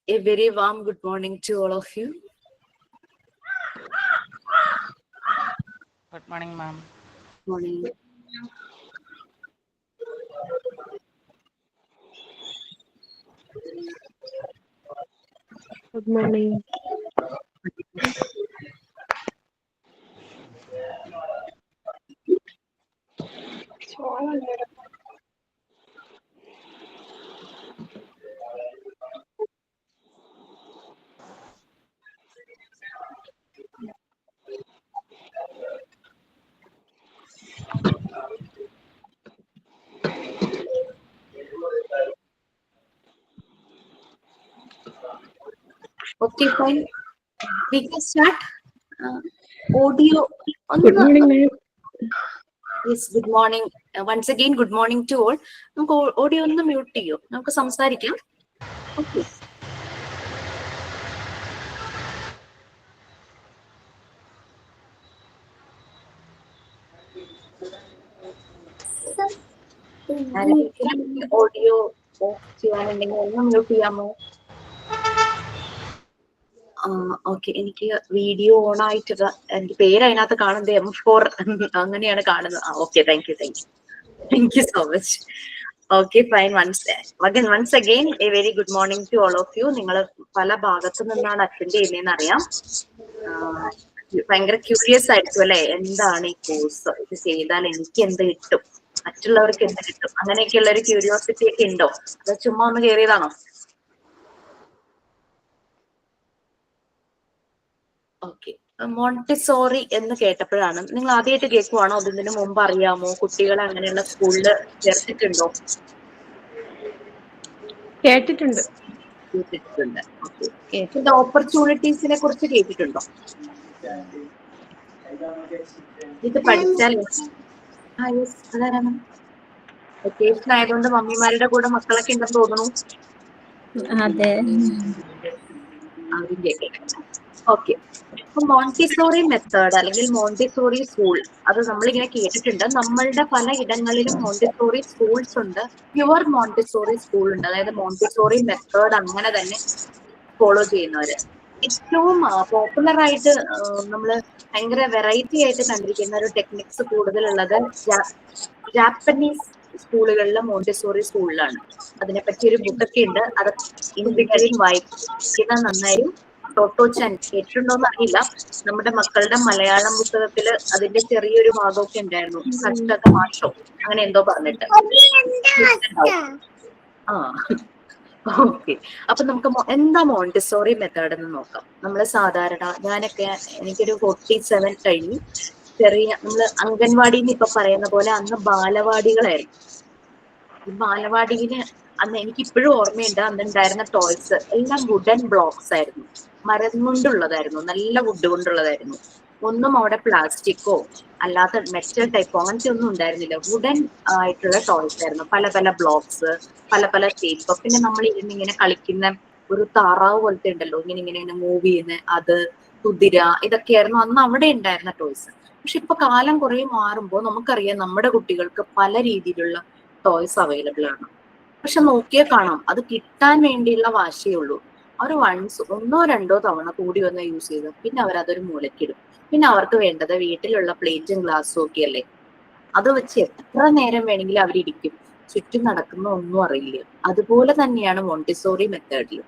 A very warm good morning to all of you. Good morning, ma'am. Morning. Good morning. Okay, fine. We can start. Audio. Good morning, ma'am. Yes, good morning. Once again, good morning to all. നമുക്ക് audio ഒന്ന് mute ചെയ്യോ? നമുക്ക് സംസാരിക്കാം. Okay. Audio of ചെയ്യാനുണ്ടെങ്കിൽ ഒന്ന് mute ചെയ്യാമോ? Okay, എനിക്ക് video on ആയിട്ട് എനിക്ക് പേര് അതിനകത്ത് കാണുന്നത് M4 അങ്ങനെയാണ് കാണുന്നത്. Okay, thank you so much. Okay, fine. Once again a very good morning to all of you. നിങ്ങൾ പല ഭാഗത്തു നിന്നാണ് അറ്റൻഡ് ചെയ്യുന്നതെന്ന് അറിയാം. ഭയങ്കര ക്യൂരിയസ് ആയിരിക്കും അല്ലെ, എന്താണ് ഈ കോഴ്സ്, ഇത് ചെയ്താൽ എനിക്ക് എന്ത് കിട്ടും, മറ്റുള്ളവർക്ക് എന്ത് കിട്ടും, അങ്ങനെയൊക്കെയുള്ള ഒരു ക്യൂരിയോസിറ്റി ഒക്കെ ഉണ്ടോ? അത് ചുമ്മാ ഒന്ന് കയറിയതാണോ? ഓക്കെ, മോണ്ടിസോറി എന്ന് കേട്ടപ്പോഴാണ്, നിങ്ങൾ ആദ്യമായിട്ട് കേൾക്കുവാണോ? അതിന് മുമ്പ് അറിയാമോ? കുട്ടികളെ അങ്ങനെയുള്ള സ്കൂളിൽ ചേർത്തിട്ടുണ്ടോ? കേട്ടിട്ടുണ്ട്. ഇതിന്റെ ഓപ്പർച്യൂണിറ്റീസിനെ കുറിച്ച് കേട്ടിട്ടുണ്ടോ? ഇത് പഠിച്ചാൽ അതാരാണ്? വെക്കേഷൻ ആയതുകൊണ്ട് മമ്മിമാരുടെ കൂടെ മക്കളൊക്കെ ഉണ്ടെന്ന് തോന്നുന്നു. അതെ. അവരും കേൾക്കട്ടെ. ഓക്കെ, മോണ്ടിസോറി മെത്തേഡ് അല്ലെങ്കിൽ മോണ്ടിസോറി സ്കൂൾ, അത് നമ്മളിങ്ങനെ കേട്ടിട്ടുണ്ട്. നമ്മളുടെ പല ഇടങ്ങളിലും മോണ്ടിസോറി സ്കൂൾസ് ഉണ്ട്, പ്യുവർ മോണ്ടിസോറി സ്കൂൾ ഉണ്ട്, അതായത് മോണ്ടിസോറി മെത്തേഡ് അങ്ങനെ തന്നെ ഫോളോ ചെയ്യുന്നവര്. ഏറ്റവും പോപ്പുലർ ആയിട്ട് നമ്മൾ ഭയങ്കര വെറൈറ്റി ആയിട്ട് കണ്ടിരിക്കുന്ന ഒരു ടെക്നിക്സ് കൂടുതലുള്ളത് ജാപ്പനീസ് സ്കൂളുകളിലെ മോണ്ടിസോറി സ്കൂളിലാണ്. അതിനെപ്പറ്റി ഒരു ബുക്കൊക്കെ ഉണ്ട്, അത് ഇൻ ബിറ്റ്വീൻ വായിക്കുന്ന നന്നായി. ടോട്ടോച്ചാൻ കേട്ടിട്ടുണ്ടോന്ന് അറിയില്ല. നമ്മുടെ മക്കളുടെ മലയാളം പുസ്തകത്തില് അതിന്റെ ചെറിയൊരു ഭാഗമൊക്കെ ഉണ്ടായിരുന്നു, കഷ്ടക മാഷോ അങ്ങനെ എന്തോ പറഞ്ഞിട്ട്. ഓക്കെ, അപ്പൊ നമുക്ക് എന്താ മോണ്ടിസോറി മെത്തേഡ് എന്ന് നോക്കാം. നമ്മള് സാധാരണ എനിക്കൊരു 47 കഴിഞ്ഞു. ചെറിയ നമ്മള് അംഗൻവാടിന്ന് ഇപ്പൊ പറയുന്ന പോലെ അന്ന് ബാലവാടികളായിരുന്നു. ഈ ബാലവാടിന് അന്ന് എനിക്ക് ഇപ്പോഴും ഓർമ്മയുണ്ട്, അന്ന് ഉണ്ടായിരുന്ന ടോയ്സ് എല്ലാം വുഡൻ ബ്ലോക്സ് ആയിരുന്നു, മരം കൊണ്ടുള്ളതായിരുന്നു, നല്ല വുഡ് കൊണ്ടുള്ളതായിരുന്നു. ഒന്നും അവിടെ പ്ലാസ്റ്റിക്കോ അല്ലാത്ത മെറ്റൽ ടൈപ്പോ അങ്ങനത്തെ ഒന്നും ഉണ്ടായിരുന്നില്ല. വുഡൻ ആയിട്ടുള്ള ടോയ്സ് ആയിരുന്നു, പല പല ബ്ലോക്സ്, പല പല ഷേപ്പ്. പിന്നെ നമ്മൾ ഇങ്ങനെ കളിക്കുന്ന ഒരു താറാവ് പോലത്തെ ഉണ്ടല്ലോ, ഇങ്ങനെ മൂവ് ചെയ്യുന്ന അത്, കുതിര, ഇതൊക്കെയായിരുന്നു അന്ന് അവിടെ ഉണ്ടായിരുന്ന ടോയ്സ്. പക്ഷെ ഇപ്പൊ കാലം കുറെ മാറുമ്പോൾ നമുക്കറിയാം നമ്മുടെ കുട്ടികൾക്ക് പല രീതിയിലുള്ള ടോയ്സ് അവൈലബിൾ ആണ്. പക്ഷെ നോക്കിയാൽ കാണാം, അത് കിട്ടാൻ വേണ്ടിയുള്ള വാശിയേ ഉള്ളൂ. അവർ ഒന്നോ രണ്ടോ തവണ കൂടി വന്ന് യൂസ് ചെയ്ത് പിന്നെ അവരതൊരു മൂലക്കിടും. പിന്നെ അവർക്ക് വേണ്ടത് വീട്ടിലുള്ള പ്ലേറ്റും ഗ്ലാസ്സും ഒക്കെ അല്ലേ, അത് വെച്ച് എത്ര നേരം വേണമെങ്കിലും അവരിയ്ക്കും, ചുറ്റും നടക്കുന്ന ഒന്നും അറിയില്ല. അതുപോലെ തന്നെയാണ് മോണ്ടിസോറി മെത്തേഡിൽ.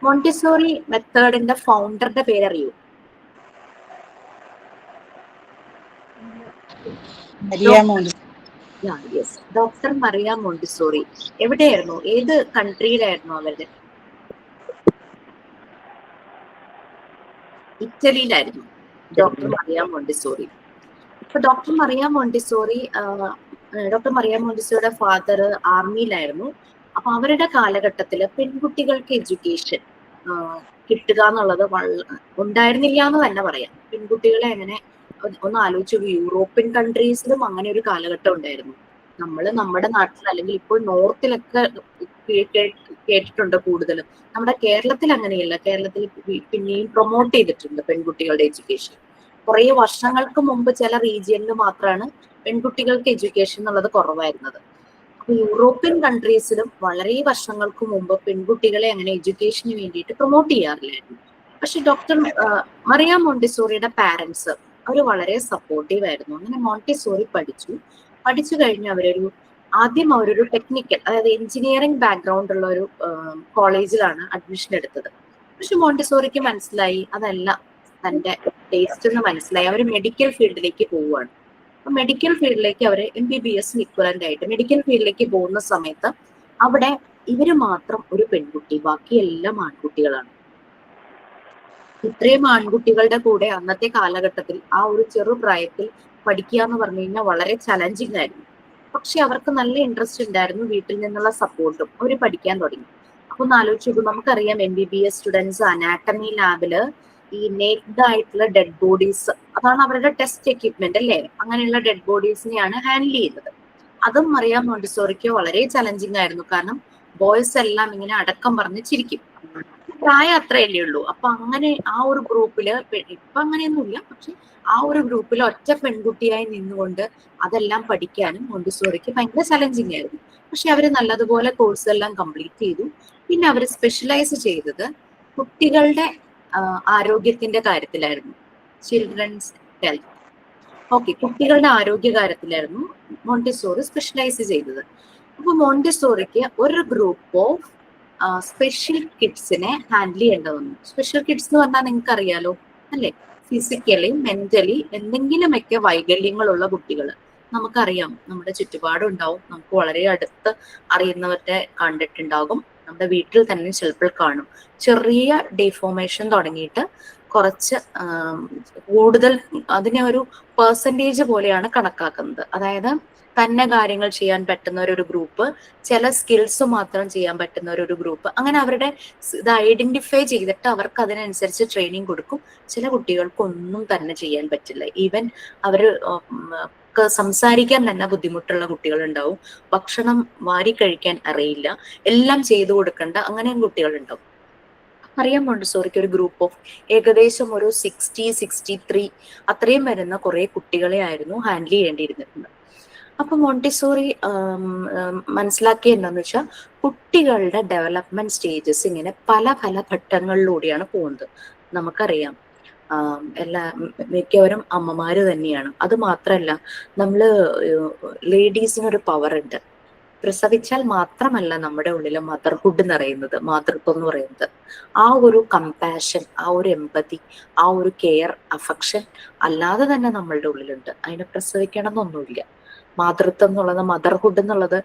മോണ്ടിസോറി മെത്തേഡിന്റെ ഫൗണ്ടറുടെ പേരറിയോ? Doctor Maria Montessori. എവിടെയായിരുന്നു, ഏത് കൺട്രിയിലായിരുന്നു അവരുടെ? ഇറ്റലിയിലായിരുന്നു ഡോക്ടർ മറിയ മോണ്ടിസോറി. അപ്പൊ ഡോക്ടർ മറിയ മോണ്ടിസോറിയുടെ ഫാദർ ആർമിയിലായിരുന്നു. അപ്പൊ അവരുടെ കാലഘട്ടത്തില് പെൺകുട്ടികൾക്ക് എഡ്യൂക്കേഷൻ കിട്ടുക എന്നുള്ളത് ഉണ്ടായിരുന്നില്ല എന്ന് തന്നെ പറയാം. പെൺകുട്ടികളെ അങ്ങനെ ഒന്ന് ആലോചിച്ചു, യൂറോപ്യൻ കൺട്രീസിലും അങ്ങനെ ഒരു കാലഘട്ടം ഉണ്ടായിരുന്നു. നമ്മുടെ നാട്ടിൽ അല്ലെങ്കിൽ ഇപ്പോൾ നോർത്തിലൊക്കെ കേട്ടിട്ടുണ്ട് കൂടുതലും. നമ്മുടെ കേരളത്തിൽ അങ്ങനെയല്ല. കേരളത്തിൽ പിന്നെയും പ്രൊമോട്ട് ചെയ്തിട്ടുണ്ട് പെൺകുട്ടികളുടെ എഡ്യൂക്കേഷൻ. കുറെ വർഷങ്ങൾക്ക് മുമ്പ് ചില റീജിയനിൽ മാത്രമാണ് പെൺകുട്ടികൾക്ക് എഡ്യൂക്കേഷൻ എന്നുള്ളത് കുറവായിരുന്നത്. അപ്പൊ യൂറോപ്യൻ കൺട്രീസിലും വളരെ വർഷങ്ങൾക്ക് മുമ്പ് പെൺകുട്ടികളെ അങ്ങനെ എഡ്യൂക്കേഷന് വേണ്ടിയിട്ട് പ്രൊമോട്ട് ചെയ്യാറില്ലായിരുന്നു. പക്ഷെ ഡോക്ടർ മറിയ മോണ്ടിസോറിയുടെ പാരന്റ്സ് അവർ വളരെ സപ്പോർട്ടീവ് ആയിരുന്നു. അങ്ങനെ മോണ്ടിസോറി പഠിച്ചു കഴിഞ്ഞ് ആദ്യം അവരൊരു ടെക്നിക്കൽ, അതായത് എഞ്ചിനീയറിംഗ് ബാക്ക്ഗ്രൗണ്ട് ഉള്ള ഒരു കോളേജിലാണ് അഡ്മിഷൻ എടുത്തത്. പക്ഷെ മോണ്ടിസോറിക്ക് മനസ്സിലായി അതല്ല തന്റെ ടേസ്റ്റ് എന്ന് മനസ്സിലായി. അവർ മെഡിക്കൽ ഫീൽഡിലേക്ക് പോവുകയാണ്. അപ്പൊ മെഡിക്കൽ ഫീൽഡിലേക്ക് അവർ MBBS ഇക്വലന്റ് ആയിട്ട് മെഡിക്കൽ ഫീൽഡിലേക്ക് പോകുന്ന സമയത്ത് അവിടെ ഇവര് മാത്രം ഒരു പെൺകുട്ടി, ബാക്കി എല്ലാം ആൺകുട്ടികളാണ്. ഇത്രയും ആൺകുട്ടികളുടെ കൂടെ അന്നത്തെ കാലഘട്ടത്തിൽ ആ ഒരു ചെറുപ്രായത്തിൽ പഠിക്കുക എന്ന് പറഞ്ഞു കഴിഞ്ഞാൽ വളരെ ചലഞ്ചിങ് ആയിരുന്നു. പക്ഷെ അവർക്ക് നല്ല ഇൻട്രസ്റ്റ് ഉണ്ടായിരുന്നു, വീട്ടിൽ നിന്നുള്ള സപ്പോർട്ടും. അവർ പഠിക്കാൻ തുടങ്ങി. അപ്പൊ ഒന്ന് ആലോചിച്ചു, നമുക്കറിയാം MBBS സ്റ്റുഡൻസ് അനാട്ടമി ലാബില് ഈ നേക്ഡ് ആയിട്ടുള്ള ഡെഡ് ബോഡീസ്, അതാണ് അവരുടെ ടെസ്റ്റ് എക്യുപ്മെന്റ് അല്ലേ, അങ്ങനെയുള്ള ഡെഡ് ബോഡീസിനെയാണ് ഹാൻഡിൽ ചെയ്യുന്നത്. അതും മറിയ മോണ്ടിസോറിക്ക് വളരെ ചലഞ്ചിങ് ആയിരുന്നു. കാരണം ബോയ്സ് എല്ലാം ഇങ്ങനെ അടക്കം പറഞ്ഞ് ചിരിക്കും. പ്രായം അത്രയല്ലേ ഉള്ളൂ. അപ്പൊ അങ്ങനെ ആ ഒരു ഗ്രൂപ്പില്, ഇപ്പൊ അങ്ങനെയൊന്നുമില്ല, പക്ഷെ ആ ഒരു ഗ്രൂപ്പിൽ ഒറ്റ പെൺകുട്ടിയായി നിന്നുകൊണ്ട് അതെല്ലാം പഠിക്കാനും മോണ്ടിസോറിക്ക് ഭയങ്കര ചലഞ്ചിങ് ആയിരുന്നു. പക്ഷെ അവര് നല്ലതുപോലെ കോഴ്സ് എല്ലാം കംപ്ലീറ്റ് ചെയ്തു. പിന്നെ അവർ സ്പെഷ്യലൈസ് ചെയ്തത് കുട്ടികളുടെ ആരോഗ്യത്തിന്റെ കാര്യത്തിലായിരുന്നു. Children's health. ഓക്കെ, കുട്ടികളുടെ ആരോഗ്യ കാര്യത്തിലായിരുന്നു മോണ്ടിസോറി സ്പെഷ്യലൈസ് ചെയ്തത്. അപ്പൊ മോണ്ടിസോറിക്ക് ഒരു ഗ്രൂപ്പ് ഓഫ് സ്പെഷ്യൽ കിഡ്സിനെ ഹാൻഡിൽ ചെയ്യേണ്ടി വന്നു. സ്പെഷ്യൽ കിഡ്സ് എന്ന് പറഞ്ഞാൽ നിങ്ങൾക്ക് അറിയാലോ അല്ലെ, ഫിസിക്കലി മെന്റലി എന്തെങ്കിലുമൊക്കെ വൈകല്യങ്ങളുള്ള കുട്ടികൾ. നമുക്കറിയാം, നമ്മുടെ ചുറ്റുപാടുണ്ടാവും, നമുക്ക് വളരെ അടുത്ത് അറിയുന്നവരുടെ കണ്ടിട്ടുണ്ടാകും, നമ്മുടെ വീട്ടിൽ തന്നെ ചിലപ്പോൾ കാണും. ചെറിയ ഡിഫോർമേഷൻ തുടങ്ങിയിട്ട് കുറച്ച് കൂടുതൽ, അതിനെ ഒരു പെർസെൻറ്റേജ് പോലെയാണ് കണക്കാക്കുന്നത്. അതായത് തന്നെ കാര്യങ്ങൾ ചെയ്യാൻ പറ്റുന്ന ഒരു ഗ്രൂപ്പ്, ചില സ്കിൽസ് മാത്രം ചെയ്യാൻ പറ്റുന്ന ഒരു ഗ്രൂപ്പ്, അങ്ങനെ അവരുടെ ഇത് ഐഡന്റിഫൈ ചെയ്തിട്ട് അവർക്ക് അതിനനുസരിച്ച് ട്രെയിനിങ് കൊടുക്കും. ചില കുട്ടികൾക്ക് ഒന്നും തന്നെ ചെയ്യാൻ പറ്റില്ല. ഈവൻ അവര് സംസാരിക്കാൻ തന്നെ ബുദ്ധിമുട്ടുള്ള കുട്ടികൾ ഉണ്ടാവും. ഭക്ഷണം വാരി കഴിക്കാൻ അറിയില്ല, എല്ലാം ചെയ്തു കൊടുക്കേണ്ട അങ്ങനെയും കുട്ടികളുണ്ടാവും. മറിയ മോണ്ടിസോറിക്ക് ഒരു ഗ്രൂപ്പ് ഓഫ് ഏകദേശം ഒരു 63 അത്രയും വരുന്ന കുറെ കുട്ടികളെ ആയിരുന്നു ഹാൻഡിൽ ചെയ്യേണ്ടിയിരുന്നത്. അപ്പൊ മോണ്ടിസോറി മനസ്സിലാക്കിയ എന്താന്ന് വെച്ചാൽ, കുട്ടികളുടെ ഡെവലപ്മെന്റ് സ്റ്റേജസ് ഇങ്ങനെ പല ഘട്ടങ്ങളിലൂടെയാണ് പോകുന്നത്. നമുക്കറിയാം, മിക്കവരും അമ്മമാര് തന്നെയാണ്. അത് മാത്രല്ല, നമ്മള് ലേഡീസിനൊരു പവർ ഉണ്ട്. പ്രസവിച്ചാൽ മാത്രമല്ല നമ്മുടെ ഉള്ളിൽ മദർഹുഡ് നിറയുന്നത്, മാതൃത്വം എന്ന് പറയുന്നത്. ആ ഒരു കമ്പാഷൻ, ആ ഒരു എമ്പതി, ആ ഒരു കെയർ, അഫക്ഷൻ അല്ലാതെ തന്നെ നമ്മളുടെ ഉള്ളിലുണ്ട്. അതിനെ പ്രസവിക്കണം എന്നൊന്നുമില്ല. മാതൃത്വം എന്നുള്ളത്, മദർഹുഡ് എന്നുള്ളത്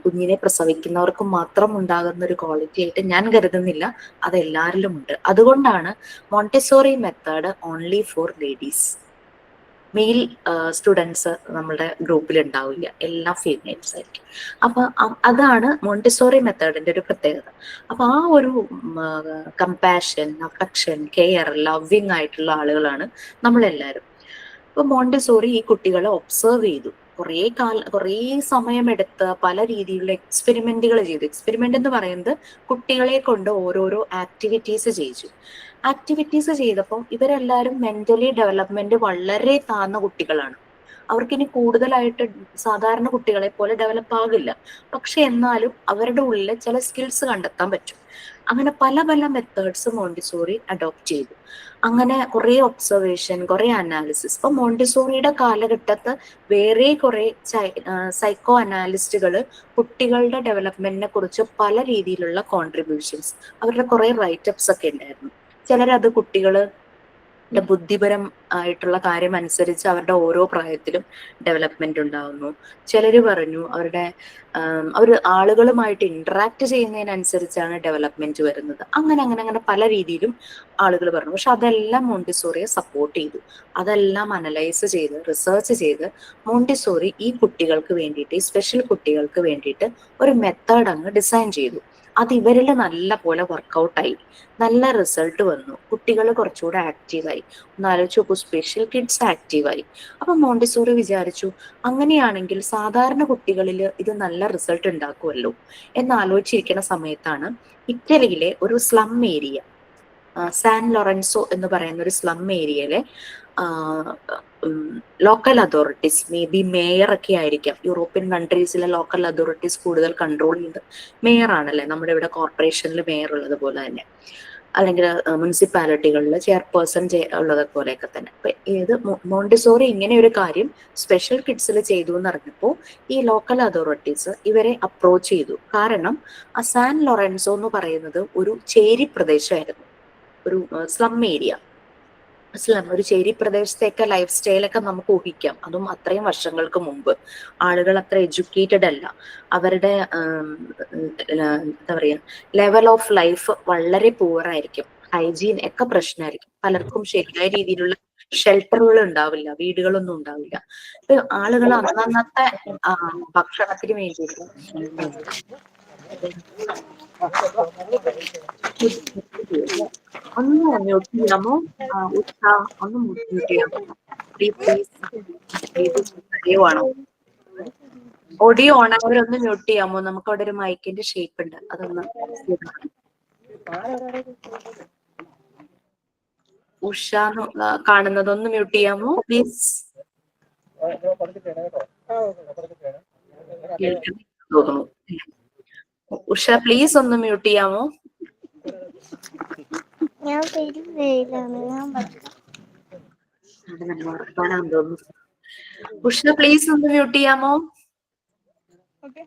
കുഞ്ഞിനെ പ്രസവിക്കുന്നവർക്ക് മാത്രം ഉണ്ടാകുന്ന ഒരു ക്വാളിറ്റി ആയിട്ട് ഞാൻ കരുതുന്നില്ല. അത് എല്ലാവരിലും ഉണ്ട്. അതുകൊണ്ടാണ് Montessori method only for ladies. Mail students നമ്മുടെ ഗ്രൂപ്പിൽ ഉണ്ടാവില്ല, എല്ലാം ഫീമെയിൽസ് ആയിരിക്കും. അപ്പൊ അതാണ് മോണ്ടിസോറി മെത്തേഡിന്റെ ഒരു പ്രത്യേകത. അപ്പൊ ആ ഒരു കമ്പാഷൻ, അഫെക്ഷൻ, കെയർ, ലവിങ് ആയിട്ടുള്ള ആളുകളാണ് നമ്മളെല്ലാവരും. അപ്പൊ മോണ്ടിസോറി ഈ കുട്ടികളെ ഒബ്സർവ് ചെയ്തു. കുറേ സമയമെടുത്ത് പല രീതിയിലുള്ള എക്സ്പെരിമെന്റുകൾ ചെയ്തു. എക്സ്പെരിമെന്റ് എന്ന് പറയുന്നത് കുട്ടികളെ കൊണ്ട് ഓരോരോ ആക്ടിവിറ്റീസ് ചെയ്യിച്ചു. ആക്ടിവിറ്റീസ് ചെയ്തപ്പോൾ ഇവരെല്ലാവരും മെന്റലി ഡെവലപ്മെന്റ് വളരെ താഴ്ന്ന കുട്ടികളാണ്. അവർക്കിനി കൂടുതലായിട്ട് സാധാരണ കുട്ടികളെ പോലെ ഡെവലപ്പ് ആകില്ല. പക്ഷെ എന്നാലും അവരുടെ ഉള്ളിൽ ചില സ്കിൽസ് കണ്ടെത്താൻ പറ്റും. അങ്ങനെ പല പല മെത്തേഡ്സ് മോണ്ടിസോറി അഡോപ്റ്റ് ചെയ്തു. അങ്ങനെ കുറെ ഒബ്സർവേഷൻ, കുറെ അനാലിസിസ്. ഇപ്പൊ മോണ്ടിസോറിയുടെ കാലഘട്ടത്ത് വേറെ കുറെ സൈക്കോ അനാലിസ്റ്റുകൾ കുട്ടികളുടെ ഡെവലപ്മെന്റിനെ കുറിച്ച് പല രീതിയിലുള്ള കോൺട്രിബ്യൂഷൻസ്, അവരുടെ കുറെ റൈറ്റപ്സ് ഒക്കെ ഉണ്ടായിരുന്നു. ചിലരത് കുട്ടികൾ ബുദ്ധിപരം ആയിട്ടുള്ള കാര്യം അനുസരിച്ച് അവരുടെ ഓരോ പ്രായത്തിലും ഡെവലപ്മെന്റ് ഉണ്ടാവുന്നു. ചിലര് പറഞ്ഞു അവർ ആളുകളുമായിട്ട് ഇന്ററാക്ട് ചെയ്യുന്നതിനനുസരിച്ചാണ് ഡെവലപ്മെന്റ് വരുന്നത്. അങ്ങനെ അങ്ങനെ അങ്ങനെ പല രീതിയിലും ആളുകൾ പറഞ്ഞു. പക്ഷെ അതെല്ലാം മോണ്ടിസോറിയെ സപ്പോർട്ട് ചെയ്തു. അതെല്ലാം അനലൈസ് ചെയ്ത് റിസർച്ച് ചെയ്ത് മോണ്ടിസോറി ഈ കുട്ടികൾക്ക് വേണ്ടിയിട്ട്, ഈ സ്പെഷ്യൽ കുട്ടികൾക്ക് വേണ്ടിയിട്ട് ഒരു മെത്തേഡ് അങ്ങ് ഡിസൈൻ ചെയ്തു. അത് ഇവരിൽ നല്ല പോലെ വർക്കൗട്ടായി, നല്ല റിസൾട്ട് വന്നു. കുട്ടികൾ കുറച്ചുകൂടെ ആക്റ്റീവായി. ഒന്ന് ആലോചിച്ച് നോക്കൂ, സ്പെഷ്യൽ കിഡ്സ് ആക്റ്റീവായി. അപ്പൊ മോണ്ടിസോറി വിചാരിച്ചു, അങ്ങനെയാണെങ്കിൽ സാധാരണ കുട്ടികളിൽ ഇത് നല്ല റിസൾട്ട് ഉണ്ടാക്കുമല്ലോ എന്നാലോചിച്ചിരിക്കുന്ന സമയത്താണ് ഇറ്റലിയിലെ ഒരു സ്ലം ഏരിയ, സാൻ ലൊറൻസോ എന്ന് പറയുന്ന ഒരു സ്ലം ഏരിയയിലെ local authorities, may be mayor ഒക്കെ ആയിരിക്കാം. യൂറോപ്യൻ കൺട്രീസിലെ ലോക്കൽ അതോറിറ്റീസ് കൂടുതൽ കൺട്രോൾ ചെയ്ത് മേയർ ആണല്ലേ, നമ്മുടെ ഇവിടെ കോർപ്പറേഷനിൽ മേയർ ഉള്ളത് പോലെ തന്നെ, അല്ലെങ്കിൽ മുനിസിപ്പാലിറ്റികളിൽ ചെയർപേഴ്സൺ ഉള്ളത് പോലെയൊക്കെ തന്നെ. അപ്പൊ ഇത് മോണ്ടിസോറി ഇങ്ങനെ ഒരു കാര്യം സ്പെഷ്യൽ കിഡ്സിൽ ചെയ്തു എന്ന് അറിഞ്ഞപ്പോൾ ഈ ലോക്കൽ അതോറിറ്റീസ് ഇവരെ അപ്രോച്ച് ചെയ്തു. കാരണം സാൻ ലൊറൻസോ എന്ന് പറയുന്നത് ഒരു ചേരി പ്രദേശമായിരുന്നു, ഒരു സ്ലം ഏരിയ. ഒരു ചേരി പ്രദേശത്തേക്ക് ലൈഫ് സ്റ്റൈലൊക്കെ നമുക്ക് ഊഹിക്കാം. അതും അത്രയും വർഷങ്ങൾക്ക് മുമ്പ്. ആളുകൾ അത്ര എഡ്യൂക്കേറ്റഡ് അല്ല, അവരുടെ എന്താ പറയാ ലെവൽ ഓഫ് ലൈഫ് വളരെ പൂവറായിരിക്കും, ഹൈജീൻ ഒക്കെ പ്രശ്നമായിരിക്കും. പലർക്കും ശരിയായ രീതിയിലുള്ള ഷെൽട്ടറുകൾ ഉണ്ടാവില്ല, വീടുകളൊന്നും ഉണ്ടാവില്ല. ഇപ്പൊ ആളുകൾ അന്നന്നത്തെ ഭക്ഷണത്തിന് വേണ്ടിയിട്ട് ഒന്ന് മ്യൂട്ട് ചെയ്യാമോ? ഉഷ, ഒന്ന് മ്യൂട്ട് ചെയ്യാമോ? പ്ലീസ്. ഓഡിയോ ആണോ? ഓഡിയോ ഓൺ ആവരൊന്ന് മ്യൂട്ട് ചെയ്യാമോ? നമുക്ക് അവിടെ ഒരു മൈക്കിന്റെ ഷേപ്പ് ഉണ്ട്, അതൊന്ന് ഉഷ കാണുന്നതൊന്ന് മ്യൂട്ട് ചെയ്യാമോ പ്ലീസ്? തോന്നുന്നു. ഉഷ പ്ലീസ് ഒന്ന് മ്യൂട്ട് ചെയ്യാമോ? ഉഷ പ്ലീസ് ഒന്ന് മ്യൂട്ട് ചെയ്യാമോ? Okay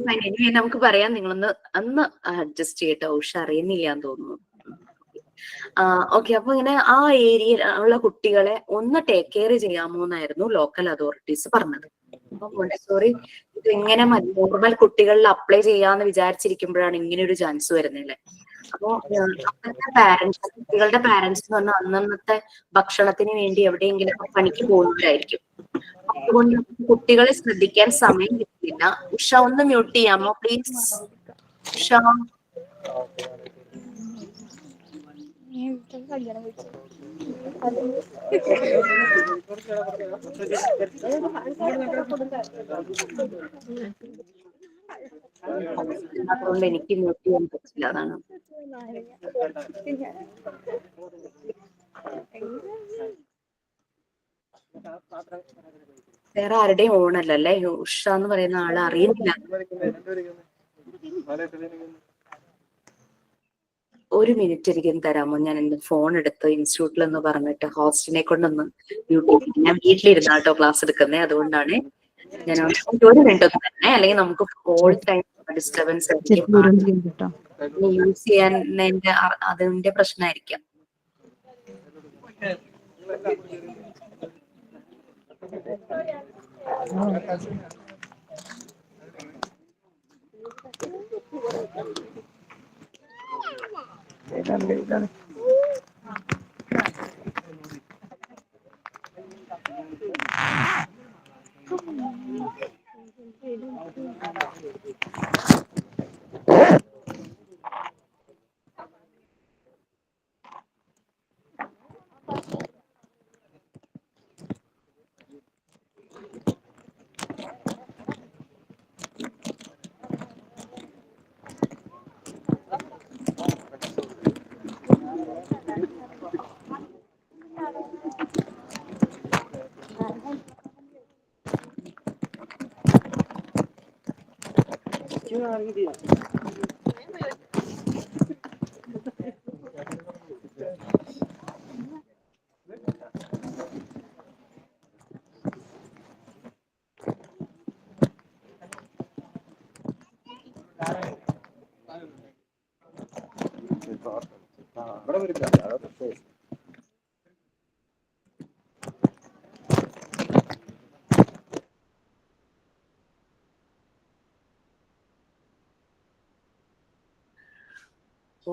fine. ഇനി നമുക്ക് പറയാം, നിങ്ങളൊന്ന് അഡ്ജസ്റ്റ് ചെയ്യട്ടോ. ഉഷ അറിയുന്നില്ല എന്ന് തോന്നുന്നു. ഓക്കെ, അപ്പൊ ഇങ്ങനെ ആ ഏരിയയിൽ ഉള്ള കുട്ടികളെ ഒന്ന് ടേക്ക് കെയർ ചെയ്യാമോ എന്നായിരുന്നു ലോക്കൽ അതോറിറ്റീസ് പറഞ്ഞത്. അപ്പൊ മോണ്ടിസോറി ഇത് എങ്ങനെ നോർമൽ കുട്ടികളിൽ അപ്ലൈ ചെയ്യാന്ന് വിചാരിച്ചിരിക്കുമ്പോഴാണ് ഇങ്ങനെ ഒരു ചാൻസ് വരുന്നില്ലേ. അപ്പോ അന്നത്തെ പാരന്റ്സ്, കുട്ടികളുടെ പാരന്റ്സ് എന്ന് പറഞ്ഞാൽ അന്നന്നത്തെ ഭക്ഷണത്തിന് വേണ്ടി എവിടെയെങ്കിലും പണിക്ക് പോകുന്നവരായിരിക്കും. അതുകൊണ്ട് കുട്ടികളെ ശ്രദ്ധിക്കാൻ സമയം കിട്ടില്ല. ഉഷ ഒന്ന് മ്യൂട്ട് ചെയ്യാമോ പ്ലീസ്? ഉഷ അതുകൊണ്ട് എനിക്ക് മ്യൂട്ട് ചെയ്യാൻ പറ്റില്ല, അതാണ്. വേറെ ആരുടെയും ഓണല്ലല്ലേ? ഉഷ എന്ന് പറയുന്ന ആള് അറിയുന്നില്ല. ഒരു മിനിറ്റ് എനിക്കൊന്ന് തരാമോ? ഞാൻ എന്റെ ഫോൺ എടുത്ത് ഇൻസ്റ്റിറ്റ്യൂട്ടിൽ എന്ന് പറഞ്ഞിട്ട് ഹോസ്റ്റിനെ കൊണ്ടൊന്ന് ഞാൻ വീട്ടിലിരുന്നാട്ടോ ക്ലാസ് എടുക്കുന്നത്, അതുകൊണ്ടാണ് ഞാൻ ഒരു മിനിറ്റ് ഒന്ന് തന്നെ, അല്ലെങ്കിൽ നമുക്ക് ഓൾ ടൈം ഡിസ്റ്റർബൻസ് യൂസ് ചെയ്യാൻ അതിന്റെ പ്രശ്നമായിരിക്കാം.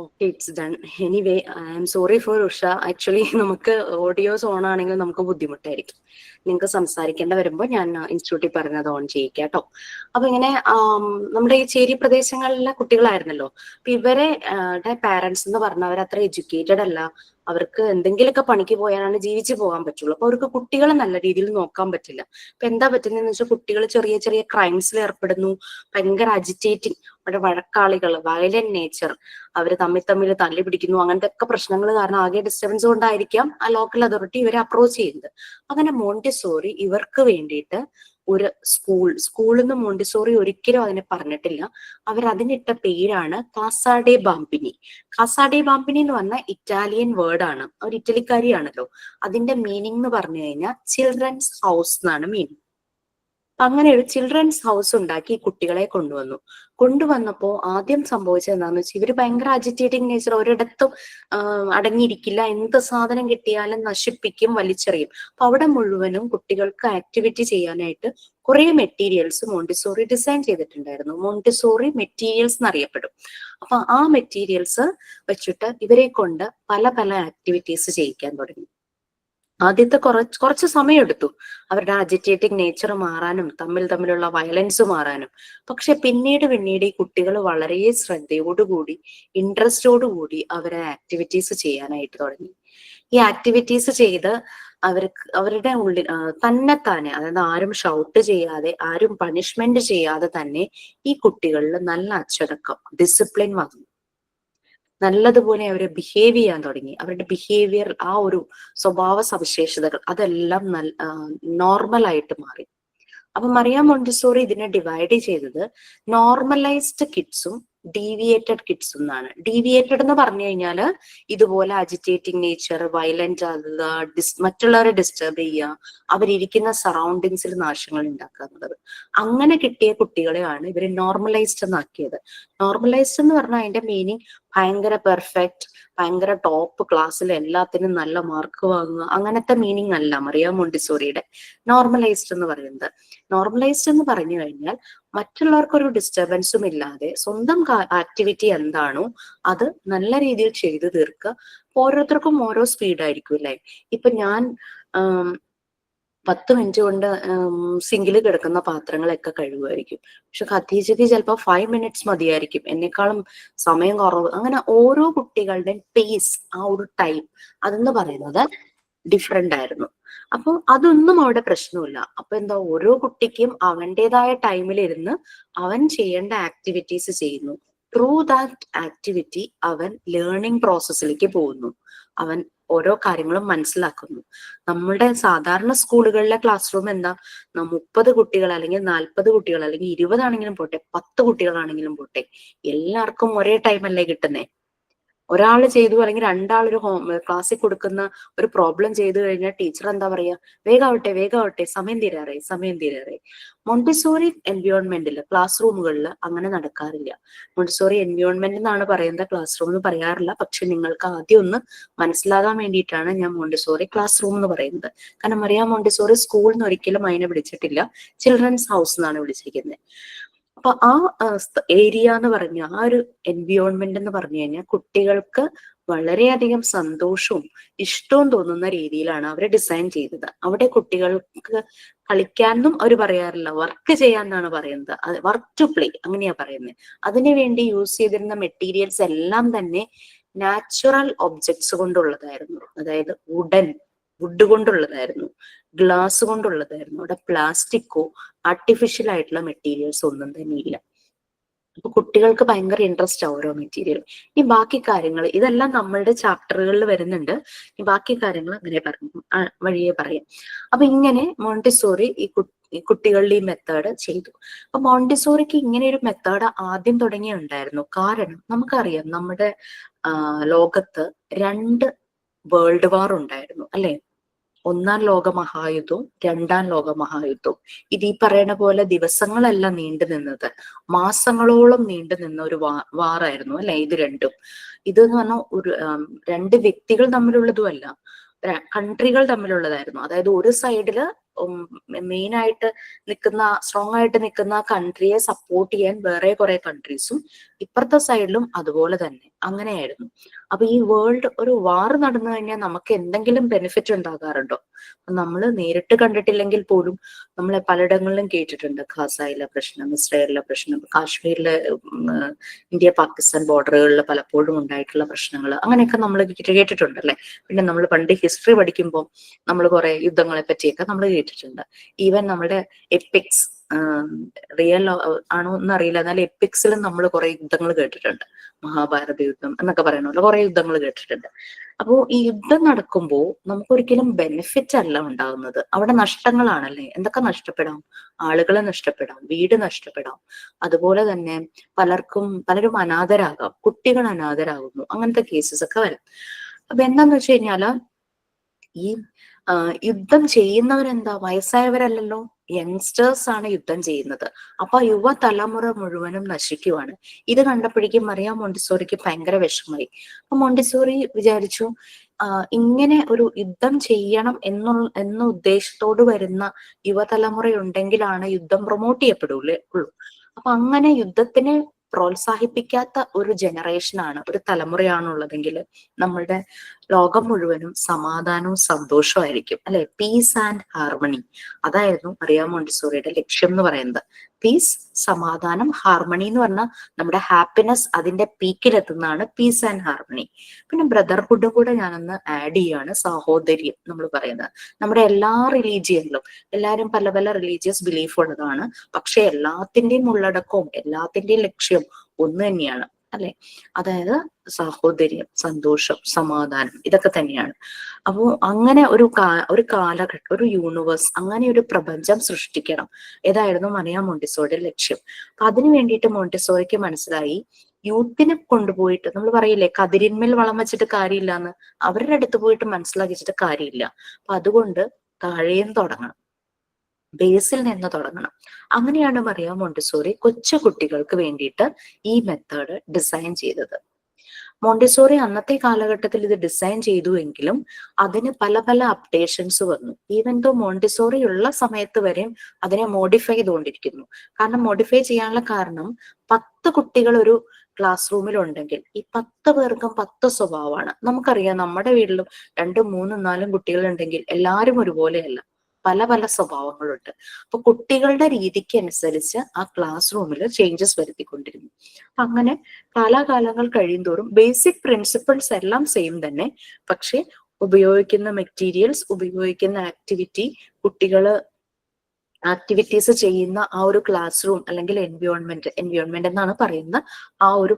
Okay, it's done. Anyway, I am sorry for Usha. Actually നമുക്ക് ഓഡിയോസ് ഓൺ ആണെങ്കിൽ നമുക്ക് ബുദ്ധിമുട്ടായിരിക്കും. നിങ്ങൾക്ക് സംസാരിക്കേണ്ട വരുമ്പോൾ ഞാൻ ഇൻസ്റ്റിറ്റ്യൂട്ടിൽ പറഞ്ഞത് ഓൺ ചെയ്യിക്കാം കേട്ടോ. അപ്പൊ ഇങ്ങനെ നമ്മുടെ ഈ ചേരി പ്രദേശങ്ങളിലെ കുട്ടികളായിരുന്നല്ലോ. അപ്പൊ ഇവരെ പാരന്റ്സ് എന്ന് പറഞ്ഞാൽ അവർ അത്ര എഡ്യൂക്കേറ്റഡ് അല്ല. അവർക്ക് എന്തെങ്കിലുമൊക്കെ പണിക്ക് പോയാലാണ് ജീവിച്ചു പോകാൻ പറ്റുള്ളൂ. അപ്പൊ അവർക്ക് കുട്ടികളെ നല്ല രീതിയിൽ നോക്കാൻ പറ്റില്ല. അപ്പൊ എന്താ പറ്റുന്നതെന്ന് വെച്ചാൽ കുട്ടികൾ ചെറിയ ചെറിയ ക്രൈംസിൽ ഏർപ്പെടുന്നു. ഭയങ്കര അജിറ്റേറ്റിംഗ്, അവിടെ വഴക്കാളികൾ, വയലന്റ് നേച്ചർ, അവർ തമ്മിൽ തല്ലി പിടിക്കുന്നു. അങ്ങനത്തെ ഒക്കെ പ്രശ്നങ്ങൾ കാരണം ആകെ ഡിസ്റ്റർബൻസ് കൊണ്ടായിരിക്കാം ആ ലോക്കൽ അതോറിറ്റി ഇവരെ അപ്രോച്ച് ചെയ്യുന്നത്. അങ്ങനെ മോണ്ടിസോറി ഇവർക്ക് വേണ്ടിയിട്ട് ഒരു സ്കൂളിൽ നിന്ന് മോണ്ടിസോറി ഒരിക്കലും അതിനെ പറഞ്ഞിട്ടില്ല. അവരതിനിട്ട പേരാണ് കാസാഡെ ബാംപിനി. കാസാഡെ ബാംപിനി എന്ന് പറഞ്ഞാൽ ഇറ്റാലിയൻ വേർഡ് ആണ്. ഒരു ഇറ്റലിക്കാരിയാണല്ലോ. അതിന്റെ മീനിങ് എന്ന് പറഞ്ഞു കഴിഞ്ഞാൽ ചിൽഡ്രൻസ് ഹൗസ് എന്നാണ് മീനിങ്. അങ്ങനെ ഒരു ചിൽഡ്രൻസ് ഹൗസ് ഉണ്ടാക്കി കുട്ടികളെ കൊണ്ടുവന്നപ്പോ ആദ്യം സംഭവിച്ചത് എന്താണെന്ന് വെച്ചാൽ ഇവര് ഭയങ്കര അജിറ്റേറ്റിംഗ് നേച്ചർ, ഒരിടത്തും അടങ്ങിയിരിക്കില്ല. എന്ത് സാധനം കിട്ടിയാലും നശിപ്പിക്കും, വലിച്ചെറിയും. അപ്പൊ അവിടെ മുഴുവനും കുട്ടികൾക്ക് ആക്ടിവിറ്റി ചെയ്യാനായിട്ട് കുറെ മെറ്റീരിയൽസ് മോണ്ടിസോറി ഡിസൈൻ ചെയ്തിട്ടുണ്ടായിരുന്നു. മോണ്ടിസോറി മെറ്റീരിയൽസ് എന്നറിയപ്പെടും. അപ്പൊ ആ മെറ്റീരിയൽസ് വെച്ചിട്ട് ഇവരെ കൊണ്ട് പല പല ആക്ടിവിറ്റീസ് ചെയ്യിക്കാൻ തുടങ്ങി. ആദ്യത്തെ കുറച്ച് സമയമെടുത്തു അവരുടെ അജിറ്റേറ്റിംഗ് നേച്ചർ മാറാനും തമ്മിലുള്ള വയലൻസ് മാറാനും. പക്ഷെ പിന്നീട് ഈ കുട്ടികൾ വളരെ ശ്രദ്ധയോടുകൂടി ഇൻട്രസ്റ്റോടുകൂടി അവരെ ആക്ടിവിറ്റീസ് ചെയ്യാനായിട്ട് തുടങ്ങി. ഈ ആക്ടിവിറ്റീസ് ചെയ്ത് അവരുടെ ഉള്ളിൽ തന്നെത്താനെ, അതായത് ആരും ഷൗട്ട് ചെയ്യാതെ, ആരും പണിഷ്മെന്റ് ചെയ്യാതെ തന്നെ ഈ കുട്ടികളിൽ നല്ല അച്ചടക്കം, ഡിസിപ്ലിൻ വന്നു. നല്ലതുപോലെ അവരെ ബിഹേവ് ചെയ്യാൻ തുടങ്ങി. അവരുടെ ബിഹേവിയർ, ആ ഒരു സ്വഭാവ സവിശേഷതകൾ അതെല്ലാം നോർമൽ ആയിട്ട് മാറി. അപ്പൊ മറിയ മോണ്ടിസോറി ഇതിനെ ഡിവൈഡ് ചെയ്തത് നോർമലൈസ്ഡ് കിഡ്സും ഡീവിയേറ്റഡ് കിഡ്സും എന്നാണ്. ഡീവിയേറ്റഡ് എന്ന് പറഞ്ഞു കഴിഞ്ഞാൽ ഇതുപോലെ അജിറ്റേറ്റിംഗ് നേച്ചർ, വയലന്റ് ആകുക, മറ്റുള്ളവരെ ഡിസ്റ്റർബ് ചെയ്യുക, അവരിയ്ക്കുന്ന സറൗണ്ടിങ്സിൽ നാശങ്ങൾ ഉണ്ടാക്കുക എന്നുള്ളത്. അങ്ങനെ കിട്ടിയ കുട്ടികളെയാണ് ഇവര് നോർമലൈസ്ഡ് എന്നാക്കിയത്. നോർമലൈസ്ഡ് എന്ന് പറഞ്ഞാൽ അതിന്റെ മീനിങ് ഭയങ്കര പെർഫെക്റ്റ്, ഭയങ്കര ടോപ്പ് ക്ലാസ്സിൽ എല്ലാത്തിനും നല്ല മാർക്ക് വാങ്ങുക, അങ്ങനത്തെ മീനിങ് അല്ല മറിയ മോണ്ടിസോറിയുടെ നോർമലൈസ്ഡ് എന്ന് പറയുന്നത്. നോർമലൈസ്ഡ് എന്ന് പറഞ്ഞു കഴിഞ്ഞാൽ മറ്റുള്ളവർക്കൊരു ഡിസ്റ്റർബൻസും ഇല്ലാതെ സ്വന്തം ആക്ടിവിറ്റി എന്താണോ അത് നല്ല രീതിയിൽ ചെയ്തു തീർക്കുക. ഓരോരുത്തർക്കും ഓരോ സ്പീഡായിരിക്കും അല്ലെ. ഇപ്പൊ ഞാൻ 10 മിനിറ്റ് കൊണ്ട് സിങ്കില് കിടക്കുന്ന പാത്രങ്ങളൊക്കെ കഴുകുമായിരിക്കും. പക്ഷെ ഖദീജയ്ക്ക് ചിലപ്പോൾ 5 മിനിറ്റ്സ് മതിയായിരിക്കും, എന്നെക്കാളും സമയം കുറവ്. അങ്ങനെ ഓരോ കുട്ടികളുടെയും പേസ്, ആ ഒരു ടൈം അതെന്ന് പറയുന്നത് ഡിഫറെന്റ് ആയിരുന്നു. അപ്പൊ അതൊന്നും അവിടെ പ്രശ്നമില്ല. അപ്പൊ എന്താ, ഓരോ കുട്ടിക്കും അവൻ്റെതായ ടൈമിലിരുന്ന് അവൻ ചെയ്യേണ്ട ആക്ടിവിറ്റീസ് ചെയ്യുന്നു. ത്രൂ ദാറ്റ് ആക്ടിവിറ്റി അവൻ ലേണിംഗ് പ്രോസസ്സിലേക്ക് പോകുന്നു. അവൻ ഓരോ കാര്യങ്ങളും മനസ്സിലാക്കുന്നു. നമ്മുടെ സാധാരണ സ്കൂളുകളിലെ ക്ലാസ് റൂം എന്താ, 30 കുട്ടികൾ അല്ലെങ്കിൽ 40 കുട്ടികൾ അല്ലെങ്കിൽ 20 ആണെങ്കിലും പോട്ടെ, 10 കുട്ടികളാണെങ്കിലും പോട്ടെ, എല്ലാവർക്കും ഒരേ ടൈമല്ലേ കിട്ടുന്നേ. ഒരാൾ ചെയ്തു അല്ലെങ്കിൽ രണ്ടാളൊരു ക്ലാസ്സിൽ കൊടുക്കുന്ന ഒരു പ്രോബ്ലം ചെയ്തു കഴിഞ്ഞാൽ ടീച്ചർ എന്താ പറയാ, വേഗാവട്ടെ, സമയം തീരാറായി. മോണ്ടിസോറി എൻവയോൺമെന്റിൽ, ക്ലാസ് റൂമുകളിൽ അങ്ങനെ നടക്കാറില്ല. മോണ്ടിസോറി എൻവയോൺമെന്റ് എന്നാണ് പറയുന്നത്, ക്ലാസ് റൂം എന്ന് പറയാറില്ല. പക്ഷെ നിങ്ങൾക്ക് ആദ്യം ഒന്ന് മനസ്സിലാകാൻ വേണ്ടിയിട്ടാണ് ഞാൻ മോണ്ടിസോറി ക്ലാസ് റൂം എന്ന് പറയുന്നത്. കാരണം മറിയ മോണ്ടിസോറി സ്കൂളിൽ നിന്ന് ഒരിക്കലും അതിനെ വിളിച്ചിട്ടില്ല, ചിൽഡ്രൻസ് ഹൗസ് എന്നാണ് വിളിച്ചിരിക്കുന്നത്. അപ്പൊ ആ ഏരിയ എന്ന് പറഞ്ഞ ആ ഒരു എൻവിയോൺമെന്റ് എന്ന് പറഞ്ഞു കഴിഞ്ഞാൽ കുട്ടികൾക്ക് വളരെയധികം സന്തോഷവും ഇഷ്ടവും തോന്നുന്ന രീതിയിലാണ് അവരെ ഡിസൈൻ ചെയ്തത്. അവിടെ കുട്ടികൾക്ക് കളിക്കാനൊന്നും അവർ പറയാറില്ല, വർക്ക് ചെയ്യാന്നാണ് പറയുന്നത്. വർക്ക് ടു പ്ലേ അങ്ങനെയാ പറയുന്നത്. അതിനുവേണ്ടി യൂസ് ചെയ്തിരുന്ന മെറ്റീരിയൽസ് എല്ലാം തന്നെ നാച്ചുറൽ ഒബ്ജക്ട്സ് കൊണ്ടുള്ളതായിരുന്നു. അതായത് വുഡ് കൊണ്ടുള്ളതായിരുന്നു, ഗ്ലാസ് കൊണ്ടുള്ളതായിരുന്നു. അവിടെ പ്ലാസ്റ്റിക്കോ ആർട്ടിഫിഷ്യൽ ആയിട്ടുള്ള മെറ്റീരിയൽസ് ഒന്നും തന്നെ ഇല്ല. അപ്പൊ കുട്ടികൾക്ക് ഭയങ്കര ഇൻട്രസ്റ്റ് ആവും ഓരോ മെറ്റീരിയൽ. ഈ ബാക്കി കാര്യങ്ങൾ ഇതെല്ലാം നമ്മളുടെ ചാപ്റ്ററുകളിൽ വരുന്നുണ്ട്. ഈ ബാക്കി കാര്യങ്ങൾ അങ്ങനെ വഴിയെ പറയാം. അപ്പൊ ഇങ്ങനെ മോണ്ടിസോറി ഈ ഈ കുട്ടികളുടെ ഈ മെത്തേഡ് ചെയ്തു. അപ്പൊ മോണ്ടിസോറിക്ക് ഇങ്ങനെ ഒരു മെത്തേഡ് ആദ്യം തുടങ്ങിയുണ്ടായിരുന്നു. കാരണം നമുക്കറിയാം നമ്മുടെ ലോകത്ത് 2 വേൾഡ് വാർ ഉണ്ടായിരുന്നു അല്ലെ? ഒന്നാം ലോക മഹായുദ്ധവും 2ാം ലോക മഹായുദ്ധവും. ഇത് ഈ പറയുന്ന പോലെ ദിവസങ്ങളല്ല നീണ്ടു നിന്നത്, മാസങ്ങളോളം നീണ്ടു നിന്ന ഒരു വാറായിരുന്നു അല്ലെ ഇത് രണ്ടും. ഇതെന്ന് പറഞ്ഞാൽ ഒരു 2 വ്യക്തികൾ തമ്മിലുള്ളതും അല്ല, കൺട്രികൾ തമ്മിലുള്ളതായിരുന്നു. അതായത് ഒരു സൈഡില് മെയിൻ ആയിട്ട് നിൽക്കുന്ന, സ്ട്രോങ് ആയിട്ട് നിൽക്കുന്ന കൺട്രിയെ സപ്പോർട്ട് ചെയ്യാൻ വേറെ കുറെ കൺട്രീസും, ഇപ്പുറത്തെ സൈഡിലും അതുപോലെ തന്നെ അങ്ങനെയായിരുന്നു. അപ്പൊ ഈ വേൾഡ് ഒരു വാർ നടന്നു കഴിഞ്ഞാൽ നമുക്ക് എന്തെങ്കിലും ബെനിഫിറ്റ് ഉണ്ടാകാറുണ്ടോ? നമ്മൾ നേരിട്ട് കണ്ടിട്ടില്ലെങ്കിൽ പോലും നമ്മൾ പലയിടങ്ങളിലും കേട്ടിട്ടുണ്ട്. ഖാസയിലെ പ്രശ്നം, ഇസ്രായേലിലെ പ്രശ്നം, കാശ്മീരിലെ ഇന്ത്യ പാകിസ്ഥാൻ ബോർഡറുകളിൽ പലപ്പോഴും ഉണ്ടായിട്ടുള്ള പ്രശ്നങ്ങൾ, അങ്ങനെയൊക്കെ നമ്മൾ കേട്ടിട്ടുണ്ടല്ലേ. പിന്നെ നമ്മൾ പണ്ട് ഹിസ്റ്ററി പഠിക്കുമ്പോൾ നമ്മൾ കുറെ യുദ്ധങ്ങളെ പറ്റിയൊക്കെ നമ്മൾ കേട്ടിട്ടുണ്ട്. ഈവൻ നമ്മുടെ എപ്പിക്സ്, റിയൽ ആണോ എന്നറിയില്ല, എന്നാൽ എപ്പിക്സിലും നമ്മൾ കുറെ യുദ്ധങ്ങൾ കേട്ടിട്ടുണ്ട്. മഹാഭാരത യുദ്ധം എന്നൊക്കെ പറയണല്ലോ, കുറെ യുദ്ധങ്ങൾ കേട്ടിട്ടുണ്ട്. അപ്പോ ഈ യുദ്ധം നടക്കുമ്പോൾ നമുക്കൊരിക്കലും ബെനിഫിറ്റ് അല്ല ഉണ്ടാകുന്നത്, അവിടെ നഷ്ടങ്ങളാണല്ലേ. എന്തൊക്കെ നഷ്ടപ്പെടാം? ആളുകളെ നഷ്ടപ്പെടാം, വീട് നഷ്ടപ്പെടാം, അതുപോലെ തന്നെ പലരും അനാഥരാകാം, കുട്ടികൾ അനാഥരാകുന്നു, അങ്ങനത്തെ കേസസ് ഒക്കെ വരാം. അപ്പൊ എന്താന്ന് വെച്ച് കഴിഞ്ഞാല് ഈ യുദ്ധം ചെയ്യുന്നവരെന്താ? വയസ്സായവരല്ലല്ലോ, യങ്സ്റ്റേഴ്സ് ആണ് യുദ്ധം ചെയ്യുന്നത്. അപ്പൊ യുവതലമുറ മുഴുവനും നശിക്കുവാണ്. ഇത് കണ്ടപ്പോഴേക്കും മറിയാം മോണ്ടിസോറിക്ക് ഭയങ്കര വിഷമമായി. അപ്പൊ മോണ്ടിസോറി വിചാരിച്ചു, ഇങ്ങനെ ഒരു യുദ്ധം ചെയ്യണം എന്ന ഉദ്ദേശത്തോട് വരുന്ന യുവതലമുറ ഉണ്ടെങ്കിലാണ് യുദ്ധം പ്രൊമോട്ട് ഉള്ളൂ. അപ്പൊ അങ്ങനെ യുദ്ധത്തിനെ പ്രോത്സാഹിപ്പിക്കാത്ത ഒരു ജനറേഷനാണ്, ഒരു തലമുറയാണുള്ളതെങ്കിൽ നമ്മളുടെ ലോകം മുഴുവനും സമാധാനവും സന്തോഷവും ആയിരിക്കും അല്ലെ. പീസ് ആൻഡ് ഹാർമണി, അതായിരുന്നു മറിയാം മോണ്ടിസോറിയുടെ ലക്ഷ്യം എന്ന് പറയുന്നത്. പീസ്, സമാധാനം, ഹാർമണി എന്ന് പറഞ്ഞാൽ നമ്മുടെ ഹാപ്പിനെസ് അതിന്റെ പീക്കിലെത്തുന്നതാണ് പീസ് ആൻഡ് ഹാർമണി. പിന്നെ ബ്രദർഹുഡും കൂടെ ഞാനൊന്ന് ആഡ് ചെയ്യാണ്, സഹോദര്യം നമ്മൾ പറയുന്നത്. നമ്മുടെ എല്ലാ റിലീജിയനിലും എല്ലാവരും പല പല റിലീജിയസ് ബിലീഫ് ഉള്ളതാണ്, പക്ഷെ എല്ലാത്തിന്റെയും ഉള്ളടക്കവും എല്ലാത്തിന്റെയും ലക്ഷ്യം ഒന്ന് തന്നെയാണ് അല്ലെ. അതായത് സാഹോദര്യം, സന്തോഷം, സമാധാനം, ഇതൊക്കെ തന്നെയാണ്. അപ്പോ അങ്ങനെ ഒരു കാലഘട്ടം, ഒരു യൂണിവേഴ്സ്, അങ്ങനെ ഒരു പ്രപഞ്ചം സൃഷ്ടിക്കണം, ഇതായിരുന്നു മറിയാം മോണ്ടിസോറിയുടെ ലക്ഷ്യം. അപ്പൊ അതിനു വേണ്ടിയിട്ട് മോണ്ടിസോറിക്ക് മനസ്സിലായി, യൂത്തിനെ കൊണ്ടുപോയിട്ട്, നമ്മൾ പറയില്ലേ കതിരിന്മേൽ വളം വെച്ചിട്ട് കാര്യമില്ല എന്ന്, അവരുടെ അടുത്ത് പോയിട്ട് മനസ്സിലാക്കിച്ചിട്ട് കാര്യമില്ല. അപ്പൊ അതുകൊണ്ട് താഴെയും തുടങ്ങണം, ബേസിൽ നിന്ന് തുടങ്ങണം. അങ്ങനെയാണ് മറിയാം മോണ്ടിസോറി കൊച്ചു കുട്ടികൾക്ക് വേണ്ടിയിട്ട് ഈ മെത്തേഡ് ഡിസൈൻ ചെയ്തത്. മോണ്ടിസോറി അന്നത്തെ കാലഘട്ടത്തിൽ ഇത് ഡിസൈൻ ചെയ്തു എങ്കിലും അതിന് പല പല അപ്ഡേഷൻസ് വന്നു. ഈവൻ ദോ മോണ്ടിസോറി ഉള്ള സമയത്ത് വരെയും അതിനെ മോഡിഫൈ ചെയ്തുകൊണ്ടിരിക്കുന്നു. കാരണം മോഡിഫൈ ചെയ്യാനുള്ള കാരണം 10 കുട്ടികൾ ഒരു ക്ലാസ് റൂമിൽ ഉണ്ടെങ്കിൽ ഈ 10 പേർക്കും 10 സ്വഭാവമാണ്. നമുക്കറിയാം നമ്മുടെ വീട്ടിലും 2, 3, 4 കുട്ടികൾ ഉണ്ടെങ്കിൽ എല്ലാവരും ഒരുപോലെയല്ല, പല പല സ്വഭാവങ്ങളുണ്ട്. അപ്പൊ കുട്ടികളുടെ രീതിക്ക് അനുസരിച്ച് ആ ക്ലാസ് റൂമിൽ ചേഞ്ചസ് വരുത്തിക്കൊണ്ടിരുന്നു. അങ്ങനെ കാലാകാലങ്ങൾ കഴിയുന്തോറും ബേസിക് പ്രിൻസിപ്പിൾസ് എല്ലാം സെയിം തന്നെ, പക്ഷെ ഉപയോഗിക്കുന്ന മെറ്റീരിയൽസ്, ഉപയോഗിക്കുന്ന കുട്ടികള് ആക്ടിവിറ്റീസ് ചെയ്യുന്ന ആ ഒരു ക്ലാസ് റൂം അല്ലെങ്കിൽ എൻവയോൺമെന്റ് എന്നാണ് പറയുന്ന ആ ഒരു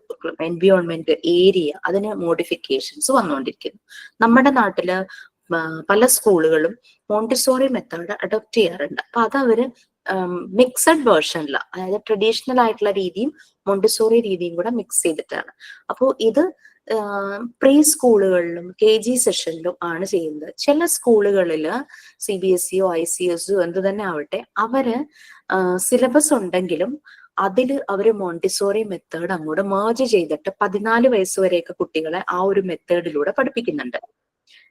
എൻവയോൺമെന്റ് ഏരിയ, അതിന് മോഡിഫിക്കേഷൻസ് വന്നുകൊണ്ടിരിക്കുന്നു. നമ്മുടെ നാട്ടില് പല സ്കൂളുകളും മോണ്ടിസോറി മെത്തേഡ് അഡോപ്റ്റ് ചെയ്യാറുണ്ട്. അപ്പൊ അതവര് മിക്സഡ് വേർഷനില, അതായത് ട്രഡീഷണൽ ആയിട്ടുള്ള രീതിയും മോണ്ടിസോറി രീതിയും കൂടെ മിക്സ് ചെയ്തിട്ടാണ്. അപ്പോൾ ഇത് പ്രീ സ്കൂളുകളിലും KG സെഷനിലും ആണ് ചെയ്യുന്നത്. ചില സ്കൂളുകളിൽ CBSEയോ ICSO എന്ത് തന്നെ ആവട്ടെ, അവര് സിലബസ് ഉണ്ടെങ്കിലും അതിൽ അവര് മോണ്ടിസോറി മെത്തേഡ് അങ്ങോട്ട് മേർജ് ചെയ്തിട്ട് 14 വയസ്സ് വരെയൊക്കെ കുട്ടികളെ ആ ഒരു മെത്തേഡിലൂടെ പഠിപ്പിക്കുന്നുണ്ട്.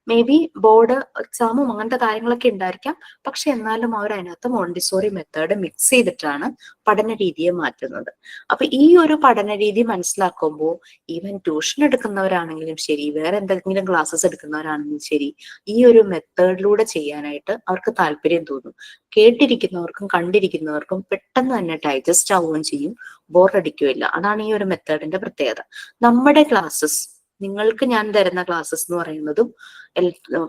മേ ബി ബോർഡ് എക്സാമും അങ്ങനത്തെ കാര്യങ്ങളൊക്കെ ഉണ്ടായിരിക്കാം, പക്ഷെ എന്നാലും അവർ അതിനകത്ത് മോണ്ടിസോറി മെത്തേഡ് മിക്സ് ചെയ്തിട്ടാണ് പഠന രീതിയെ മാറ്റുന്നത്. അപ്പൊ ഈ ഒരു പഠന രീതി മനസ്സിലാക്കുമ്പോൾ ഈവൻ ട്യൂഷൻ എടുക്കുന്നവരാണെങ്കിലും ശരി, വേറെ എന്തെങ്കിലും ക്ലാസ്സസ് എടുക്കുന്നവരാണെങ്കിലും ശരി, ഈ ഒരു മെത്തേഡിലൂടെ ചെയ്യാനായിട്ട് അവർക്ക് താല്പര്യം തോന്നും. കേട്ടിരിക്കുന്നവർക്കും കണ്ടിരിക്കുന്നവർക്കും പെട്ടെന്ന് തന്നെ ഡൈജസ്റ്റ് ആവുകയും ചെയ്യും, ബോറടിക്കുകയില്ല. അതാണ് ഈ ഒരു മെത്തേഡിന്റെ പ്രത്യേകത. നമ്മുടെ ക്ലാസ്സസ്, നിങ്ങൾക്ക് ഞാൻ തരുന്ന ക്ലാസ്സസ് എന്ന് പറയുന്നതും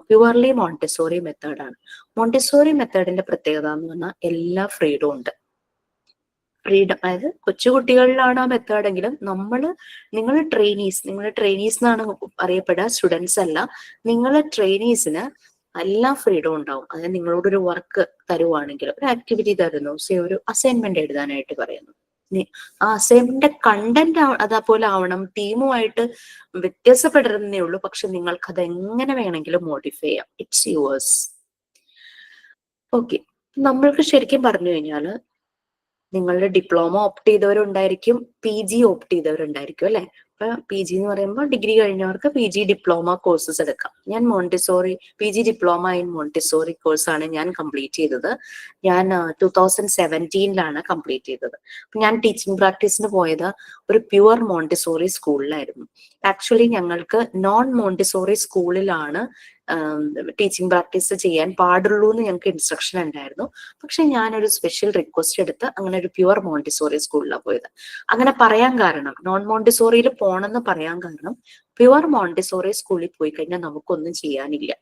പ്യുവർലി മോണ്ടിസോറി മെത്തേഡാണ്. മോണ്ടിസോറി മെത്തേഡിന്റെ പ്രത്യേകത എന്ന് പറഞ്ഞാൽ എല്ലാ ഫ്രീഡവും ഉണ്ട്. ഫ്രീഡം, അതായത് കൊച്ചുകുട്ടികളിലാണ് ആ മെത്തേഡെങ്കിലും നിങ്ങൾ ട്രെയിനീസ് എന്നാണ് അറിയപ്പെടുക, സ്റ്റുഡൻസ് അല്ല. നിങ്ങൾ ട്രെയിനീസിന് എല്ലാ ഫ്രീഡവും ഉണ്ടാവും. അതായത് നിങ്ങളോടൊരു വർക്ക് തരുവാണെങ്കിൽ, ഒരു ആക്ടിവിറ്റി തരുന്നു, ഒരു അസൈൻമെന്റ് എഴുതാനായിട്ട് പറയുന്നു, ആ അസൈൻമെന്റ് കണ്ടന്റ് അതേപോലെ ആവണം, ടീമുമായിട്ട് വ്യത്യാസപ്പെടരുന്നേ ഉള്ളൂ. പക്ഷെ നിങ്ങൾക്ക് അത് എങ്ങനെ വേണമെങ്കിലും മോഡിഫൈ ചെയ്യാം. It's yours. ഓക്കെ, നമ്മൾക്ക് ശരിക്കും പറഞ്ഞു കഴിഞ്ഞാല് നിങ്ങളുടെ ഡിപ്ലോമ ഓപ്റ്റ് ചെയ്തവരുണ്ടായിരിക്കും, പി ജി ഓപ്റ്റ് ചെയ്തവരുണ്ടായിരിക്കും അല്ലെ. അപ്പൊ പി ജി എന്ന് പറയുമ്പോൾ ഡിഗ്രി കഴിഞ്ഞവർക്ക് പി ജി ഡിപ്ലോമ കോഴ്സസ് എടുക്കാം. ഞാൻ Montessori P G diploma in Montessori കോഴ്സാണ് ഞാൻ കംപ്ലീറ്റ് ചെയ്തത്. ഞാൻ 2017 കംപ്ലീറ്റ് ചെയ്തത്. അപ്പൊ ഞാൻ ടീച്ചിങ് പ്രാക്ടീസിന് പോയത് ഒരു പ്യുവർ മോണ്ടിസോറി സ്കൂളിലായിരുന്നു. ആക്ച്വലി ഞങ്ങൾക്ക് നോൺ മോണ്ടിസോറി സ്കൂളിലാണ് ടീച്ചിങ് പ്രാക്ടീസ് ചെയ്യാൻ പാടുള്ളൂ എന്ന് ഞങ്ങൾക്ക് ഇൻസ്ട്രക്ഷൻ ഉണ്ടായിരുന്നു. പക്ഷെ ഞാനൊരു സ്പെഷ്യൽ റിക്വസ്റ്റ് എടുത്ത് അങ്ങനെ ഒരു പ്യുവർ മോണ്ടിസോറി സ്കൂളിലാണ് പോയത്. അങ്ങനെ പറയാൻ കാരണം, നോൺ മോണ്ടിസോറിയിൽ പോണെന്ന് പറയാൻ കാരണം, പ്യുവർ മോണ്ടിസോറി സ്കൂളിൽ പോയി കഴിഞ്ഞാൽ നമുക്കൊന്നും ചെയ്യാനില്ല.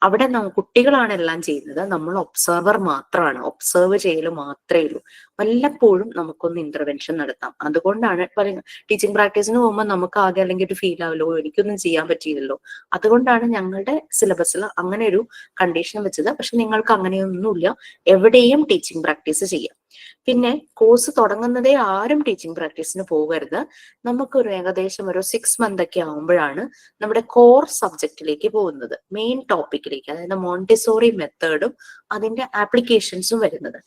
അവിടെ കുട്ടികളാണ് എല്ലാം ചെയ്യുന്നത്, നമ്മൾ ഒബ്സർവർ മാത്രമാണ്, ഒബ്സർവ് ചെയ്യൽ മാത്രമേ ഉള്ളൂ. വല്ലപ്പോഴും നമുക്കൊന്ന് ഇന്റർവെൻഷൻ നടത്താം. അതുകൊണ്ടാണ് ടീച്ചിങ് പ്രാക്ടീസിന് പോകുമ്പോൾ നമുക്ക് ആകെ അല്ലെങ്കിൽ ഒരു ഫീൽ ആവല്ലോ, എനിക്കൊന്നും ചെയ്യാൻ പറ്റിയില്ലല്ലോ. അതുകൊണ്ടാണ് ഞങ്ങളുടെ സിലബസിൽ അങ്ങനെ ഒരു കണ്ടീഷൻ വെച്ചത്. പക്ഷെ നിങ്ങൾക്ക് അങ്ങനെയൊന്നുമില്ല, എവിടെയും ടീച്ചിങ് പ്രാക്ടീസ് ചെയ്യാം. പിന്നെ കോഴ്സ് തുടങ്ങുന്നതേ ആരും ടീച്ചിങ് പ്രാക്ടീസിന് പോകരുത്. നമുക്കൊരു ഏകദേശം ഒരു 6 month ഒക്കെ ആവുമ്പോഴാണ് നമ്മുടെ കോർ സബ്ജക്റ്റിലേക്ക് പോകുന്നത്, മെയിൻ ടോപ്പിക്കിലേക്ക്. അതായത് മോണ്ടിസോറി മെത്തേഡും അതിന്റെ ആപ്ലിക്കേഷൻസും വരുന്നത്.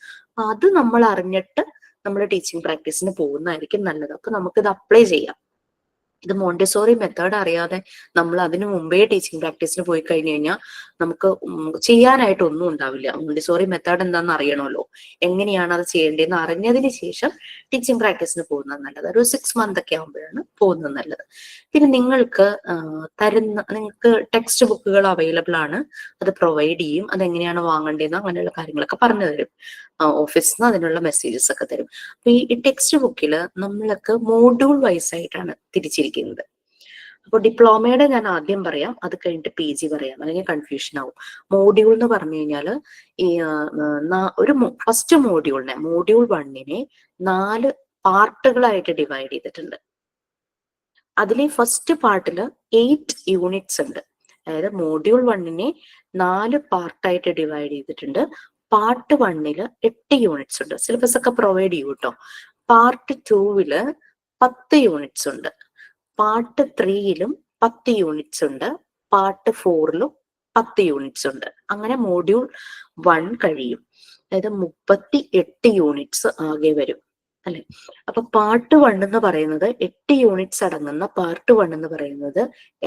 അത് നമ്മൾ അറിഞ്ഞിട്ട് നമ്മൾ ടീച്ചിങ് പ്രാക്ടീസിന് പോകുന്നതായിരിക്കും നല്ലത്. അപ്പൊ നമുക്കിത് അപ്ലൈ ചെയ്യാം. ഇത് മോണ്ടിസോറി മെത്തേഡ് അറിയാതെ നമ്മൾ അതിനു മുമ്പേ ടീച്ചിങ് പ്രാക്ടീസിന് പോയി കഴിഞ്ഞു കഴിഞ്ഞാൽ നമുക്ക് ചെയ്യാനായിട്ട് ഒന്നും ഉണ്ടാവില്ല. മോണ്ടിസോറി മെത്തേഡ് എന്താണെന്ന് അറിയണമല്ലോ, എങ്ങനെയാണ് അത് ചെയ്യേണ്ടതെന്ന് അറിഞ്ഞതിന് ശേഷം ടീച്ചിങ് പ്രാക്ടീസിന് പോകുന്നത് നല്ലത്. ഒരു 6 month ഒക്കെ ആകുമ്പോഴാണ് പോകുന്നത് നല്ലത്. പിന്നെ നിങ്ങൾക്ക് ടെക്സ്റ്റ് ബുക്കുകൾ അവൈലബിൾ ആണ്, അത് പ്രൊവൈഡ് ചെയ്യും. അതെങ്ങനെയാണ് വാങ്ങേണ്ടതെന്ന് അങ്ങനെയുള്ള കാര്യങ്ങളൊക്കെ പറഞ്ഞു തരും. ഓഫീസിൽ നിന്ന് അതിനുള്ള മെസ്സേജസ് ഒക്കെ തരും. അപ്പൊ ഈ ടെക്സ്റ്റ് ബുക്കിൽ നമ്മൾക്ക് മോഡ്യൂൾ വൈസ് ആയിട്ടാണ് തിരിച്ചിരിക്കുന്നത്. അപ്പൊ ഡിപ്ലോമയുടെ ഞാൻ ആദ്യം പറയാം, അത് കഴിഞ്ഞിട്ട് പി ജി പറയാം, അല്ലെങ്കിൽ കൺഫ്യൂഷൻ ആവും. മോഡ്യൂൾ എന്ന് പറഞ്ഞു കഴിഞ്ഞാൽ ഈ ഒരു ഫസ്റ്റ് മോഡ്യൂൾ 1 4 പാർട്ടുകളായിട്ട് ഡിവൈഡ് ചെയ്തിട്ടുണ്ട്. അതിലെ ഫസ്റ്റ് പാർട്ടിൽ 8 യൂണിറ്റ്സ് ഉണ്ട്. അതായത് മോഡ്യൂൾ 1 4 പാർട്ടായിട്ട് ഡിവൈഡ് ചെയ്തിട്ടുണ്ട്. പാർട്ട് 1 8 യൂണിറ്റ്സ് ഉണ്ട്. സിലബസ് ഒക്കെ പ്രൊവൈഡ് ചെയ്യും കേട്ടോ. പാർട്ട് 2 10 യൂണിറ്റ്സ് ഉണ്ട്. പാർട്ട് 3 10 യൂണിറ്റ്സ് ഉണ്ട്. പാർട്ട് 4 10 യൂണിറ്റ്സ് ഉണ്ട്. അങ്ങനെ മോഡ്യൂൾ 1 കഴിയും. അതായത് 38 യൂണിറ്റ്സ് ആകെ വരും അല്ലെ. അപ്പൊ പാർട്ട് 1 എന്ന് പറയുന്നത് 8 യൂണിറ്റ്സ് അടങ്ങുന്ന പാർട്ട് 1 എന്ന് പറയുന്നത്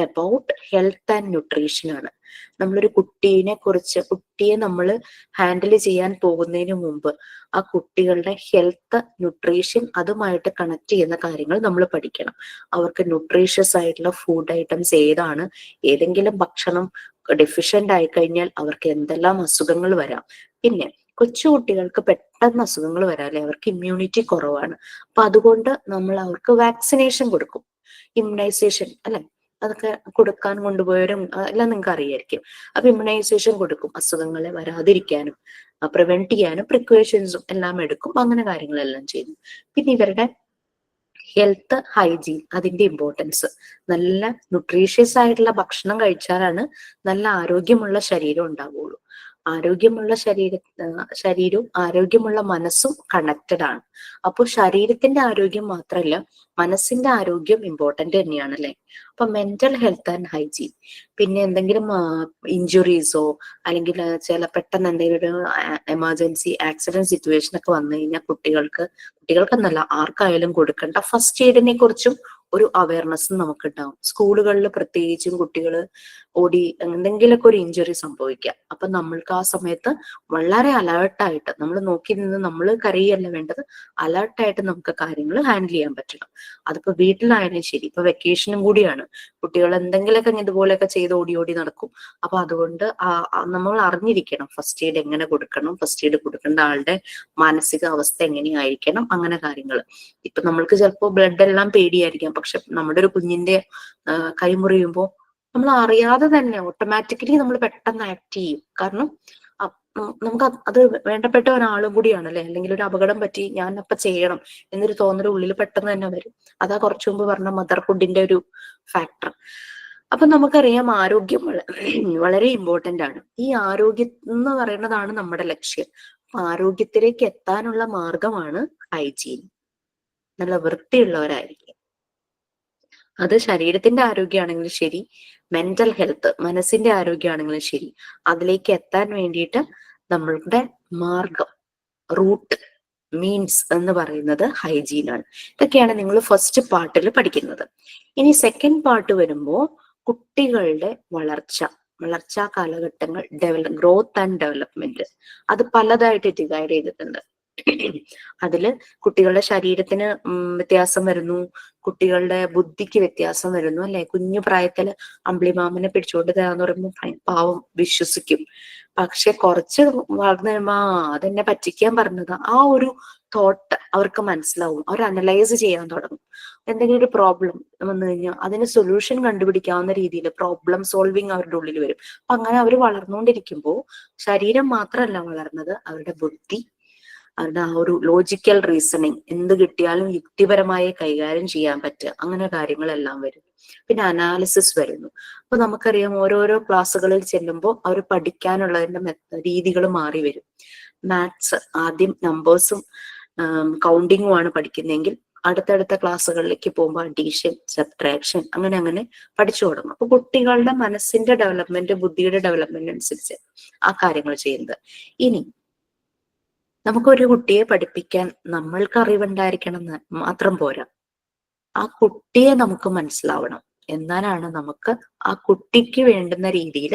അബൌട്ട് ഹെൽത്ത് ആൻഡ് ന്യൂട്രീഷൻ ആണ്. നമ്മളൊരു കുട്ടിയെ നമ്മൾ ഹാൻഡിൽ ചെയ്യാൻ പോകുന്നതിന് മുമ്പ് ആ കുട്ടികളുടെ ഹെൽത്ത്, ന്യൂട്രീഷൻ, അതുമായിട്ട് കണക്ട് ചെയ്യുന്ന കാര്യങ്ങൾ നമ്മൾ പഠിക്കണം. അവർക്ക് ന്യൂട്രീഷ്യസ് ആയിട്ടുള്ള ഫുഡ് ഐറ്റംസ് ഏതാണ്, ഏതെങ്കിലും ഭക്ഷണം ഡെഫിഷ്യന്റ് ആയി കഴിഞ്ഞാൽ അവർക്ക് എന്തെല്ലാം അസുഖങ്ങൾ വരാം. പിന്നെ കൊച്ചുകുട്ടികൾക്ക് പെട്ടെന്ന് അസുഖങ്ങൾ വരാം അല്ലെ, അവർക്ക് ഇമ്മ്യൂണിറ്റി കുറവാണ്. അപ്പൊ അതുകൊണ്ട് നമ്മൾ അവർക്ക് വാക്സിനേഷൻ കൊടുക്കും, ഇമ്മ്യൂണൈസേഷൻ അല്ലെ, അതൊക്കെ കൊടുക്കാൻ കൊണ്ടുപോയവരും എല്ലാം നിങ്ങൾക്ക് അറിയായിരിക്കും. അപ്പൊ ഇമ്മ്യൂണൈസേഷൻ കൊടുക്കും, അസുഖങ്ങളെ വരാതിരിക്കാനും പ്രിവെന്റ് ചെയ്യാനും പ്രിക്കോഷൻസും എല്ലാം എടുക്കും. അങ്ങനെ കാര്യങ്ങളെല്ലാം ചെയ്യുന്നു. പിന്നെ ഇവരുടെ ഹെൽത്ത്, ഹൈജീൻ, അതിന്റെ ഇമ്പോർട്ടൻസ്. നല്ല ന്യൂട്രീഷ്യസ് ആയിട്ടുള്ള ഭക്ഷണം കഴിച്ചാലാണ് നല്ല ആരോഗ്യമുള്ള ശരീരം ഉണ്ടാവുള്ളൂ. ആരോഗ്യമുള്ള ശരീരവും ആരോഗ്യമുള്ള മനസ്സും കണക്റ്റഡ് ആണ്. അപ്പോൾ ശരീരത്തിന്റെ ആരോഗ്യം മാത്രമല്ല, മനസ്സിന്റെ ആരോഗ്യം ഇമ്പോർട്ടന്റ് തന്നെയാണ് അല്ലെ. അപ്പൊ മെന്റൽ ഹെൽത്ത് ആൻഡ് ഹൈജീൻ. പിന്നെ എന്തെങ്കിലും ഇഞ്ചുറീസോ അല്ലെങ്കിൽ പെട്ടെന്ന് എന്തെങ്കിലും ഒരു എമർജൻസി ആക്സിഡന്റ് സിറ്റുവേഷൻ ഒക്കെ വന്നു കഴിഞ്ഞാൽ കുട്ടികൾക്കെന്നല്ല ആർക്കായാലും കൊടുക്കേണ്ട ഫസ്റ്റ് എയ്ഡിനെ കുറിച്ചും ഒരു അവയർനെസ് നമുക്ക് ഉണ്ടാവും. സ്കൂളുകളിൽ പ്രത്യേകിച്ചും കുട്ടികൾ ഓടി എന്തെങ്കിലുമൊക്കെ ഒരു ഇഞ്ചുറി സംഭവിക്കാം. അപ്പൊ നമ്മൾക്ക് ആ സമയത്ത് വളരെ അലേർട്ടായിട്ട് നമ്മൾ നോക്കി നിന്ന് നമ്മൾ കരയല്ല വേണ്ടത്, അലേർട്ടായിട്ട് നമുക്ക് കാര്യങ്ങൾ ഹാൻഡിൽ ചെയ്യാൻ പറ്റണം. അതിപ്പോ വീട്ടിലായാലും ശരി. ഇപ്പൊ വെക്കേഷനും കൂടിയാണ്, കുട്ടികൾ എന്തെങ്കിലുമൊക്കെ ഇതുപോലെയൊക്കെ ചെയ്ത് ഓടി ഓടി നടക്കും. അപ്പൊ അതുകൊണ്ട് നമ്മൾ അറിഞ്ഞിരിക്കണം ഫസ്റ്റ് എയ്ഡ് എങ്ങനെ കൊടുക്കണം, ഫസ്റ്റ് എയ്ഡ് കൊടുക്കേണ്ട ആളുടെ മാനസിക അവസ്ഥ എങ്ങനെയായിരിക്കണം, അങ്ങനെ കാര്യങ്ങൾ. ഇപ്പൊ നമ്മൾക്ക് ചിലപ്പോൾ ബ്ലഡ് എല്ലാം പേടിയായിരിക്കാം, പക്ഷെ നമ്മുടെ ഒരു കുഞ്ഞിന്റെ കൈ മുറിയുമ്പോൾ നമ്മൾ അറിയാതെ തന്നെ ഓട്ടോമാറ്റിക്കലി നമ്മൾ പെട്ടെന്ന് ആക്ട് ചെയ്യും. കാരണം നമുക്ക് അത് വേണ്ടപ്പെട്ട ഒരാളും കൂടിയാണ് അല്ലെ. അല്ലെങ്കിൽ ഒരു അപകടം പറ്റി ഞാൻ അപ്പൊ ചെയ്യണം എന്നൊരു തോന്നൽ ഉള്ളിൽ പെട്ടെന്ന് തന്നെ വരും. അതാ കുറച്ചു മുമ്പ് പറഞ്ഞ മദർഹുഡിന്റെ ഒരു ഫാക്ടർ. അപ്പൊ നമുക്കറിയാം ആരോഗ്യം വളരെ ഇമ്പോർട്ടന്റ് ആണ്. ഈ ആരോഗ്യം എന്ന് പറയുന്നതാണ് നമ്മുടെ ലക്ഷ്യം. ആരോഗ്യത്തിലേക്ക് എത്താനുള്ള മാർഗമാണ് ഹൈജീൻ. നല്ല വൃത്തിയുള്ളവരായിരിക്കും. അത് ശരീരത്തിന്റെ ആരോഗ്യമാണെങ്കിലും ശരി, മെന്റൽ ഹെൽത്ത് മനസ്സിന്റെ ആരോഗ്യമാണെങ്കിലും ശരി, അതിലേക്ക് എത്താൻ വേണ്ടിയിട്ട് നമ്മളുടെ മാർഗം, റൂട്ട്, മീൻസ് എന്ന് പറയുന്നത് ഹൈജീനാണ്. ഇതൊക്കെയാണ് നിങ്ങൾ ഫസ്റ്റ് പാർട്ടിൽ പഠിക്കുന്നത്. ഇനി സെക്കൻഡ് പാർട്ട് വരുമ്പോൾ കുട്ടികളുടെ വളർച്ചാ കാലഘട്ടങ്ങൾ, ഗ്രോത്ത് ആൻഡ് ഡെവലപ്മെന്റ്, അത് പലതായിട്ട് ഡിവൈഡ് ചെയ്തിട്ടുണ്ട്. അതില് കുട്ടികളുടെ ശരീരത്തിന് വ്യത്യാസം വരുന്നു, കുട്ടികളുടെ ബുദ്ധിക്ക് വ്യത്യാസം വരുന്നു, അല്ലെ? കുഞ്ഞു പ്രായത്തില് അമ്പിളിമാമനെ പിടിച്ചുകൊണ്ട് തരാന്ന് പറയുമ്പോൾ പാവം വിശ്വസിക്കും. പക്ഷെ കുറച്ച് വളർന്നു കഴിയുമ്പോ അതെന്നെ പറ്റിക്കാൻ പറഞ്ഞത്, ആ ഒരു തോട്ട് അവർക്ക് മനസ്സിലാവും. അവർ അനലൈസ് ചെയ്യാൻ തുടങ്ങും. എന്തെങ്കിലും ഒരു പ്രോബ്ലം വന്നു കഴിഞ്ഞാൽ അതിന് സൊല്യൂഷൻ കണ്ടുപിടിക്കാവുന്ന രീതിയിൽ പ്രോബ്ലം സോൾവിങ് അവരുടെ ഉള്ളിൽ വരും. അപ്പൊ അങ്ങനെ അവർ വളർന്നുകൊണ്ടിരിക്കുമ്പോൾ ശരീരം മാത്രമല്ല വളർന്നത്, അവരുടെ ബുദ്ധി, അവരുടെ ആ ഒരു ലോജിക്കൽ റീസണിങ്, എന്ത് കിട്ടിയാലും യുക്തിപരമായി കൈകാര്യം ചെയ്യാൻ പറ്റുക, അങ്ങനെ കാര്യങ്ങളെല്ലാം വരും. പിന്നെ അനാലിസിസ് വരുന്നു. അപ്പൊ നമുക്കറിയാം ഓരോരോ ക്ലാസ്സുകളിൽ ചെല്ലുമ്പോൾ അവർ പഠിക്കാനുള്ളതിന്റെ രീതികൾ മാറി വരും. മാത്സ് ആദ്യം നമ്പേഴ്സും കൗണ്ടിങ്ങും ആണ് പഠിക്കുന്നതെങ്കിൽ അടുത്തടുത്ത ക്ലാസ്സുകളിലേക്ക് പോകുമ്പോൾ അഡീഷൻ, സബ്ട്രാക്ഷൻ, അങ്ങനെ അങ്ങനെ പഠിച്ചു തുടങ്ങും. അപ്പൊ കുട്ടികളുടെ മനസ്സിന്റെ ഡെവലപ്മെന്റ്, ബുദ്ധിയുടെ ഡെവലപ്മെന്റ് അനുസരിച്ച് ആ കാര്യങ്ങൾ ചെയ്യുന്നത്. ഇനി നമുക്കൊരു കുട്ടിയെ പഠിപ്പിക്കാൻ നമ്മൾക്ക് അറിവുണ്ടായിരിക്കണം എന്ന് മാത്രം പോരാ, ആ കുട്ടിയെ നമുക്ക് മനസ്സിലാവണം. എന്നാലാണ് നമുക്ക് ആ കുട്ടിക്ക് വേണ്ടുന്ന രീതിയിൽ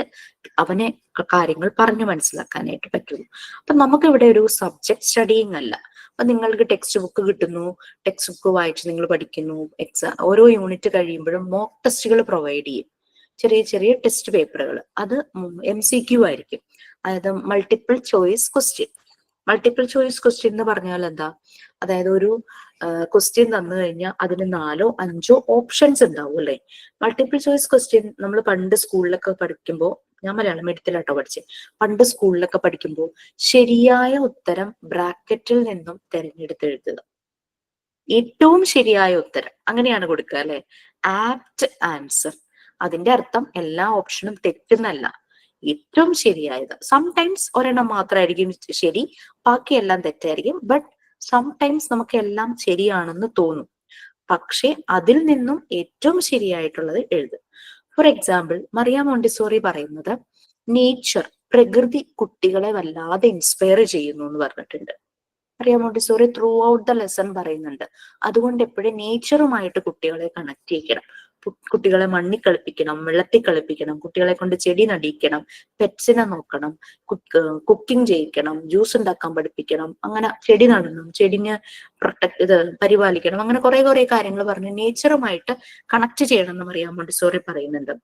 അവനെ കാര്യങ്ങൾ പറഞ്ഞു മനസ്സിലാക്കാനായിട്ട് പറ്റുള്ളൂ. അപ്പൊ നമുക്ക് ഇവിടെ ഒരു സബ്ജക്ട് സ്റ്റഡിങ് അല്ല. അപ്പൊ നിങ്ങൾക്ക് ടെക്സ്റ്റ് ബുക്ക് കിട്ടുന്നു, ടെക്സ്റ്റ് ബുക്ക് വായിച്ച് നിങ്ങൾ പഠിക്കുന്നു. ഓരോ യൂണിറ്റ് കഴിയുമ്പോഴും മോക്ക് ടെസ്റ്റുകൾ പ്രൊവൈഡ് ചെയ്യും, ചെറിയ ചെറിയ ടെസ്റ്റ് പേപ്പറുകൾ. അത് MCQ ആയിരിക്കും, അതായത് multiple choice question. Multiple choice question എന്ന് പറഞ്ഞാൽ എന്താ? അതായത് ഒരു ക്വസ്റ്റ്യൻ തന്നു കഴിഞ്ഞാൽ അതിന് 4ഓ 5ഓ ഓപ്ഷൻസ് ഉണ്ടാവും, അല്ലെ? മൾട്ടിപ്പിൾ ചോയ്സ് ക്വസ്റ്റ്യൻ നമ്മൾ പണ്ട് സ്കൂളിലൊക്കെ പഠിക്കുമ്പോൾ, ഞാൻ മലയാളം മീഡിയത്തിലാട്ടോ പഠിച്ചത്, പണ്ട് സ്കൂളിലൊക്കെ പഠിക്കുമ്പോൾ ശരിയായ ഉത്തരം ബ്രാക്കറ്റിൽ നിന്നും തിരഞ്ഞെടുത്ത് എഴുതുക. ഏറ്റവും ശരിയായ ഉത്തരം അങ്ങനെയാണ് കൊടുക്കുക, അല്ലെ? Apt answer. അതിന്റെ അർത്ഥം എല്ലാ ഓപ്ഷനും തെറ്റുന്നല്ല, ഏറ്റവും ശരിയായത്. സംടൈംസ് ഒരെണ്ണം മാത്രമായിരിക്കും ശരി, ബാക്കിയെല്ലാം തെറ്റായിരിക്കും. ബട്ട് സംടൈംസ് നമുക്ക് എല്ലാം ശരിയാണെന്ന് തോന്നും, പക്ഷെ അതിൽ നിന്നും ഏറ്റവും ശരിയായിട്ടുള്ളത് എഴുതും. ഫോർ എക്സാമ്പിൾ, മറിയ മോണ്ടിസോറി പറയുന്നത് നേച്ചർ, പ്രകൃതി കുട്ടികളെ വല്ലാതെ ഇൻസ്പയർ ചെയ്യുന്നു എന്ന് പറഞ്ഞിട്ടുണ്ട്. Maria Montessori throughout the lesson പറയുന്നുണ്ട്. അതുകൊണ്ട് എപ്പോഴും നേച്ചറുമായിട്ട് കുട്ടികളെ കണക്ട് ചെയ്യിക്കണം. കുട്ടികളെ മണ്ണിൽ കളിപ്പിക്കണം, വെള്ളത്തിൽ കളിപ്പിക്കണം, കുട്ടികളെ കൊണ്ട് ചെടി നടിക്കണം, പെറ്റ്സിനെ നോക്കണം, കുക്കിംഗ് ചെയ്യിക്കണം, ജ്യൂസ് ഉണ്ടാക്കാൻ പഠിപ്പിക്കണം, അങ്ങനെ ചെടി നടണം, ചെടിനെ പരിപാലിക്കണം, അങ്ങനെ കുറെ കാര്യങ്ങൾ പറഞ്ഞ് നേച്ചറുമായിട്ട് കണക്ട് ചെയ്യണം എന്ന് മറിയ മോണ്ടിസോറി പറയുന്നുണ്ട്.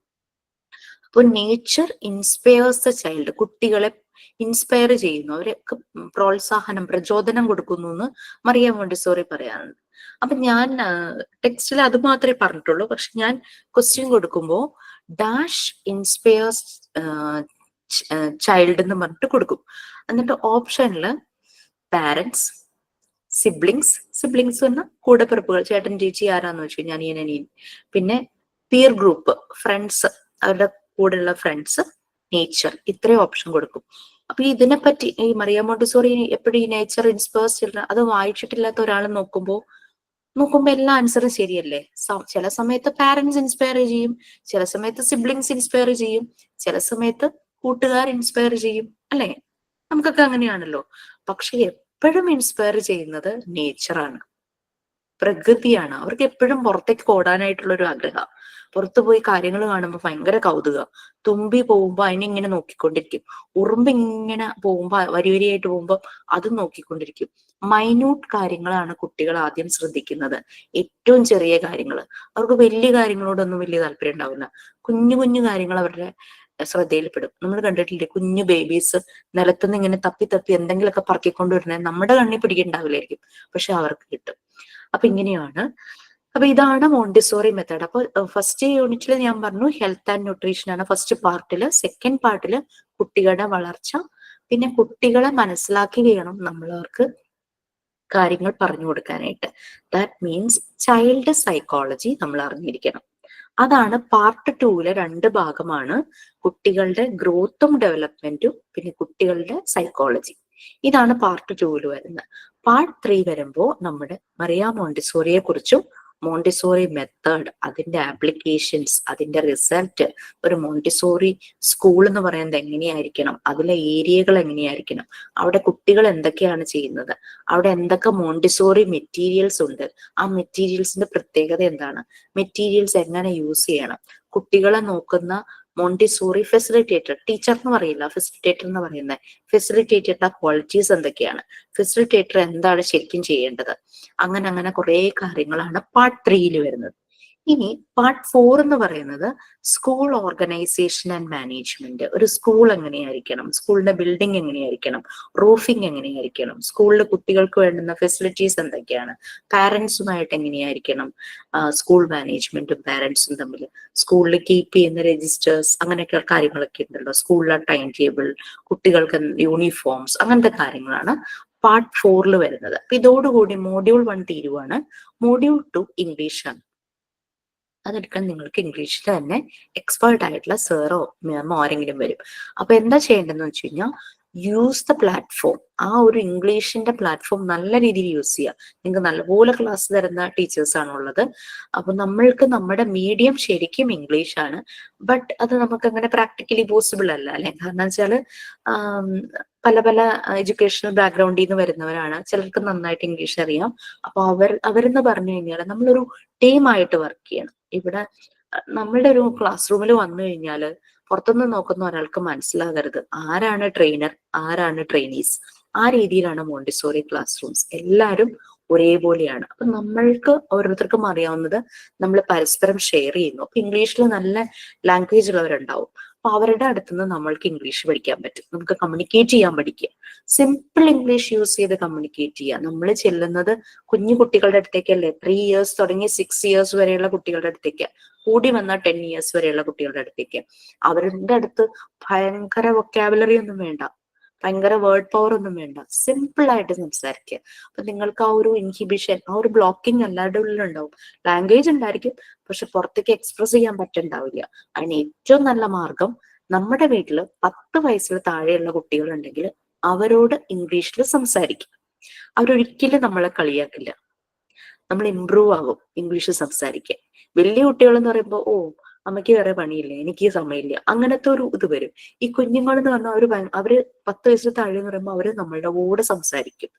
അപ്പോൾ നേച്ചർ ഇൻസ്പയർസ് ദ ചൈൽഡ്, കുട്ടികളെ ഇൻസ്പയർ ചെയ്യുന്നു, അവർക്ക് പ്രോത്സാഹനം, പ്രചോദനം കൊടുക്കുന്നു എന്ന് മറിയ മോണ്ടിസോറി പറയാറുണ്ട്. അപ്പൊ ഞാൻ ടെക്സ്റ്റിൽ അത് മാത്രമേ പറഞ്ഞിട്ടുള്ളൂ. പക്ഷെ ഞാൻ ക്വസ്റ്റ്യൻ കൊടുക്കുമ്പോൾ ഡാഷ് ഇൻസ്പയർസ് ചൈൽഡ് എന്ന് പറഞ്ഞിട്ട് കൊടുക്കും. എന്നിട്ട് ഓപ്ഷനില് പാരന്റ്സ്, സിബ്ലിങ്സ് പറഞ്ഞാൽ കൂടെപ്പിറപ്പുകൾ, ചേട്ടൻ ചേച്ചി ആരാന്ന് വെച്ചു കഴിഞ്ഞാൽ അനിയൻ അനിയൻ, പിന്നെ പിയർ ഗ്രൂപ്പ്, ഫ്രണ്ട്സ്, അവരുടെ കൂടെയുള്ള ഫ്രണ്ട്സ്, നേച്ചർ, ഇത്രയും ഓപ്ഷൻ കൊടുക്കും. അപ്പൊ ഇതിനെപ്പറ്റി ഈ മറിയ മോണ്ടിസോറി എപ്പോഴും ഈ നേച്ചർ ഇൻസ്പയർസ് ചിൽഡ്രൻ അത് വായിച്ചിട്ടില്ലാത്ത ഒരാൾ നോക്കുമ്പോ എല്ലാ ആൻസറും ശരിയല്ലേ? ചില സമയത്ത് പാരന്റ്സ് ഇൻസ്പയർ ചെയ്യും, ചില സമയത്ത് സിബ്ലിങ്സ് ഇൻസ്പയർ ചെയ്യും, ചില സമയത്ത് കൂട്ടുകാർ ഇൻസ്പയർ ചെയ്യും, അല്ലെ? നമുക്കൊക്കെ അങ്ങനെയാണല്ലോ. പക്ഷെ എപ്പോഴും ഇൻസ്പയർ ചെയ്യുന്നത് നേച്ചറാണ്, പ്രകൃതിയാണ്. അവർക്ക് എപ്പോഴും പുറത്തേക്ക് ഓടാനായിട്ടുള്ള ഒരു ആഗ്രഹം, പുറത്തു പോയി കാര്യങ്ങൾ കാണുമ്പോൾ ഭയങ്കര കൗതുകം. തുമ്പി പോകുമ്പോ അതിനിങ്ങനെ നോക്കിക്കൊണ്ടിരിക്കും, ഉറുമ്പ് ഇങ്ങനെ പോകുമ്പോ വരിയായിട്ട് പോകുമ്പോ അതും നോക്കിക്കൊണ്ടിരിക്കും. മൈന്യൂട്ട് കാര്യങ്ങളാണ് കുട്ടികൾ ആദ്യം ശ്രദ്ധിക്കുന്നത്, ഏറ്റവും ചെറിയ കാര്യങ്ങൾ. അവർക്ക് വലിയ കാര്യങ്ങളോടൊന്നും വലിയ താല്പര്യം ഉണ്ടാവില്ല, കുഞ്ഞു കുഞ്ഞു കാര്യങ്ങൾ അവരുടെ ശ്രദ്ധയിൽപ്പെടും. നമ്മൾ കണ്ടിട്ടില്ലേ കുഞ്ഞു ബേബീസ് നിലത്തുനിന്ന് ഇങ്ങനെ തപ്പി തപ്പി എന്തെങ്കിലുമൊക്കെ പറക്കിക്കൊണ്ടുവരുന്നത്, നമ്മുടെ കണ്ണിൽ പിടിക്കുന്നുണ്ടാവില്ലായിരിക്കും, പക്ഷെ അവർക്ക് കിട്ടും. അപ്പൊ ഇങ്ങനെയാണ്. അപ്പൊ ഇതാണ് മോണ്ടിസോറി മെത്തേഡ്. അപ്പൊ ഫസ്റ്റ് യൂണിറ്റിൽ ഞാൻ പറഞ്ഞു ഹെൽത്ത് ആൻഡ് ന്യൂട്രീഷൻ ആണ് ഫസ്റ്റ് പാർട്ടില്. സെക്കൻഡ് പാർട്ടില് കുട്ടികളുടെ വളർച്ച, പിന്നെ കുട്ടികളെ മനസ്സിലാക്കി വേണം നമ്മൾ അവർക്ക് കാര്യങ്ങൾ പറഞ്ഞു കൊടുക്കാനായിട്ട്. ദാറ്റ് മീൻസ് ചൈൽഡ് സൈക്കോളജി നമ്മൾ അറിഞ്ഞിരിക്കണം. അതാണ് പാർട്ട് 2 രണ്ട് ഭാഗമാണ്. കുട്ടികളുടെ ഗ്രോത്തും ഡെവലപ്മെന്റും പിന്നെ കുട്ടികളുടെ സൈക്കോളജി. ഇതാണ് പാർട്ട് 2 വരുന്നത്. പാർട്ട് 3 വരുമ്പോൾ നമ്മുടെ മറിയ മോണ്ടിസോറിയെ കുറിച്ചും മോണ്ടിസോറി മെത്തേഡ്, അതിന്റെ ആപ്ലിക്കേഷൻസ്, അതിന്റെ റിസൾട്ട്, ഒരു മോണ്ടിസോറി സ്കൂൾ എന്ന് പറയുന്നത് എങ്ങനെയായിരിക്കണം, അതിലെ ഏരിയകൾ എങ്ങനെയായിരിക്കണം, അവിടെ കുട്ടികൾ എന്തൊക്കെയാണ് ചെയ്യുന്നത്, അവിടെ എന്തൊക്കെ മോണ്ടിസോറി മെറ്റീരിയൽസ് ഉണ്ട്, ആ മെറ്റീരിയൽസിന്റെ പ്രത്യേകത എന്താണ്, മെറ്റീരിയൽസ് എങ്ങനെ യൂസ് ചെയ്യണം, കുട്ടികളെ നോക്കുന്ന മോണ്ടിസോറി ഫെസിലിറ്റേറ്റർ, ടീച്ചർ എന്ന് പറയില്ല, ഫെസിലിറ്റേറ്റർ എന്ന് പറയുന്നത്, ഫെസിലിറ്റേറ്ററുടെ ക്വാളിറ്റീസ് എന്തൊക്കെയാണ്, ഫെസിലിറ്റേറ്റർ എന്താണ് ശരിക്കും ചെയ്യേണ്ടത്, അങ്ങനെ അങ്ങനെ കുറെ കാര്യങ്ങളാണ് പാർട്ട് 3 വരുന്നത്. ഇനി പാർട്ട് 4 എന്ന് പറയുന്നത് സ്കൂൾ ഓർഗനൈസേഷൻ ആൻഡ് മാനേജ്മെന്റ്. ഒരു സ്കൂൾ എങ്ങനെയായിരിക്കണം, സ്കൂളിന്റെ ബിൽഡിംഗ് എങ്ങനെയായിരിക്കണം, റൂഫിംഗ് എങ്ങനെയായിരിക്കണം, സ്കൂളിൽ കുട്ടികൾക്ക് വേണ്ടുന്ന ഫെസിലിറ്റീസ് എന്തൊക്കെയാണ്, പാരന്റ്സുമായിട്ട് എങ്ങനെയായിരിക്കണം സ്കൂൾ മാനേജ്മെന്റും പാരന്റ്സും തമ്മിൽ, സ്കൂളിൽ കീപ്പ് ചെയ്യുന്ന രജിസ്റ്റേഴ്സ്, അങ്ങനെയൊക്കെ കാര്യങ്ങളൊക്കെ ഉണ്ടല്ലോ, സ്കൂളിലെ ടൈം ടേബിൾ, കുട്ടികൾക്ക് യൂണിഫോംസ്, അങ്ങനത്തെ കാര്യങ്ങളാണ് പാർട്ട് 4 വരുന്നത്. അപ്പൊ ഇതോടുകൂടി മോഡ്യൂൾ 1 തീരുവാണ്. മോഡ്യൂൾ 2 ഇംഗ്ലീഷാണ്. അതെടുക്കാൻ നിങ്ങൾക്ക് ഇംഗ്ലീഷിൽ തന്നെ എക്സ്പേർട്ട് ആയിട്ടുള്ള സാറോ മാമോ ആരെങ്കിലും വരും. അപ്പൊ എന്താ ചെയ്യേണ്ടതെന്ന് വെച്ച് കഴിഞ്ഞാൽ യൂസ് ദ പ്ലാറ്റ്ഫോം. ആ ഒരു ഇംഗ്ലീഷിന്റെ പ്ലാറ്റ്ഫോം നല്ല രീതിയിൽ യൂസ് ചെയ്യുക. നിങ്ങൾക്ക് നല്ലപോലെ ക്ലാസ് തരുന്ന ടീച്ചേഴ്സ് ആണുള്ളത്. അപ്പൊ നമ്മൾക്ക് നമ്മുടെ മീഡിയം ശരിക്കും ഇംഗ്ലീഷ് ആണ്. ബട്ട് അത് നമുക്ക് അങ്ങനെ പ്രാക്ടിക്കലി പോസിബിൾ അല്ല അല്ലെ. കാരണം വെച്ചാൽ പല പല എഡ്യൂക്കേഷണൽ ബാക്ക്ഗ്രൗണ്ടിൽ നിന്ന് വരുന്നവരാണ്. ചിലർക്ക് നന്നായിട്ട് ഇംഗ്ലീഷ് അറിയാം. അപ്പൊ അവരെന്ന് പറഞ്ഞു കഴിഞ്ഞാൽ നമ്മളൊരു ടീമായിട്ട് വർക്ക് ചെയ്യണം. ഇവിടെ നമ്മളുടെ ഒരു ക്ലാസ് റൂമിൽ വന്നു കഴിഞ്ഞാൽ പുറത്തുനിന്ന് നോക്കുന്ന ഒരാൾക്ക് മനസ്സിലാകരുത് ആരാണ് ട്രെയിനർ, ആരാണ് ട്രെയിനീസ്. ആ രീതിയിലാണ് മോണ്ടിസോറി ക്ലാസ് റൂംസ്. എല്ലാവരും ഒരേപോലെയാണ്. അപ്പൊ നമ്മൾക്ക് ഓരോരുത്തർക്കും അറിയാവുന്നത് നമ്മൾ പരസ്പരം ഷെയർ ചെയ്യുന്നു. അപ്പൊ ഇംഗ്ലീഷിൽ നല്ല ലാംഗ്വേജ് ഉള്ളവരുണ്ടാവും. അപ്പൊ അവരുടെ അടുത്തുനിന്ന് നമ്മൾക്ക് ഇംഗ്ലീഷ് പഠിക്കാൻ പറ്റും. നമുക്ക് കമ്മ്യൂണിക്കേറ്റ് ചെയ്യാൻ പഠിക്കുക. സിമ്പിൾ ഇംഗ്ലീഷ് യൂസ് ചെയ്ത് കമ്മ്യൂണിക്കേറ്റ് ചെയ്യുക. നമ്മൾ ചെല്ലുന്നത് കുഞ്ഞു കുട്ടികളുടെ അടുത്തേക്കല്ലേ, 3 ഇയേഴ്സ് തുടങ്ങി 6 ഇയേഴ്സ് വരെയുള്ള കുട്ടികളുടെ അടുത്തേക്ക്, കൂടി വന്ന 10 ഇയേഴ്സ് വരെയുള്ള കുട്ടികളുടെ അടുത്തേക്ക്. അവരുടെ അടുത്ത് ഭയങ്കര വൊക്കാബുലറി ഒന്നും വേണ്ട, ഭയങ്കര വേർഡ് പവർ ഒന്നും വേണ്ട, സിമ്പിൾ ആയിട്ട് സംസാരിക്കുക. അപ്പൊ നിങ്ങൾക്ക് ആ ഒരു ഇൻഹിബിഷൻ, ആ ഒരു ബ്ലോക്കിംഗ് എല്ലാവരുടെ ഉള്ളിലുണ്ടാവും. ലാംഗ്വേജ് ഉണ്ടായിരിക്കും, പക്ഷെ പുറത്തേക്ക് എക്സ്പ്രസ് ചെയ്യാൻ പറ്റുന്നുണ്ടാവില്ല. അതിന് ഏറ്റവും നല്ല മാർഗം, നമ്മുടെ വീട്ടിൽ 10 വയസ്സിൽ താഴെയുള്ള കുട്ടികളുണ്ടെങ്കിൽ അവരോട് ഇംഗ്ലീഷിൽ സംസാരിക്കും. അവരൊരിക്കലും നമ്മളെ കളിയാക്കില്ല. നമ്മൾ ഇമ്പ്രൂവ് ആകും ഇംഗ്ലീഷ് സംസാരിക്കാൻ. വലിയ കുട്ടികൾ എന്ന് പറയുമ്പോൾ അമ്മയ്ക്ക് വേറെ പണിയില്ല, എനിക്ക് സമയമില്ല, അങ്ങനത്തെ ഒരു ഇത് വരും. ഈ കുഞ്ഞുങ്ങൾ എന്ന് പറഞ്ഞാൽ അവര് 10 വയസ്സിൽ താഴെ എന്ന് പറയുമ്പോൾ അവര് നമ്മളുടെ കൂടെ സംസാരിക്കും.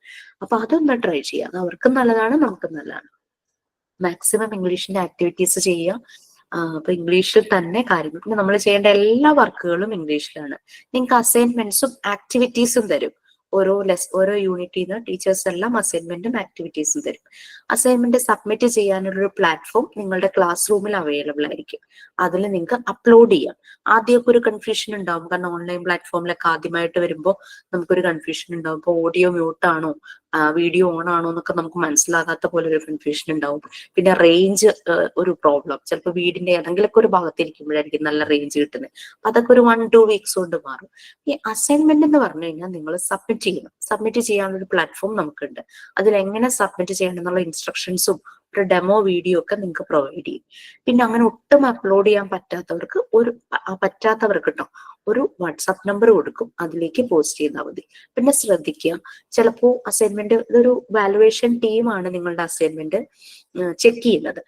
അപ്പൊ അതൊന്ന് ട്രൈ ചെയ്യാം. അത് അവർക്കും നല്ലതാണ്, നമുക്കും നല്ലതാണ്. മാക്സിമം ഇംഗ്ലീഷിന്റെ ആക്ടിവിറ്റീസ് ചെയ്യുക. അപ്പൊ ഇംഗ്ലീഷിൽ തന്നെ കാര്യങ്ങൾ, പിന്നെ നമ്മൾ ചെയ്യേണ്ട എല്ലാ വർക്കുകളും ഇംഗ്ലീഷിലാണ്. നിങ്ങൾക്ക് അസൈൻമെന്റ്സും ആക്ടിവിറ്റീസും തരും. ഓരോ യൂണിറ്റിൽ നിന്ന് ടീച്ചേഴ്സ് എല്ലാം അസൈൻമെന്റും ആക്ടിവിറ്റീസും തരും. അസൈൻമെന്റ് സബ്മിറ്റ് ചെയ്യാനുള്ളൊരു പ്ലാറ്റ്ഫോം നിങ്ങളുടെ ക്ലാസ് റൂമിൽ അവൈലബിൾ ആയിരിക്കും. അതിൽ നിങ്ങൾക്ക് അപ്ലോഡ് ചെയ്യാം. ആദ്യമൊക്കെ ഒരു കൺഫ്യൂഷൻ ഉണ്ടാവും. കാരണം ഓൺലൈൻ പ്ലാറ്റ്ഫോമിലൊക്കെ ആദ്യമായിട്ട് വരുമ്പോൾ നമുക്കൊരു കൺഫ്യൂഷൻ ഉണ്ടാവും. ഇപ്പോൾ ഓഡിയോ മ്യൂട്ട് ആണോ, വീഡിയോ ഓൺ ആണോ എന്നൊക്കെ നമുക്ക് മനസ്സിലാകാത്ത പോലെ ഒരു കൺഫ്യൂഷൻ ഉണ്ടാവും. പിന്നെ റേഞ്ച് ഒരു പ്രോബ്ലം, ചിലപ്പോൾ വീടിന്റെ ഏതെങ്കിലുമൊക്കെ ഒരു ഭാഗത്തിരിക്കുമ്പോഴായിരിക്കും നല്ല റേഞ്ച് കിട്ടുന്നത്. അതൊക്കെ ഒരു 1-2 വീക്സ് കൊണ്ട് മാറും. ഈ അസൈൻമെന്റ് എന്ന് പറഞ്ഞു കഴിഞ്ഞാൽ നിങ്ങൾ സബ്മിറ്റ് ചെയ്യണം. സബ്മിറ്റ് ചെയ്യാനുള്ള ഒരു പ്ലാറ്റ്ഫോം നമുക്കുണ്ട്. അതിൽ എങ്ങനെ സബ്മിറ്റ് ചെയ്യണം എന്നുള്ള ഇൻസ്ട്രക്ഷൻസും ഒരു ഡെമോ വീഡിയോ ഒക്കെ നിങ്ങൾക്ക് പ്രൊവൈഡ് ചെയ്യും. പിന്നെ അങ്ങനെ ഒട്ടും അപ്ലോഡ് ചെയ്യാൻ പറ്റാത്തവർക്ക് കേട്ടോ ഒരു വാട്സാപ്പ് നമ്പർ കൊടുക്കും, അതിലേക്ക് പോസ്റ്റ് ചെയ്താൽ മതി. പിന്നെ ശ്രദ്ധിക്കുക, ചിലപ്പോൾ അസൈൻമെന്റ്, ഇതൊരു വാലുവേഷൻ ടീമാണ് നിങ്ങളുടെ അസൈൻമെന്റ് ചെക്ക് ചെയ്യുന്നത്.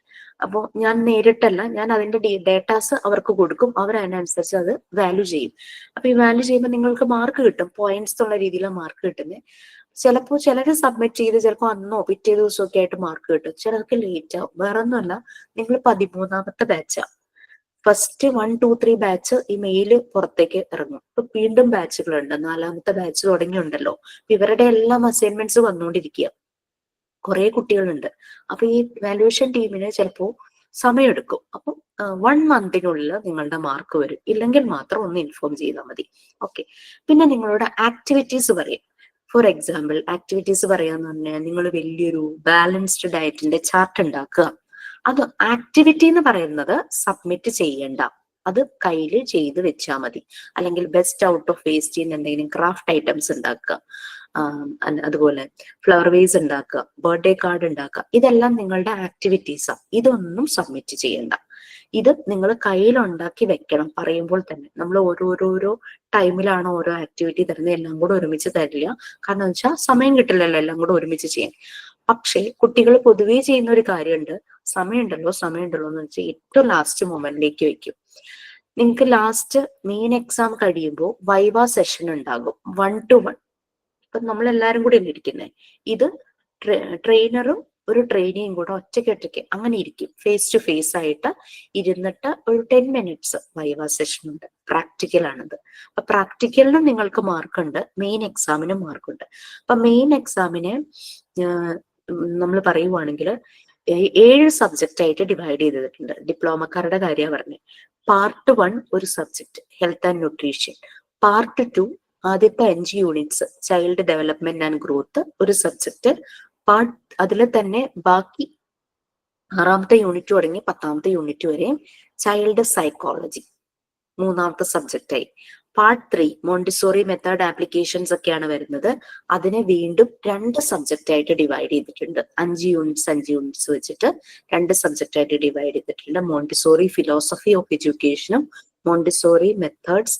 അപ്പോൾ ഞാൻ നേരിട്ടല്ല, ഞാൻ അതിന്റെ ഡേറ്റാസ് അവർക്ക് കൊടുക്കും, അവർ അതിനനുസരിച്ച് അത് വാല്യൂ ചെയ്യും. അപ്പൊ ഈ വാല്യൂ ചെയ്യുമ്പോൾ നിങ്ങൾക്ക് മാർക്ക് കിട്ടും, പോയിന്റ്സ് ഉള്ള രീതിയിലാണ് മാർക്ക് കിട്ടുന്നത്. ചിലപ്പോൾ ചിലര് സബ്മിറ്റ് ചെയ്ത് ചിലപ്പോൾ അന്നോ പിറ്റേ ദിവസമൊക്കെ ആയിട്ട് മാർക്ക് കിട്ടും, ചിലർക്ക് ലേറ്റ് ആവും. വേറെ ഒന്നുമല്ല, നിങ്ങൾ 13ാമത്തെ ബാച്ചാ. ഫസ്റ്റ് 1, 2, 3 ബാച്ച് ഈ മെയില് പുറത്തേക്ക് ഇറങ്ങും. ഇപ്പൊ വീണ്ടും ബാച്ചുകളുണ്ട്, 4ാമത്തെ ബാച്ച് തുടങ്ങിയുണ്ടല്ലോ. ഇവരുടെ എല്ലാം അസൈൻമെന്റ്സ് വന്നുകൊണ്ടിരിക്കുക, കുറെ കുട്ടികളുണ്ട്. അപ്പൊ ഈ വാല്യുവേഷൻ ടീമിന് ചിലപ്പോ സമയമെടുക്കും. അപ്പൊ 1 മന്തിനുള്ളിൽ നിങ്ങളുടെ മാർക്ക് വരും. ഇല്ലെങ്കിൽ മാത്രം ഒന്ന് ഇൻഫോം ചെയ്താൽ മതി. ഓക്കെ. പിന്നെ നിങ്ങളുടെ ആക്ടിവിറ്റീസ് പറയും. ഫോർ എക്സാമ്പിൾ, ആക്ടിവിറ്റീസ് പറയാന്ന് പറഞ്ഞാൽ നിങ്ങൾ വലിയൊരു ബാലൻസ്ഡ് ഡയറ്റിന്റെ ചാർട്ട് ഉണ്ടാക്കുക. അത് ആക്ടിവിറ്റി എന്ന് പറയുന്നത് സബ്മിറ്റ് ചെയ്യണ്ട, അത് കയ്യിൽ ചെയ്ത് വെച്ചാൽ മതി. അല്ലെങ്കിൽ ബെസ്റ്റ് ഔട്ട് ഓഫ് വേസ്റ്റ് എന്തെങ്കിലും ക്രാഫ്റ്റ് ഐറ്റംസ് ഉണ്ടാക്കുക, അതുപോലെ ഫ്ലവർ വേസ് ഉണ്ടാക്കുക, ബർത്ത്ഡേ കാർഡ് ഉണ്ടാക്കുക, ഇതെല്ലാം നിങ്ങളുടെ ആക്ടിവിറ്റീസാണ്. ഇതൊന്നും സബ്മിറ്റ് ചെയ്യണ്ട. ഇത് നിങ്ങൾ കയ്യിലുണ്ടാക്കി വെക്കണം. പറയുമ്പോൾ തന്നെ നമ്മൾ ഓരോരോ ടൈമിലാണ് ഓരോ ആക്ടിവിറ്റി തരുന്നത്, എല്ലാം കൂടെ ഒരുമിച്ച് തരില്ല. കാരണം എന്ന് വെച്ചാൽ സമയം കിട്ടില്ലല്ലോ എല്ലാം കൂടെ ഒരുമിച്ച് ചെയ്യാൻ. പക്ഷേ കുട്ടികൾ പൊതുവേ ചെയ്യുന്ന ഒരു കാര്യമുണ്ട്, സമയമുണ്ടല്ലോ എന്ന് വെച്ചാൽ ഏറ്റവും ലാസ്റ്റ് മൊമെന്റിലേക്ക് വെക്കും. നിങ്ങൾക്ക് ലാസ്റ്റ് മെയിൻ എക്സാം കഴിയുമ്പോൾ വൈവ സെഷൻ ഉണ്ടാകും 1 to 1. ഇപ്പൊ നമ്മൾ എല്ലാരും കൂടി അല്ലേ ഇരിക്കുന്നത്. ഇത് ട്രെയിനറും ഒരു ട്രെയിനിയും കൂടെ ഒറ്റയ്ക്ക് അങ്ങനെ ഇരിക്കും. ഫേസ് ടു ഫേസ് ആയിട്ട് ഇരുന്നിട്ട് ഒരു 10 minutes വൈവ സെഷൻ ഉണ്ട്. പ്രാക്ടിക്കൽ ആണിത്. അപ്പൊ പ്രാക്ടിക്കലിനും നിങ്ങൾക്ക് മാർക്കുണ്ട്, മെയിൻ എക്സാമിനും മാർക്കുണ്ട്. അപ്പൊ മെയിൻ എക്സാമിന് നമ്മൾ പറയുവാണെങ്കിൽ 7 സബ്ജക്റ്റ് ആയിട്ട് ഡിവൈഡ് ചെയ്തിട്ടുണ്ട്. ഡിപ്ലോമക്കാരുടെ കാര്യമാണ് പറഞ്ഞത്. പാർട്ട് 1 ഒരു subject health and nutrition. Part 2 ആദ്യത്തെ 5 units child development and growth ഒരു സബ്ജക്ട്. അതിൽ തന്നെ ബാക്കി 6ാമത്തെ യൂണിറ്റ് തുടങ്ങി 10ാമത്തെ യൂണിറ്റ് വരെയും ചൈൽഡ് സൈക്കോളജി 3ാമത്തെ സബ്ജക്റ്റായി. പാർട്ട് 3 മോണ്ടിസോറി മെത്തേഡ് ആപ്ലിക്കേഷൻസ് ഒക്കെയാണ് വരുന്നത്. അതിനെ വീണ്ടും 2 സബ്ജക്റ്റ് ആയിട്ട് ഡിവൈഡ് ചെയ്തിട്ടുണ്ട്. 5 യൂണിറ്റ്സ് വെച്ചിട്ട് 2 സബ്ജക്റ്റ് ആയിട്ട് ഡിവൈഡ് ചെയ്തിട്ടുണ്ട്. മോണ്ടിസോറി ഫിലോസഫി ഓഫ് എഡ്യൂക്കേഷനും മോണ്ടിസോറി മെത്തേഡ്സ്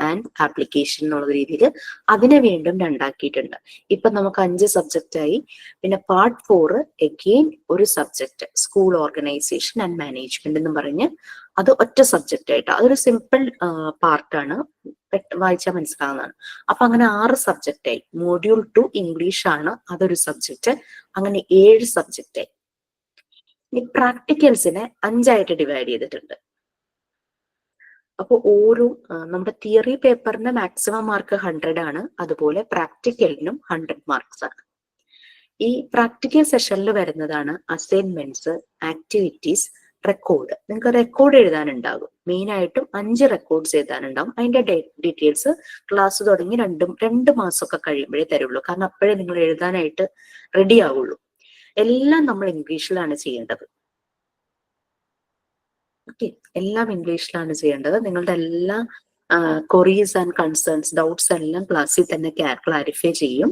ആൻഡ് ആപ്ലിക്കേഷൻ എന്നുള്ള രീതിയിൽ അതിനെ വീണ്ടും 2 ആക്കിയിട്ടുണ്ട്. ഇപ്പൊ നമുക്ക് 5 സബ്ജക്റ്റ് ആയി. പിന്നെ പാർട്ട് 4 എഗെയിൻ ഒരു subject school organisation and management എന്ന് പറഞ്ഞ് അത് ഒറ്റ സബ്ജക്റ്റ് ആയിട്ട്. അതൊരു സിമ്പിൾ പാർട്ടാണ്, വായിച്ചാൽ മനസ്സിലാവുന്നതാണ്. അപ്പൊ അങ്ങനെ 6 സബ്ജക്റ്റ് ആയി. മോഡ്യൂൾ 2 ഇംഗ്ലീഷ് ആണ്, അതൊരു സബ്ജക്റ്റ്. അങ്ങനെ 7 സബ്ജക്റ്റ് ആയി. ഇനി പ്രാക്ടിക്കൽസിനെ 5 ആയിട്ട് ഡിവൈഡ് ചെയ്തിട്ടുണ്ട്. അപ്പോൾ ഓരോ നമ്മുടെ തിയറി പേപ്പറിന് മാക്സിമം മാർക്ക് 100 ആണ്. അതുപോലെ പ്രാക്ടിക്കലിനും 100 മാർക്സ് ആണ്. ഈ പ്രാക്ടിക്കൽ സെഷനിൽ വരുന്നതാണ് അസൈൻമെന്റ്സ്, ആക്ടിവിറ്റീസ്, റെക്കോർഡ്. നിങ്ങൾക്ക് റെക്കോർഡ് എഴുതാനുണ്ടാകും. മെയിൻ ആയിട്ടും 5 റെക്കോർഡ്സ് എഴുതാനുണ്ടാകും. അതിന്റെ ഡീറ്റെയിൽസ് ക്ലാസ് തുടങ്ങി 2 മാസമൊക്കെ കഴിയുമ്പോഴേ തരുള്ളൂ. കാരണം അപ്പോഴേ നിങ്ങൾ എഴുതാനായിട്ട് റെഡി ആവുള്ളൂ. എല്ലാം നമ്മൾ ഇംഗ്ലീഷിലാണ് ചെയ്യേണ്ടത്. ഓക്കെ, എല്ലാം ഇംഗ്ലീഷിലാണ് ചെയ്യേണ്ടത്. നിങ്ങളുടെ എല്ലാ ക്വറീസ് ആൻഡ് കൺസേൺസ്, ഡൗട്ട്സ് എല്ലാം ക്ലാസ്സിൽ തന്നെ ക്ലാരിഫൈ ചെയ്യും.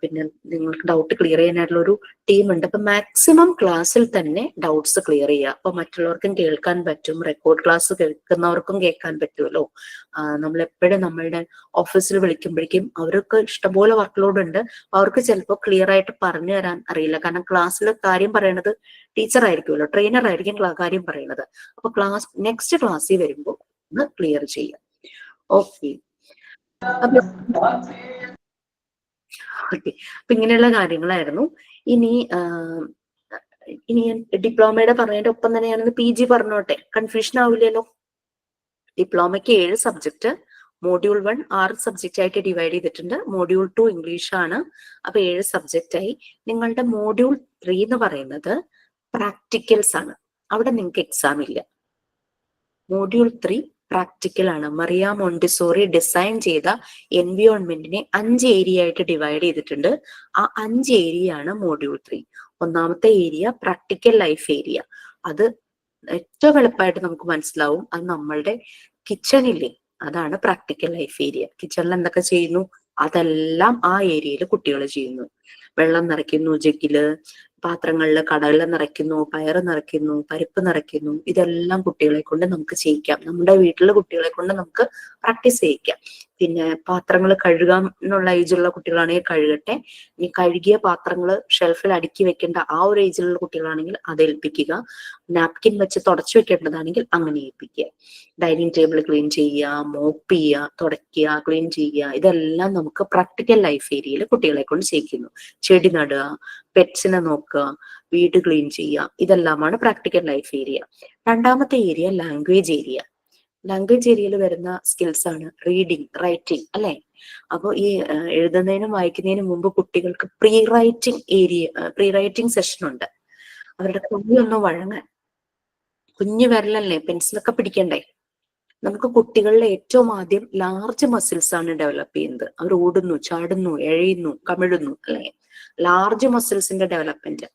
പിന്നെ നിങ്ങൾക്ക് ഡൗട്ട് ക്ലിയർ ചെയ്യാനായിട്ടുള്ള ഒരു ടീം ഉണ്ട്. അപ്പൊ മാക്സിമം ക്ലാസ്സിൽ തന്നെ ഡൗട്ട്സ് ക്ലിയർ ചെയ്യുക. അപ്പൊ മറ്റുള്ളവർക്കും കേൾക്കാൻ പറ്റും, റെക്കോർഡ് ക്ലാസ് കേൾക്കുന്നവർക്കും കേൾക്കാൻ പറ്റുമല്ലോ. നമ്മളെപ്പോഴും നമ്മളുടെ ഓഫീസിൽ വിളിക്കുമ്പോഴേക്കും അവർക്ക് ഇഷ്ടംപോലെ വർക്ക് ലോഡ് ഉണ്ട്. അവർക്ക് ചിലപ്പോൾ ക്ലിയർ ആയിട്ട് പറഞ്ഞു തരാൻ അറിയില്ല. കാരണം ക്ലാസ്സിൽ കാര്യം പറയണത് ടീച്ചർ ആയിരിക്കുമല്ലോ, ട്രെയിനർ ആയിരിക്കും കാര്യം പറയുന്നത്. അപ്പൊ നെക്സ്റ്റ് ക്ലാസ്സിൽ വരുമ്പോൾ ഒന്ന് ക്ലിയർ ചെയ്യാം. ഓക്കെ, അപ്പൊ ഇങ്ങനെയുള്ള കാര്യങ്ങളായിരുന്നു. ഇനി ഞാൻ ഡിപ്ലോമയുടെ പറഞ്ഞതിന്റെ ഒപ്പം തന്നെ ഞാനൊന്ന് PG പറഞ്ഞോട്ടെ, കൺഫ്യൂഷൻ ആവില്ലല്ലോ. ഡിപ്ലോമയ്ക്ക് 7 സബ്ജക്ട്, മോഡ്യൂൾ 1 6 സബ്ജക്റ്റ് ആയിട്ട് ഡിവൈഡ് ചെയ്തിട്ടുണ്ട്. മോഡ്യൂൾ 2 ഇംഗ്ലീഷ് ആണ്. അപ്പൊ 7 സബ്ജക്റ്റ് ആയി. നിങ്ങളുടെ മോഡ്യൂൾ 3 എന്ന് പറയുന്നത് പ്രാക്ടിക്കൽസ് ആണ്. അവിടെ നിങ്ങൾക്ക് എക്സാം ഇല്ല. മോഡ്യൂൾ 3 പ്രാക്ടിക്കൽ ആണ്. മറിയ മോണ്ടിസോറി ഡിസൈൻ ചെയ്ത എൻവിയോൺമെന്റിനെ 5 ഏരിയ ആയിട്ട് ഡിവൈഡ് ചെയ്തിട്ടുണ്ട്. ആ 5 ഏരിയ ആണ് മോഡ്യൂൾ 3. 1ാമത്തെ ഏരിയ പ്രാക്ടിക്കൽ ലൈഫ് ഏരിയ. അത് ഏറ്റവും എളുപ്പമായിട്ട് നമുക്ക് മനസ്സിലാവും. അത് നമ്മളുടെ കിച്ചണില്ലേ, അതാണ് പ്രാക്ടിക്കൽ ലൈഫ് ഏരിയ. കിച്ചണിൽ എന്തൊക്കെ ചെയ്യുന്നു അതെല്ലാം ആ ഏരിയയിൽ കുട്ടികൾ ചെയ്യുന്നു. വെള്ളം നിറയ്ക്കുന്നു ജഗ്ഗില്, പാത്രങ്ങളില് കടല നിറയ്ക്കുന്നു, പയറ് നിറയ്ക്കുന്നു, പരിപ്പ് നിറയ്ക്കുന്നു. ഇതെല്ലാം കുട്ടികളെ കൊണ്ട് നമുക്ക് ചെയ്യിക്കാം. നമ്മുടെ വീട്ടിലെ കുട്ടികളെ കൊണ്ട് നമുക്ക് പ്രാക്ടീസ് ചെയ്യിക്കാം. പിന്നെ പാത്രങ്ങൾ കഴുകാൻ എന്നുള്ള ഏജിലുള്ള കുട്ടികളാണെങ്കിൽ കഴുകട്ടെ. ഇനി കഴുകിയ പാത്രങ്ങൾ ഷെൽഫിൽ അടുക്കി വെക്കേണ്ട ആ ഒരു ഏജിലുള്ള കുട്ടികളാണെങ്കിൽ അത് ഏൽപ്പിക്കുക. നാപ്കിൻ വെച്ച് തുടച്ചു വെക്കേണ്ടതാണെങ്കിൽ അങ്ങനെ ഏൽപ്പിക്കുക. ഡൈനിങ് ടേബിൾ ക്ലീൻ ചെയ്യുക, മോപ്പ് ചെയ്യുക, തുടയ്ക്കുക, ക്ലീൻ ചെയ്യുക, ഇതെല്ലാം നമുക്ക് പ്രാക്ടിക്കൽ ലൈഫ് ഏരിയയിൽ കുട്ടികളെ കൊണ്ട് ചെയ്യിക്കുന്നു. ചെടി നടുക, പെറ്റ്സിനെ നോക്കുക, വീട് ക്ലീൻ ചെയ്യുക, ഇതെല്ലാമാണ് പ്രാക്ടിക്കൽ ലൈഫ് ഏരിയ. 2ാമത്തെ ഏരിയ ലാംഗ്വേജ് ഏരിയ. ലാംഗ്വേജ് ഏരിയയിൽ വരുന്ന സ്കിൽസ് ആണ് റീഡിങ്, റൈറ്റിംഗ് അല്ലെ. അപ്പോൾ ഈ എഴുതുന്നതിനും വായിക്കുന്നതിനും മുമ്പ് കുട്ടികൾക്ക് പ്രീ റൈറ്റിംഗ് സെഷൻ ഉണ്ട്. അവരുടെ കുഞ്ഞൊന്ന് വഴങ്ങാൻ, കുഞ്ഞു വിരലല്ലേ പെൻസിലൊക്കെ പിടിക്കണ്ടേ. നമുക്ക് കുട്ടികളിലെ ഏറ്റവും ആദ്യം ലാർജ് മസിൽസ് ആണ് ഡെവലപ്പ് ചെയ്യുന്നത്. അവർ ഓടുന്നു, ചാടുന്നു, എഴയുന്നു, കമിഴുന്നു അല്ലെ. ലാർജ് മസിൽസിന്റെ ഡെവലപ്മെന്റ്.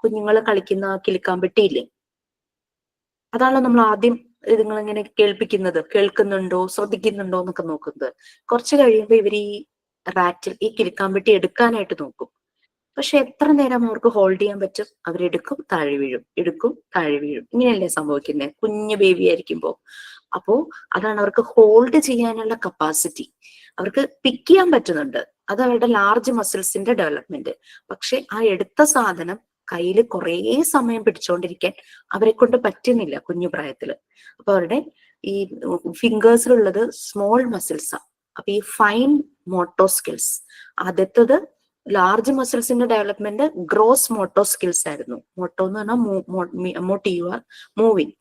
കുഞ്ഞുങ്ങൾ കളിക്കുന്ന കിലുക്കാമ്പെട്ടിയില്ലേ, അതാണല്ലോ നമ്മൾ ആദ്യം ഇതുങ്ങളിങ്ങനെ കേൾപ്പിക്കുന്നത്. കേൾക്കുന്നുണ്ടോ, ശ്രദ്ധിക്കുന്നുണ്ടോ എന്നൊക്കെ നോക്കുന്നത്. കുറച്ച് കഴിയുമ്പോൾ ഇവർ ഈ കിലുക്കാമ്പെട്ടി എടുക്കാനായിട്ട് നോക്കും. പക്ഷെ എത്ര നേരം അവർക്ക് ഹോൾഡ് ചെയ്യാൻ പറ്റും? അവരെടുക്കും, താഴെ വീഴും, എടുക്കും, താഴെ വീഴും. ഇങ്ങനെയല്ലേ സംഭവിക്കുന്നത് കുഞ്ഞു ബേബി ആയിരിക്കുമ്പോൾ. അപ്പോ അതാണ് അവർക്ക് ഹോൾഡ് ചെയ്യാനുള്ള കപ്പാസിറ്റി. അവർക്ക് പിക്ക് ചെയ്യാൻ പറ്റുന്നുണ്ട്, അത് അവരുടെ ലാർജ് മസിൽസിന്റെ ഡെവലപ്മെന്റ്. പക്ഷെ ആ എടുത്ത സാധനം കയ്യിൽ കുറേ സമയം പിടിച്ചുകൊണ്ടിരിക്കാൻ അവരെ കൊണ്ട് പറ്റുന്നില്ല കുഞ്ഞു പ്രായത്തില്. അപ്പൊ അവരുടെ ഈ ഫിംഗേഴ്സിലുള്ളത് സ്മോൾ മസിൽസാ. അപ്പൊ ഈ ഫൈൻ മോട്ടോ സ്കിൽസ്, ആദ്യത്തത് ലാർജ് മസിൽസിന്റെ ഡെവലപ്മെന്റ് ഗ്രോസ് മോട്ടോ സ്കിൽസ് ആയിരുന്നു. മോട്ടോ എന്ന് പറഞ്ഞാൽ മോട്ടീവ്, മൂവിങ്.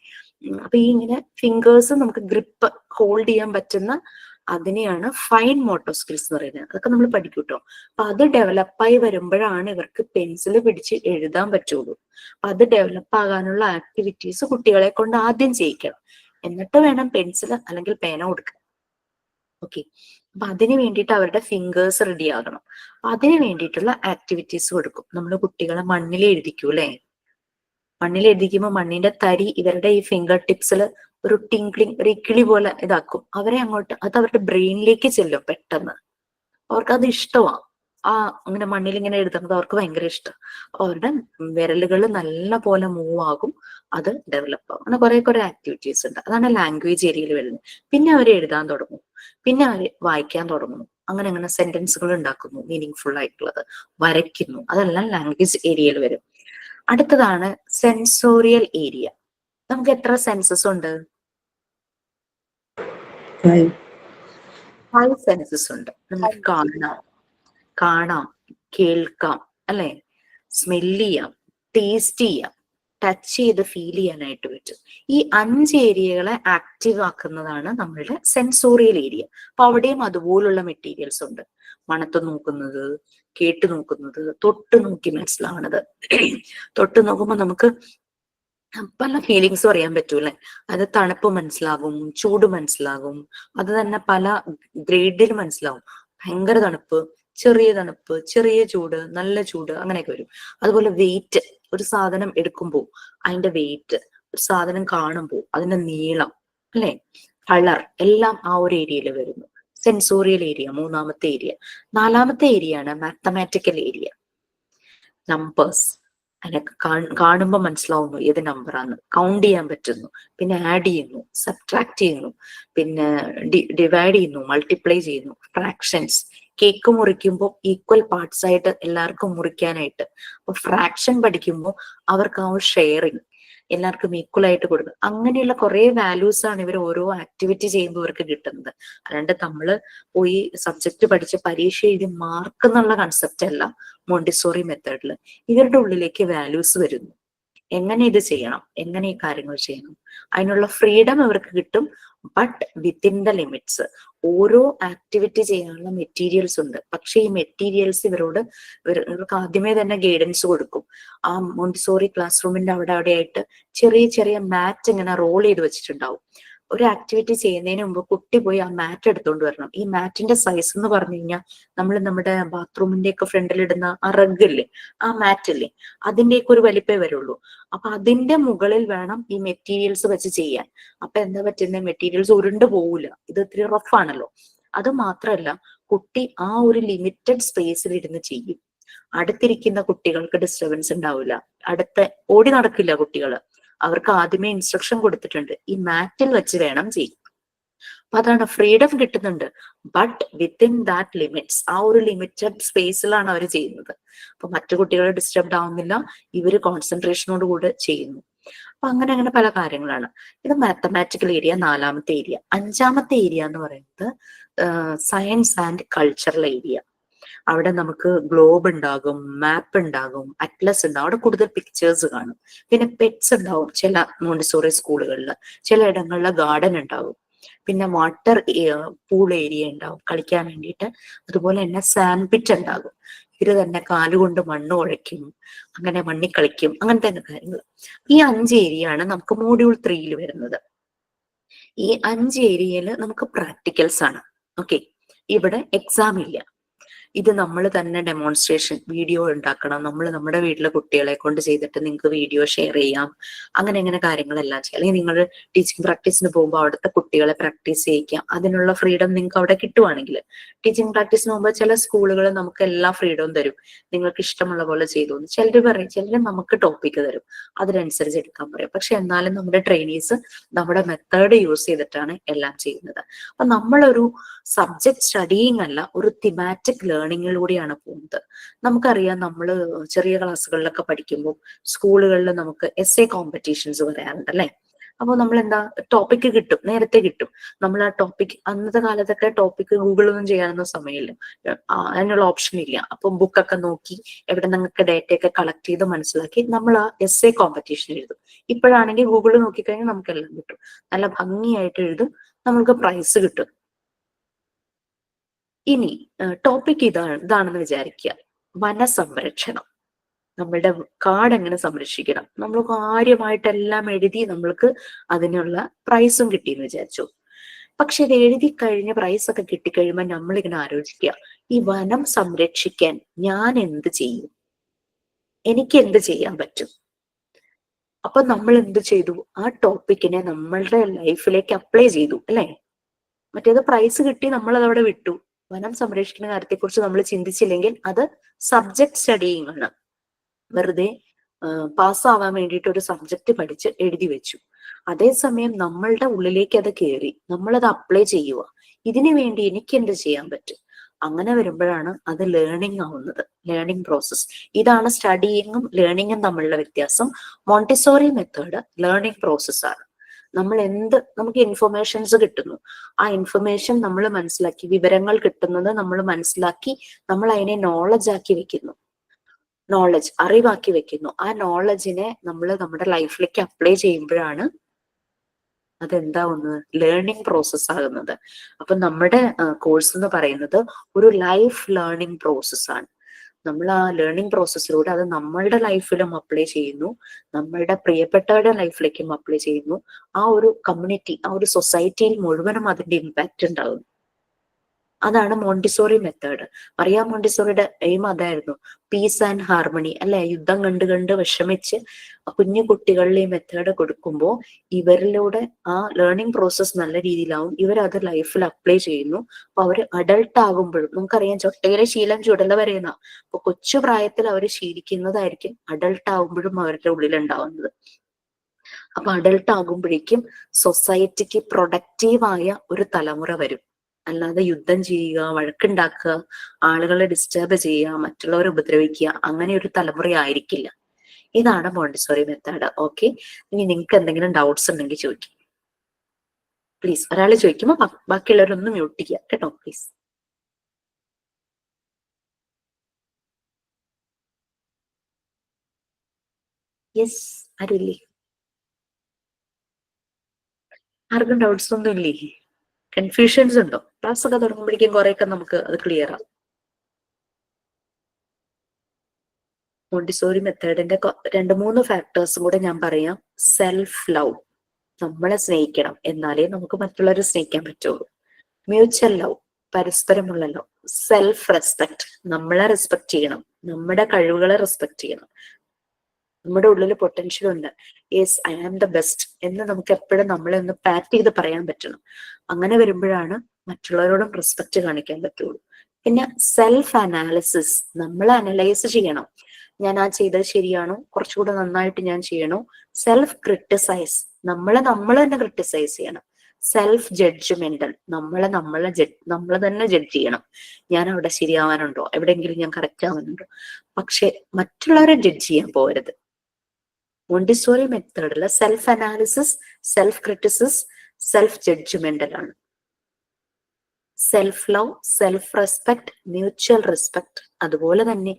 അപ്പൊ ഈ ഇങ്ങനെ ഫിംഗേഴ്സ് നമുക്ക് ഗ്രിപ്പ് ഹോൾഡ് ചെയ്യാൻ പറ്റുന്ന അതിനെയാണ് ഫൈൻ മോട്ടോ സ്കിൽസ് എന്ന് പറയുന്നത്. അതൊക്കെ നമ്മൾ പഠിക്കും കേട്ടോ. അപ്പൊ അത് ഡെവലപ്പായി വരുമ്പോഴാണ് ഇവർക്ക് പെൻസിൽ പിടിച്ച് എഴുതാൻ പറ്റുള്ളൂ. അപ്പൊ അത് ഡെവലപ്പ് ആകാനുള്ള ആക്ടിവിറ്റീസ് കുട്ടികളെ കൊണ്ട് ആദ്യം ചെയ്യിക്കണം, എന്നിട്ട് വേണം പെൻസിൽ അല്ലെങ്കിൽ പേന കൊടുക്കാൻ. ഓക്കെ, അപ്പൊ അതിന് വേണ്ടിയിട്ട് അവരുടെ ഫിംഗേഴ്സ് റെഡി ആകണം. അപ്പൊ അതിന് വേണ്ടിയിട്ടുള്ള ആക്ടിവിറ്റീസ് കൊടുക്കും. നമ്മൾ കുട്ടികളെ മണ്ണിൽ എഴുതിക്കും അല്ലെ. മണ്ണിൽ എഴുതിക്കുമ്പോൾ മണ്ണിന്റെ തരി ഇവരുടെ ഈ ഫിംഗർ ടിപ്സിൽ ഒരു ടിങ്ക്ലിങ്, ഒരു ഇക്കിളി പോലെ ഇതാക്കും. അവരെ അങ്ങോട്ട്, അത് അവരുടെ ബ്രെയിനിലേക്ക് ചെല്ലും പെട്ടെന്ന്. അവർക്ക് അത് ഇഷ്ടമാണ്. അങ്ങനെ മണ്ണിൽ ഇങ്ങനെ എഴുതുന്നത് അവർക്ക് ഭയങ്കര ഇഷ്ടം. അവരുടെ വിരലുകൾ നല്ല പോലെ മൂവ് ആകും, അത് ഡെവലപ്പ് ആകും. അങ്ങനെ കുറെ ആക്ടിവിറ്റീസ് ഉണ്ട്. അതാണ് ലാംഗ്വേജ് ഏരിയയിൽ വരുന്നത്. പിന്നെ അവർ എഴുതാൻ തുടങ്ങും, പിന്നെ അവർ വായിക്കാൻ തുടങ്ങുന്നു, അങ്ങനെ സെന്റൻസുകൾ ഉണ്ടാക്കുന്നു, മീനിങ് ഫുൾ ആയിട്ടുള്ളത് വരയ്ക്കുന്നു. അതെല്ലാം ലാംഗ്വേജ് ഏരിയയിൽ വരും. അടുത്തതാണ് സെൻസോറിയൽ ഏരിയ. നമുക്ക് എത്ര സെൻസസ് ഉണ്ട്? 5 സെൻസസ് ഉണ്ട്. നമുക്ക് കാണാം, കേൾക്കാം അല്ലെ, സ്മെല് ചെയ്യാം, ടേസ്റ്റ് ചെയ്യാം, ടച്ച് ചെയ്ത് ഫീൽ ചെയ്യാനായിട്ട് പറ്റും. ഈ 5 ഏരിയകളെ ആക്റ്റീവ് ആക്കുന്നതാണ് നമ്മളുടെ സെൻസോറിയൽ ഏരിയ. അപ്പൊ അവിടെയും അതുപോലുള്ള മെറ്റീരിയൽസ് ഉണ്ട്. മണത്ത് നോക്കുന്നത്, കേട്ട് നോക്കുന്നത്, തൊട്ട് നോക്കി മനസ്സിലാവണത്. തൊട്ട് നോക്കുമ്പോൾ നമുക്ക് പല ഫീലിങ്സും അറിയാൻ പറ്റൂല്ലേ. അത് തണുപ്പ് മനസ്സിലാകും, ചൂട് മനസ്സിലാകും, അത് തന്നെ പല ഗ്രേഡിൽ മനസ്സിലാവും. ഭയങ്കര തണുപ്പ്, ചെറിയ ചൂട്, നല്ല ചൂട്, അങ്ങനെയൊക്കെ വരും. അതുപോലെ വെയിറ്റ്, ഒരു സാധനം എടുക്കുമ്പോൾ അതിന്റെ വെയിറ്റ്, ഒരു സാധനം കാണുമ്പോൾ അതിന്റെ നീളം അല്ലെ, കളർ, എല്ലാം ആ ഒരു ഏരിയയിൽ വരുന്നു. സെൻസോറിയൽ ഏരിയ മൂന്നാമത്തെ ഏരിയ. നാലാമത്തെ ഏരിയ ആണ് മാത്തമാറ്റിക്കൽ ഏരിയ. നമ്പേഴ്സ്, അതിനൊക്കെ കാണുമ്പോൾ മനസ്സിലാവുന്നു ഏത് നമ്പറാന്ന്, കൗണ്ട് ചെയ്യാൻ പറ്റുന്നു, പിന്നെ ആഡ് ചെയ്യുന്നു, സബ്ട്രാക്ട് ചെയ്യുന്നു, പിന്നെ ഡിവൈഡ് ചെയ്യുന്നു, മൾട്ടിപ്ലൈ ചെയ്യുന്നു, ഫ്രാക്ഷൻസ്. കേക്ക് മുറിക്കുമ്പോൾ ഈക്വൽ പാർട്സ് ആയിട്ട് എല്ലാവർക്കും മുറിക്കാനായിട്ട്. അപ്പൊ ഫ്രാക്ഷൻ പഠിക്കുമ്പോൾ അവർക്ക് ആ ഷെയറിങ് എല്ലാവർക്കും ഈക്വൽ ആയിട്ട് കൊടുക്കുക. അങ്ങനെയുള്ള കുറെ വാല്യൂസ് ആണ് ഇവർ ഓരോ ആക്ടിവിറ്റി ചെയ്യുമ്പോൾ ഇവർക്ക് കിട്ടുന്നത്. അല്ലാണ്ട് നമ്മള് പോയി സബ്ജക്ട് പഠിച്ച് പരീക്ഷ എഴുതി മാർക്ക് എന്നുള്ള കൺസെപ്റ്റ് അല്ല മോണ്ടിസോറി മെത്തേഡിൽ. ഇവരുടെ ഉള്ളിലേക്ക് വാല്യൂസ് വരുന്നു, എങ്ങനെ ഇത് ചെയ്യണം, എങ്ങനെ ഈ കാര്യങ്ങൾ ചെയ്യണം, അതിനുള്ള ഫ്രീഡം ഇവർക്ക് കിട്ടും. But within the limits. ഓരോ ആക്ടിവിറ്റി ചെയ്യാനുള്ള മെറ്റീരിയൽസ് ഉണ്ട്. പക്ഷെ ഈ മെറ്റീരിയൽസ് ഇവർക്ക് ആദ്യമേ തന്നെ ഗൈഡൻസ് കൊടുക്കും. ആ മോണ്ടിസോറി ക്ലാസ് റൂമിന്റെ അവിടെയായിട്ട് ചെറിയ മാറ്റ് ഇങ്ങനെ റോൾ ചെയ്ത് വെച്ചിട്ടുണ്ടാവും. ഒരു ആക്ടിവിറ്റി ചെയ്യുന്നതിന് മുമ്പ് കുട്ടി പോയി ആ മാറ്റ് എടുത്തുകൊണ്ട് വരണം. ഈ മാറ്റിന്റെ സൈസ് എന്ന് പറഞ്ഞു കഴിഞ്ഞാൽ നമ്മൾ നമ്മുടെ ബാത്റൂമിന്റെ ഒക്കെ ഫ്രണ്ടിൽ ഇടുന്ന ആ റഗ് ഇല്ലേ, ആ മാറ്റ് ഇല്ലേ, അതിന്റെയൊക്കെ ഒരു വലിപ്പേ വരുള്ളൂ. അപ്പൊ അതിന്റെ മുകളിൽ വേണം ഈ മെറ്റീരിയൽസ് വെച്ച് ചെയ്യാൻ. അപ്പൊ എന്താ പറ്റുന്ന, മെറ്റീരിയൽസ് ഉരുണ്ടു പോവില്ല, ഇത് ഇത്തിരി റഫ് ആണല്ലോ. അത് മാത്രല്ല, കുട്ടി ആ ഒരു ലിമിറ്റഡ് സ്പേസിൽ ഇരുന്ന് ചെയ്യും. അടുത്തിരിക്കുന്ന കുട്ടികൾക്ക് ഡിസ്റ്റർബൻസ് ഉണ്ടാവില്ല, ഓടി നടക്കില്ല കുട്ടികള്. അവർക്ക് ആദ്യമേ ഇൻസ്ട്രക്ഷൻ കൊടുത്തിട്ടുണ്ട്, ഈ മാറ്റിൽ വെച്ച് വേണം ചെയ്യും. അപ്പൊ അതാണ് ഫ്രീഡം കിട്ടുന്നുണ്ട്. ബട്ട് വിത്തിൻ ദാറ്റ് ലിമിറ്റ്സ്, ആ ഒരു ലിമിറ്റഡ് സ്പേസിലാണ് അവർ ചെയ്യുന്നത്. അപ്പൊ മറ്റു കുട്ടികൾ ഡിസ്റ്റർബ്ഡ് ആവുന്നില്ല, ഇവര് കോൺസെൻട്രേഷനോട് കൂടെ ചെയ്യുന്നു. അപ്പൊ അങ്ങനെ പല കാര്യങ്ങളാണ്. ഇത് മാത്തമാറ്റിക്കൽ ഏരിയ, നാലാമത്തെ ഏരിയ. അഞ്ചാമത്തെ ഏരിയ എന്ന് പറയുന്നത് സയൻസ് ആൻഡ് കൾച്ചറൽ ഏരിയ. അവിടെ നമുക്ക് ഗ്ലോബ് ഉണ്ടാകും, മാപ്പ് ഉണ്ടാകും, അറ്റ്ലസ് ഉണ്ടാകും. അവിടെ കൂടുതൽ പിക്ചേഴ്സ് കാണും. പിന്നെ പെറ്റ്സ് ഉണ്ടാവും ചില മോണ്ടിസോറി സ്കൂളുകളിൽ, ചില ഇടങ്ങളിൽ ഗാർഡൻ ഉണ്ടാകും. പിന്നെ വാട്ടർ പൂൾ ഏരിയ ഉണ്ടാവും കളിക്കാൻ വേണ്ടിയിട്ട്. അതുപോലെ തന്നെ സാൻഡ് പിറ്റ് ഉണ്ടാകും. ഇവര് തന്നെ കാലുകൊണ്ട് മണ്ണ് കുഴയ്ക്കും, അങ്ങനെ മണ്ണിൽ കളിക്കും, അങ്ങനത്തെ കാര്യങ്ങൾ. ഈ 5 ഏരിയ ആണ് നമുക്ക് മോഡ്യൂൾ 3 വരുന്നത്. ഈ 5 ഏരിയയിൽ നമുക്ക് പ്രാക്ടിക്കൽസ് ആണ്. ഓക്കെ, ഇവിടെ എക്സാം ഇല്ല. ഇത് നമ്മൾ തന്നെ ഡെമോൺസ്ട്രേഷൻ വീഡിയോ ഉണ്ടാക്കണം, നമ്മൾ നമ്മുടെ വീട്ടിലെ കുട്ടികളെ കൊണ്ട് ചെയ്തിട്ട് നിങ്ങൾക്ക് വീഡിയോ ഷെയർ ചെയ്യാം, അങ്ങനെ കാര്യങ്ങളെല്ലാം ചെയ്യാം. അല്ലെങ്കിൽ നിങ്ങൾ ടീച്ചിങ് പ്രാക്ടീസിന് പോകുമ്പോൾ അവിടുത്തെ കുട്ടികളെ പ്രാക്ടീസ് ചെയ്യിക്കാം. അതിനുള്ള ഫ്രീഡം നിങ്ങൾക്ക് അവിടെ കിട്ടുവാണെങ്കിൽ, ടീച്ചിങ് പ്രാക്ടീസിന് പോകുമ്പോൾ ചില സ്കൂളുകൾ നമുക്ക് എല്ലാ ഫ്രീഡവും തരും, നിങ്ങൾക്ക് ഇഷ്ടമുള്ള പോലെ ചെയ്തു. ചിലർ പറയും, ചിലർ നമുക്ക് ടോപ്പിക്ക് തരും, അതിനനുസരിച്ച് എടുക്കാൻ പറയും. പക്ഷെ എന്നാലും നമ്മുടെ ട്രെയിനീസ് നമ്മുടെ മെത്തേഡ് യൂസ് ചെയ്തിട്ടാണ് എല്ലാം ചെയ്യുന്നത്. അപ്പൊ നമ്മളൊരു സബ്ജക്ട് സ്റ്റഡിയിങ് അല്ല, ഒരു തിമാറ്റിക് ലേണിങ്ങിലൂടെയാണ് പോകുന്നത്. നമുക്കറിയാം, നമ്മൾ ചെറിയ ക്ലാസ്സുകളിലൊക്കെ പഠിക്കുമ്പോൾ സ്കൂളുകളിൽ നമുക്ക് എസ് എ കോമ്പറ്റീഷൻസ് പറയാറുണ്ട് അല്ലെ. അപ്പോൾ നമ്മൾ എന്താ, ടോപ്പിക്ക് കിട്ടും, നേരത്തെ കിട്ടും. നമ്മൾ ആ ടോപ്പിക്, അന്നത്തെ കാലത്തൊക്കെ ടോപ്പിക്ക് ഗൂഗിളൊന്നും ചെയ്യാനൊന്നും സമയമില്ല, അതിനുള്ള ഓപ്ഷൻ ഇല്ല. അപ്പം ബുക്കൊക്കെ നോക്കി എവിടെ നിങ്ങൾക്ക് ഡേറ്റയൊക്കെ കളക്ട് ചെയ്ത് മനസ്സിലാക്കി നമ്മൾ ആ എസ് എ കോമ്പറ്റീഷൻ എഴുതും. ഇപ്പോഴാണെങ്കിൽ ഗൂഗിളിൽ നോക്കിക്കഴിഞ്ഞാൽ നമുക്കെല്ലാം കിട്ടും, നല്ല ഭംഗിയായിട്ട് എഴുതും, നമുക്ക് പ്രൈസ് കിട്ടും. ഇനി ടോപ്പിക് ഇതാണെന്ന് വിചാരിക്കുക, വനസംരക്ഷണം. നമ്മളുടെ കാട് എങ്ങനെ സംരക്ഷിക്കണം, നമ്മൾ കാര്യമായിട്ടെല്ലാം എഴുതി നമ്മൾക്ക് അതിനുള്ള പ്രൈസും കിട്ടിയെന്ന് വിചാരിച്ചു. പക്ഷെ ഇത് എഴുതി കഴിഞ്ഞ് പ്രൈസ് ഒക്കെ കിട്ടിക്കഴിയുമ്പോൾ നമ്മളിങ്ങനെ ആലോചിക്കുക, ഈ വനം സംരക്ഷിക്കാൻ ഞാൻ എന്ത് ചെയ്യും, എനിക്ക് എന്ത് ചെയ്യാൻ പറ്റും? അപ്പൊ നമ്മൾ എന്ത് ചെയ്തു, ആ ടോപ്പിക്കിനെ നമ്മളുടെ ലൈഫിലേക്ക് അപ്ലൈ ചെയ്തു അല്ലെ. മറ്റേത് പ്രൈസ് കിട്ടി, നമ്മൾ അതവിടെ വിട്ടു. വനം സംരക്ഷിക്കുന്ന കാര്യത്തെക്കുറിച്ച് നമ്മൾ ചിന്തിച്ചില്ലെങ്കിൽ അത് സബ്ജക്ട് സ്റ്റഡിയിങ് ആണ്. വെറുതെ പാസ്സാവാൻ വേണ്ടിയിട്ട് ഒരു സബ്ജക്ട് പഠിച്ച് എഴുതി വെച്ചു. അതേസമയം നമ്മളുടെ ഉള്ളിലേക്ക് അത് കയറി, നമ്മളത് അപ്ലൈ ചെയ്യുക. ഇതിനു വേണ്ടി എനിക്ക് എന്ത് ചെയ്യാൻ പറ്റും? അങ്ങനെ വരുമ്പോഴാണ് അത് ലേണിംഗ് ആവുന്നത്, ലേണിംഗ് പ്രോസസ്. ഇതാണ് സ്റ്റഡിയിങ്ങും ലേണിംഗും തമ്മിലുള്ള വ്യത്യാസം. മോണ്ടിസോറി മെത്തേഡ് ലേണിംഗ് പ്രോസസ്സാണ്. നമുക്ക് ഇൻഫർമേഷൻസ് കിട്ടുന്നു, ആ ഇൻഫർമേഷൻ നമ്മൾ മനസ്സിലാക്കി, വിവരങ്ങൾ കിട്ടുന്നത് നമ്മൾ മനസ്സിലാക്കി, നമ്മൾ അതിനെ നോളജ് ആക്കി വെക്കുന്നു, അറിവാക്കി വെക്കുന്നു. ആ നോളജിനെ നമ്മൾ നമ്മുടെ ലൈഫിലേക്ക് അപ്ലൈ ചെയ്യുമ്പോഴാണ് അതെന്താവുന്നത്, ലേണിംഗ് പ്രോസസ് ആകുന്നത്. അപ്പൊ നമ്മുടെ കോഴ്സ് എന്ന് പറയുന്നത് ഒരു ലൈഫ് ലേണിംഗ് പ്രോസസ്സാണ്. നമ്മൾ ആ ലേണിംഗ് പ്രോസസ്സിലൂടെ അത് നമ്മളുടെ ലൈഫിലും അപ്ലൈ ചെയ്യുന്നു, നമ്മളുടെ പ്രിയപ്പെട്ടവരുടെ ലൈഫിലേക്കും അപ്ലൈ ചെയ്യുന്നു. ആ ഒരു കമ്മ്യൂണിറ്റി, ആ ഒരു സൊസൈറ്റിയിൽ മുഴുവനും അതിന്റെ ഇമ്പാക്റ്റ് ഉണ്ടാകുന്നു. അതാണ് മോണ്ടിസോറി മെത്തേഡ്. മറിയ മോണ്ടിസോറിയുടെ എയിം അതായിരുന്നു, പീസ് ആൻഡ് ഹാർമണി അല്ലെ. യുദ്ധം കണ്ട് കണ്ട് വിഷമിച്ച് കുഞ്ഞു കുട്ടികളിൽ ഈ മെത്തേഡ് കൊടുക്കുമ്പോൾ ഇവരിലൂടെ ആ ലേണിംഗ് പ്രോസസ് നല്ല രീതിയിലാവും, ഇവരത് ലൈഫിൽ അപ്ലൈ ചെയ്യുന്നു. അപ്പൊ അവര് അഡൾട്ട് ആകുമ്പോഴും, നമുക്കറിയാം ചൊട്ടയിലെ ശീലം ചുടല വരെയെന്ന, അപ്പൊ കൊച്ചു പ്രായത്തിൽ അവർ ശീലിക്കുന്നതായിരിക്കും അഡൾട്ട് ആകുമ്പോഴും അവരുടെ ഉള്ളിൽ ഉണ്ടാവുന്നത്. അപ്പൊ അഡൾട്ട് ആകുമ്പോഴേക്കും സൊസൈറ്റിക്ക് പ്രൊഡക്റ്റീവായ ഒരു തലമുറ വരും. അല്ലാതെ യുദ്ധം ചെയ്യുക, വഴക്കുണ്ടാക്കുക, ആളുകളെ ഡിസ്റ്റർബ് ചെയ്യുക, മറ്റുള്ളവരെ ഉപദ്രവിക്കുക, അങ്ങനെ ഒരു തലമുറ ആയിരിക്കില്ല. ഇതാണ് മോണ്ടിസോറി മെത്തേഡ്. ഓക്കെ, ഇനി നിങ്ങൾക്ക് എന്തെങ്കിലും ഡൗട്ട്സ് ഉണ്ടെങ്കിൽ ചോദിക്കും പ്ലീസ്. ഒരാൾ ചോദിക്കുമ്പോൾ ബാക്കിയുള്ളവരൊന്നും മ്യൂട്ട് ചെയ്യുക കേട്ടോ പ്ലീസ്. യെസ്, ആരുമില്ലേ? ആർക്കും ഡൗട്ട്സ് ഒന്നും ഇല്ലേ? കൺഫ്യൂഷൻസ് ഉണ്ടോ? ക്ലാസ് ഒക്കെ തുടങ്ങുമ്പോഴേക്കും കുറെയൊക്കെ നമുക്ക് അത് ക്ലിയർ ആവും. മോണ്ടിസോറി മെത്തേഡിന്റെ 2-3 ഫാക്ടേഴ്സും കൂടെ ഞാൻ പറയാം. സെൽഫ് ലവ്, നമ്മളെ സ്നേഹിക്കണം, എന്നാലേ നമുക്ക് മറ്റുള്ളവരെ സ്നേഹിക്കാൻ പറ്റുള്ളൂ. മ്യൂച്വൽ ലവ്, പരസ്പരമുള്ള ലവ്. സെൽഫ് റെസ്പെക്ട്, നമ്മളെ റെസ്പെക്ട് ചെയ്യണം, നമ്മുടെ കഴിവുകളെ റെസ്പെക്ട് ചെയ്യണം. നമ്മുടെ ഉള്ളിൽ പൊട്ടൻഷ്യൽ ഉണ്ട്, yes I am the best എന്ന് നമുക്ക് എപ്പോഴും നമ്മളെ ഒന്ന് പാറ്റ് ചെയ്ത് പറയാൻ പറ്റണം. അങ്ങനെ വരുമ്പോഴാണ് മറ്റുള്ളവരോടും റെസ്പെക്ട് കാണിക്കാൻ പറ്റുള്ളൂ. പിന്നെ സെൽഫ് അനാലിസിസ്, നമ്മൾ അനലൈസ് ചെയ്യണം, ഞാൻ ആ ചെയ്തത് ശരിയാണോ, കുറച്ചുകൂടെ നന്നായിട്ട് ഞാൻ ചെയ്യണോ. സെൽഫ് ക്രിട്ടിസൈസ്, നമ്മൾ തന്നെ ക്രിട്ടിസൈസ് ചെയ്യണം. സെൽഫ് ജഡ്ജ്മെന്റൽ, നമ്മൾ തന്നെ ജഡ്ജ് ചെയ്യണം. ഞാൻ അവിടെ ശരിയാവാനുണ്ടോ, എവിടെയെങ്കിലും ഞാൻ കറക്റ്റ് ആവാനുണ്ടോ. പക്ഷെ മറ്റുള്ളവരെ ജഡ്ജ് ചെയ്യാൻ പോകരുത്. മോണ്ടിസോറി മെത്തേഡില് self analysis, self criticism, self judgmental ആണ്. Self love, self respect, mutual respect, അതുപോലെ തന്നെ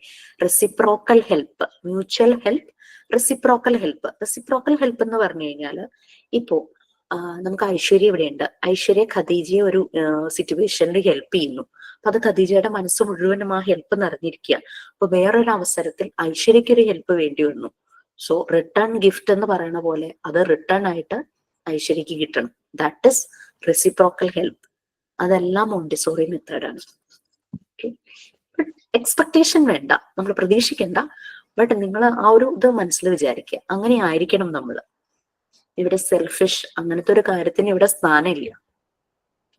reciprocal help. Mutual help, reciprocal help. Reciprocal help എന്ന് പറഞ്ഞു കഴിഞ്ഞാല്, ഇപ്പോ നമുക്ക് ഐശ്വര്യ ഇവിടെയുണ്ട്. ഐശ്വര്യ ഖദീജയെ ഒരു സിറ്റുവേഷനിൽ ഹെൽപ്പ് ചെയ്യുന്നു. അപ്പൊ അത് ഖദീജയുടെ മനസ്സ് മുഴുവനും ആ ഹെൽപ്പ് നിറഞ്ഞിരിക്കുക. അപ്പൊ വേറൊരു അവസരത്തിൽ ഐശ്വര്യക്ക് ഒരു ഹെൽപ്പ് വേണ്ടി വന്നു. സോ റിട്ടേൺ ഗിഫ്റ്റ് എന്ന് പറയുന്ന പോലെ അത് റിട്ടേൺ ആയിട്ട് ഐശ്വര്യക്ക് കിട്ടണം. That is reciprocal help. അതെല്ലാം മോണ്ടിസോറി മെത്തേഡാണ്. എക്സ്പെക്ടേഷൻ വേണ്ട, നമ്മൾ പ്രതീക്ഷിക്കണ്ട. ബട്ട് നിങ്ങൾ ആ ഒരു ഇത് മനസ്സിൽ വിചാരിക്കുക, അങ്ങനെ ആയിരിക്കണം നമ്മൾ. ഇവിടെ സെൽഫിഷ് അങ്ങനത്തെ ഒരു കാര്യത്തിന് ഇവിടെ സ്ഥാനമില്ല.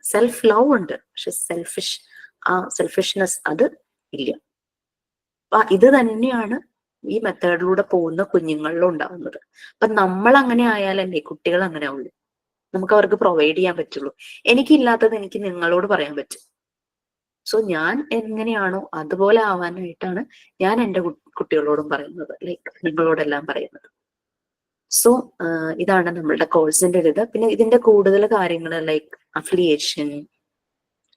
സെൽഫ് ലവ് ഉണ്ട്, പക്ഷെ സെൽഫിഷ്നെസ് അത് ഇല്ല. അപ്പൊ ഇത് തന്നെയാണ് ഈ മെത്തേഡിലൂടെ പോകുന്ന കുഞ്ഞുങ്ങളിലും ഉണ്ടാവുന്നത്. അപ്പൊ നമ്മൾ അങ്ങനെ ആയാലല്ലേ കുട്ടികൾ അങ്ങനെ ആവുള്ളൂ, നമുക്ക് അവർക്ക് പ്രൊവൈഡ് ചെയ്യാൻ പറ്റുള്ളൂ. എനിക്കില്ലാത്തത് എനിക്ക് നിങ്ങളോട് പറയാൻ പറ്റും. സോ ഞാൻ എങ്ങനെയാണോ അതുപോലെ ആവാനായിട്ടാണ് ഞാൻ എൻ്റെ കുട്ടികളോടും പറയുന്നത്, ലൈക്ക് നിങ്ങളോടെല്ലാം പറയുന്നത്. സോ ഇതാണ് നമ്മളുടെ കോഴ്സിന്റെ ഒരു ഇത്. പിന്നെ ഇതിന്റെ കൂടുതൽ കാര്യങ്ങൾ ലൈക്ക് അഫിലിയേഷൻ,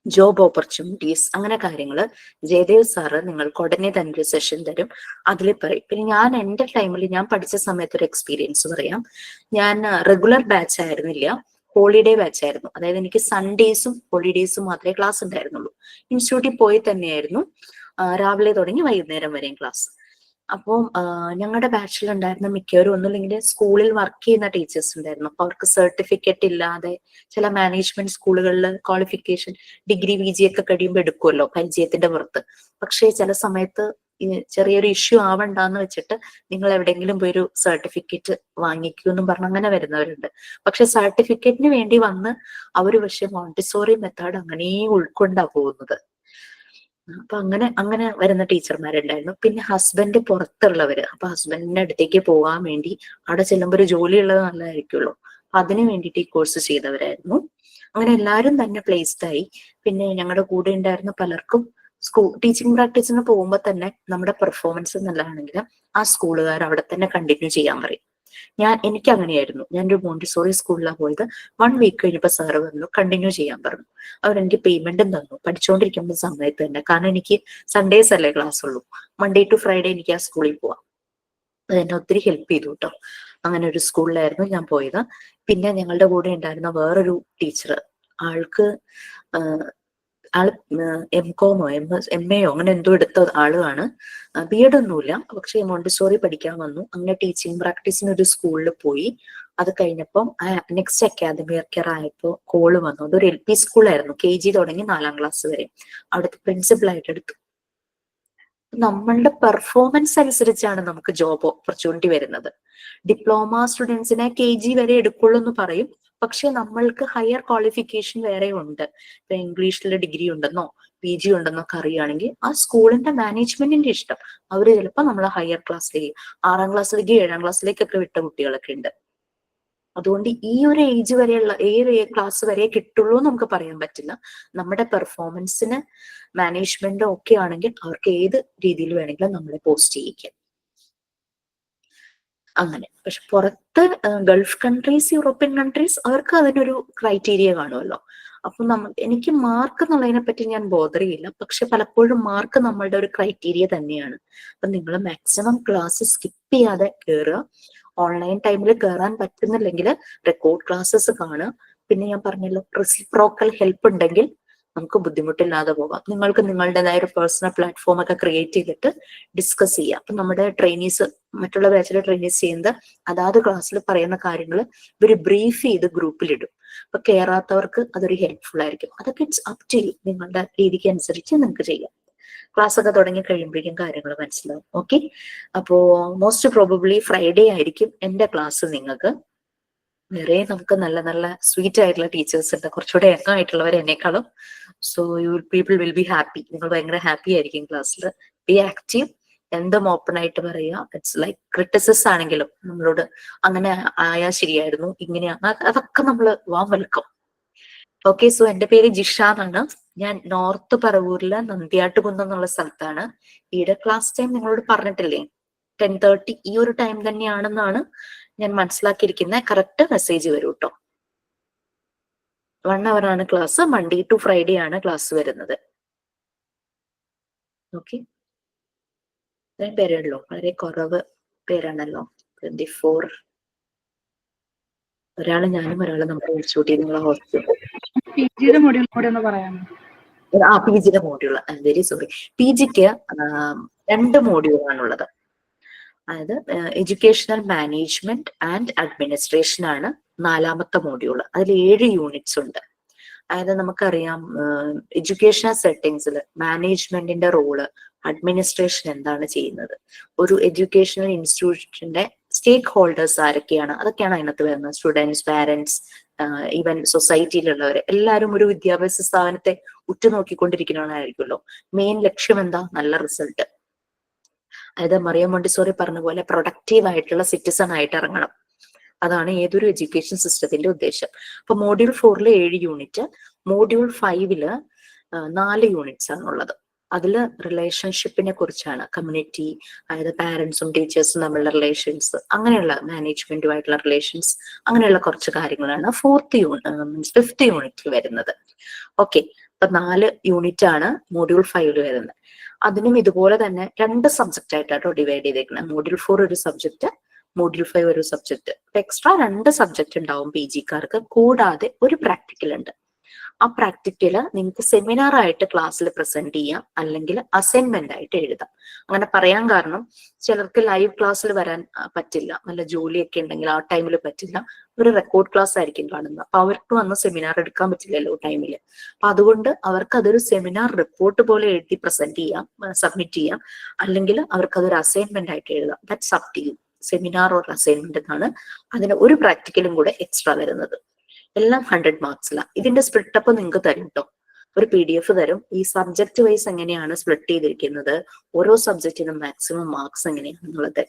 ജോബ് ഓപ്പർച്യൂണിറ്റീസ്, അങ്ങനെ കാര്യങ്ങള് ജയദേവ് സാറ് നിങ്ങൾക്ക് ഉടനെ തന്നെ ഒരു സെഷൻ തരും, അതിൽ പറയും. പിന്നെ ഞാൻ എൻ്റെ ടൈമിൽ ഞാൻ പഠിച്ച സമയത്ത് ഒരു എക്സ്പീരിയൻസ് പറയാം. ഞാൻ റെഗുലർ ബാച്ച് ആയിരുന്നില്ല, ഹോളിഡേ ബാച്ച് ആയിരുന്നു. അതായത് എനിക്ക് സൺഡേസും ഹോളിഡേസും മാത്രമേ ക്ലാസ് ഉണ്ടായിരുന്നുള്ളൂ. ഇൻസ്റ്റിറ്റ്യൂട്ടിൽ പോയി തന്നെയായിരുന്നു രാവിലെ തുടങ്ങി വൈകുന്നേരം വരെയും ക്ലാസ്. അപ്പോൾ ഞങ്ങളുടെ ബാച്ചിൽ ഉണ്ടായിരുന്ന മിക്കവരും ഒന്നുമില്ലെങ്കിൽ സ്കൂളിൽ വർക്ക് ചെയ്യുന്ന ടീച്ചേഴ്സ് ഉണ്ടായിരുന്നു. അപ്പൊ അവർക്ക് സർട്ടിഫിക്കറ്റ് ഇല്ലാതെ ചില മാനേജ്മെന്റ് സ്കൂളുകളിൽ ക്വാളിഫിക്കേഷൻ ഡിഗ്രി PG ഒക്കെ കഴിയുമ്പോൾ എടുക്കുമല്ലോ പരിചയത്തിന്റെ പുറത്ത്. പക്ഷേ ചില സമയത്ത് ചെറിയൊരു ഇഷ്യൂ ആവണ്ടെന്ന് വെച്ചിട്ട് നിങ്ങൾ എവിടെയെങ്കിലും പോയി ഒരു സർട്ടിഫിക്കറ്റ് വാങ്ങിക്കൂ എന്നും പറഞ്ഞ് അങ്ങനെ വരുന്നവരുണ്ട്. പക്ഷെ സർട്ടിഫിക്കറ്റിന് വേണ്ടി വന്ന് അവർ പക്ഷെ മോണ്ടിസോറി മെത്തേഡ് അങ്ങനെ ഉൾക്കൊണ്ടാ പോകുന്നത്. അപ്പൊ അങ്ങനെ വരുന്ന ടീച്ചർമാരുണ്ടായിരുന്നു. പിന്നെ ഹസ്ബൻഡ് പുറത്തുള്ളവര്, അപ്പൊ ഹസ്ബൻഡിന്റെ അടുത്തേക്ക് പോകാൻ വേണ്ടി അവിടെ ചെല്ലുമ്പോൾ ഒരു ജോലി ഉള്ളത് നല്ലതായിരിക്കുമല്ലോ, അപ്പൊ അതിന് വേണ്ടിയിട്ട് ഈ കോഴ്സ് ചെയ്തവരായിരുന്നു. അങ്ങനെ എല്ലാവരും തന്നെ പ്ലേസ്ഡ് ആയി. പിന്നെ ഞങ്ങളുടെ കൂടെ ഉണ്ടായിരുന്ന പലർക്കും ടീച്ചിങ് പ്രാക്ടീസിന് പോകുമ്പോൾ തന്നെ നമ്മുടെ പെർഫോമൻസ് നല്ലതാണെങ്കിൽ ആ സ്കൂളുകാർ അവിടെ തന്നെ കണ്ടിന്യൂ ചെയ്യാൻ പറയും. എനിക്ക് അങ്ങനെയായിരുന്നു. ഞാനൊരു മോണ്ടിസോറി സ്കൂളിലാണ് പോയത്. 1 വീക്ക് കഴിഞ്ഞപ്പോൾ സാറ് പറഞ്ഞു കണ്ടിന്യൂ ചെയ്യാൻ പറഞ്ഞു. അവരെനിക്ക് പേയ്മെന്റും തന്നു പഠിച്ചുകൊണ്ടിരിക്കുന്ന സമയത്ത് തന്നെ. കാരണം എനിക്ക് സൺഡേസ് അല്ലേ ക്ലാസ് ഉള്ളൂ, മൺഡേ ടു ഫ്രൈഡേ എനിക്ക് ആ സ്കൂളിൽ പോവാം. അതെന്നെ ഒത്തിരി ഹെൽപ്പ് ചെയ്തു കേട്ടോ. അങ്ങനെ ഒരു സ്കൂളിലായിരുന്നു ഞാൻ പോയത്. പിന്നെ ഞങ്ങളുടെ കൂടെ ഉണ്ടായിരുന്ന വേറൊരു ടീച്ചർ, ആൾക്ക് ആള് MCOMോ MAയോ അങ്ങനെ എന്തോ എടുത്ത ആളാണ്. B.Ed ഒന്നുമില്ല, പക്ഷെ മോണ്ടിസോറി പഠിക്കാൻ വന്നു. അങ്ങനെ ടീച്ചിങ് പ്രാക്ടീസിന് ഒരു സ്കൂളിൽ പോയി. അത് കഴിഞ്ഞപ്പം നെക്സ്റ്റ് അക്കാദമിക് ഇയർ ആയപ്പോ കോള് വന്നു. അതൊരു LP സ്കൂളായിരുന്നു, KG തുടങ്ങി 4ാം ക്ലാസ് വരെ. അവിടുത്തെ പ്രിൻസിപ്പൽ ആയിട്ട് എടുത്തു. നമ്മളുടെ പെർഫോമൻസ് അനുസരിച്ചാണ് നമുക്ക് ജോബ് ഓപ്പർച്യൂണിറ്റി വരുന്നത്. ഡിപ്ലോമ സ്റ്റുഡൻസിനെ KG വരെ എടുക്കുള്ളൂ എന്ന് പറയും, പക്ഷെ നമ്മൾക്ക് ഹയർ ക്വാളിഫിക്കേഷൻ വേറെ ഉണ്ട്. ഇപ്പൊ ഇംഗ്ലീഷിൽ ഡിഗ്രി ഉണ്ടെന്നോ PG ഉണ്ടെന്നോ ഒക്കെ അറിയുകയാണെങ്കിൽ ആ സ്കൂളിന്റെ മാനേജ്മെന്റിന്റെ ഇഷ്ടം, അവര് ചിലപ്പോൾ നമ്മളെ ഹയർ ക്ലാസ്സിലേക്ക് 6ാം ക്ലാസ്സിലേക്ക് 7ാം ക്ലാസ്സിലേക്കൊക്കെ വിട്ട കുട്ടികളൊക്കെ ഉണ്ട്. അതുകൊണ്ട് ഈ ഒരു ഏജ് വരെയുള്ള ക്ലാസ് വരെ കിട്ടുള്ളൂ നമുക്ക് പറയാൻ പറ്റില്ല. നമ്മുടെ പെർഫോമൻസിന് മാനേജ്മെന്റ് ഒക്കെ ആണെങ്കിൽ അവർക്ക് ഏത് രീതിയിൽ വേണമെങ്കിലും നമ്മളെ പോസ്റ്റ് ചെയ്യിക്കാം. അങ്ങനെ. പക്ഷെ പുറത്ത് ഗൾഫ് കൺട്രീസ്, യൂറോപ്യൻ കൺട്രീസ്, അവർക്ക് അതിനൊരു ക്രൈറ്റീരിയ കാണുമല്ലോ. അപ്പൊ എനിക്ക് മാർക്ക് എന്നുള്ളതിനെ പറ്റി ഞാൻ ബോധർ ചെയ്യില്ല, പക്ഷെ പലപ്പോഴും മാർക്ക് നമ്മളുടെ ഒരു ക്രൈറ്റീരിയ തന്നെയാണ്. അപ്പൊ നിങ്ങൾ മാക്സിമം ക്ലാസ് സ്കിപ്പ് ചെയ്യാതെ കയറുക. ഓൺലൈൻ ടൈമിൽ കയറാൻ പറ്റുന്നില്ലെങ്കിൽ റെക്കോർഡ് ക്ലാസ്സസ് കാണുക. പിന്നെ ഞാൻ പറഞ്ഞല്ലോ, റെസിപ്രോക്കൽ ഹെൽപ്പ് ഉണ്ടെങ്കിൽ നമുക്ക് ബുദ്ധിമുട്ടില്ലാതെ പോകാം. നിങ്ങൾക്ക് നിങ്ങളുടേതായ ഒരു പേഴ്സണൽ പ്ലാറ്റ്ഫോം ഒക്കെ ക്രിയേറ്റ് ചെയ്തിട്ട് ഡിസ്കസ് ചെയ്യാം. അപ്പൊ നമ്മുടെ ട്രെയിനീസ്, മറ്റുള്ള ബാച്ചിലെ ട്രെയിനീസ് ചെയ്യുന്നത് അതാത് ക്ലാസ്സിൽ പറയുന്ന കാര്യങ്ങൾ ഇവർ ബ്രീഫ് ചെയ്ത് ഗ്രൂപ്പിലിടും. അപ്പൊ കയറാത്തവർക്ക് അതൊരു ഹെൽപ്ഫുൾ ആയിരിക്കും. അതൊക്കെ ഇറ്റ്സ് അപ് ടു യു, നിങ്ങളുടെ രീതിക്ക് അനുസരിച്ച് നിങ്ങൾക്ക് ചെയ്യാം. ക്ലാസ് ഒക്കെ തുടങ്ങി കഴിയുമ്പോഴേക്കും കാര്യങ്ങൾ മനസ്സിലാവും. ഓക്കെ, അപ്പോ മോസ്റ്റ് പ്രോബബ്ലി ഫ്രൈഡേ ആയിരിക്കും എന്റെ ക്ലാസ്. നിങ്ങൾക്ക് വേറെ നമുക്ക് നല്ല നല്ല സ്വീറ്റ് ആയിട്ടുള്ള ടീച്ചേഴ്സ് ഉണ്ട്, കുറച്ചുകൂടെ യങ് ആയിട്ടുള്ളവർ എന്നെക്കാളും. So people will be happy. നിങ്ങൾ ഭയങ്കര ഹാപ്പി ആയിരിക്കും ക്ലാസ്സിൽ. ബി ആക്റ്റീവ്, എന്തും ഓപ്പൺ ആയിട്ട് പറയുക. ഇറ്റ്സ് ലൈക്ക് ക്രിറ്റിസിസ് ആണെങ്കിലും നമ്മളോട് അങ്ങനെ ആയാൽ ശരിയായിരുന്നു, ഇങ്ങനെയാണ്, അതൊക്കെ നമ്മൾ വെൽക്കം. ഓക്കെ, സോ എന്റെ പേര് ജിഷ എന്നാണ്. ഞാൻ നോർത്ത് പറവൂരിലെ നന്ദിയാട്ടുകുന്നം എന്നുള്ള സ്ഥലത്താണ്. ഈയുടെ ക്ലാസ് ടൈം നിങ്ങളോട് പറഞ്ഞിട്ടില്ലേ, 10:30 ഈ ഒരു ടൈം തന്നെയാണെന്നാണ് ഞാൻ മനസ്സിലാക്കിയിരിക്കുന്നത്. കറക്റ്റ് മെസ്സേജ് വരും കേട്ടോ. 1 hour ആണ് ക്ലാസ്. മൺഡേ ടു ഫ്രൈഡേ ആണ് ക്ലാസ് വരുന്നത്. ഓക്കെ, ഇത്രയും പേരുള്ളൂ, വളരെ കുറവ് പേരാണല്ലോ. 24. ഒരാള് ഞാനും ഒരാള് നമ്മുടെ ഇൻസ്റ്റിറ്റ്യൂട്ടിൽ നിന്നുള്ള ഹോസ്റ്റൽ. PGയുടെ മൊഡ്യൂൾ കൂടെ ഒന്ന് പറയാമോ? PGയുടെ മോഡ്യൂൾ, വെരി സോറി. PGക്ക് 2 മോഡ്യൂളാണുള്ളത്. അതായത് എഡ്യൂക്കേഷണൽ മാനേജ്മെന്റ് ആൻഡ് അഡ്മിനിസ്ട്രേഷൻ ആണ് 4ാമത്തെ മോഡ്യൂൾ. അതിൽ 7 യൂണിറ്റ്സ് ഉണ്ട്. അതായത് നമുക്കറിയാം എഡ്യൂക്കേഷണൽ സെറ്റിങ്സിൽ മാനേജ്മെന്റിന്റെ റോള്, അഡ്മിനിസ്ട്രേഷൻ എന്താണ് ചെയ്യുന്നത്, ഒരു എഡ്യൂക്കേഷണൽ ഇൻസ്റ്റിറ്റ്യൂഷന്റെ സ്റ്റേക്ക് ഹോൾഡേഴ്സ് ആരൊക്കെയാണ്, അതൊക്കെയാണ് അതിനകത്ത് വരുന്നത്. സ്റ്റുഡൻസ്, പാരന്റ്സ്, ഈവൻ സൊസൈറ്റിയിലുള്ളവർ എല്ലാവരും ഒരു വിദ്യാഭ്യാസ സ്ഥാപനത്തെ ഉറ്റുനോക്കിക്കൊണ്ടിരിക്കുന്നവരായിരിക്കുമല്ലോ. മെയിൻ ലക്ഷ്യം എന്താ? നല്ല റിസൾട്ട്. അതായത് മറിയം മോണ്ടിസോറി പറഞ്ഞ പോലെ പ്രൊഡക്റ്റീവ് ആയിട്ടുള്ള സിറ്റിസൺ ആയിട്ട് ഇറങ്ങണം. അതാണ് ഏതൊരു എഡ്യൂക്കേഷൻ സിസ്റ്റത്തിന്റെ ഉദ്ദേശം. അപ്പൊ മോഡ്യൂൾ 4 7 യൂണിറ്റ്, മോഡ്യൂൾ 5 4 യൂണിറ്റ്സ് ആണുള്ളത്. അതിൽ റിലേഷൻഷിപ്പിനെ കുറിച്ചാണ്, കമ്മ്യൂണിറ്റി, അതായത് പാരന്റ്സും ടീച്ചേഴ്സും തമ്മിലുള്ള റിലേഷൻസ്, അങ്ങനെയുള്ള മാനേജ്മെന്റുമായിട്ടുള്ള റിലേഷൻസ്, അങ്ങനെയുള്ള കുറച്ച് കാര്യങ്ങളാണ് 5th യൂണിറ്റിൽ വരുന്നത്. ഓക്കെ, അപ്പൊ 4 യൂണിറ്റ് ആണ് മോഡ്യൂൾ 5 വരുന്നത്. അതിനും ഇതുപോലെ തന്നെ 2 സബ്ജക്റ്റ് ആയിട്ടാട്ടോ ഡിവൈഡ് ചെയ്തേക്കുന്നത്. മോഡ്യൂൾ 4 ഒരു സബ്ജക്ട്, മോഡ്യൂൾ 5 ഒരു സബ്ജക്ട്. എക്സ്ട്രാ 2 സബ്ജക്ട് ഉണ്ടാവും പി ജിക്കാർക്ക്. കൂടാതെ ഒരു പ്രാക്ടിക്കൽ ഉണ്ട്. ആ പ്രാക്ടിക്കല് നിങ്ങൾക്ക് സെമിനാർ ആയിട്ട് ക്ലാസ്സിൽ പ്രസന്റ് ചെയ്യാം, അല്ലെങ്കിൽ അസൈൻമെന്റ് ആയിട്ട് എഴുതാം. അങ്ങനെ പറയാൻ കാരണം, ചിലർക്ക് ലൈവ് ക്ലാസ്സിൽ വരാൻ പറ്റില്ല, നല്ല ജോലിയൊക്കെ ഉണ്ടെങ്കിൽ ആ ടൈമിൽ പറ്റില്ല, ഒരു റെക്കോർഡ് ക്ലാസ് ആയിരിക്കും കാണുന്നത്. അപ്പൊ അവർക്ക് വന്ന് സെമിനാർ എടുക്കാൻ പറ്റില്ലല്ലോ ടൈമിൽ. അപ്പൊ അതുകൊണ്ട് അവർക്ക് അതൊരു സെമിനാർ റിപ്പോർട്ട് പോലെ എഴുതി പ്രസന്റ് ചെയ്യാം, സബ്മിറ്റ് ചെയ്യാം, അല്ലെങ്കിൽ അവർക്ക് അതൊരു അസൈൻമെന്റ് ആയിട്ട് എഴുതാം. That's up to you. Seminar or assignment എന്നാണ് അതിന് ഒരു പ്രാക്ടിക്കലും കൂടെ എക്സ്ട്രാ വരുന്നത്. എല്ലാം 100 മാർക്സിലാണ്. ഇതിന്റെ സ്പ്ലിറ്റ് അപ്പ് നിങ്ങൾക്ക് തരും കേട്ടോ. ഒരു PDF തരും. ഈ സബ്ജക്ട് വൈസ് എങ്ങനെയാണ് സ്പ്ലിറ്റ് ചെയ്തിരിക്കുന്നത്, ഓരോ സബ്ജക്റ്റിനും മാക്സിമം മാർക്സ് എങ്ങനെയാണെന്നുള്ളത്.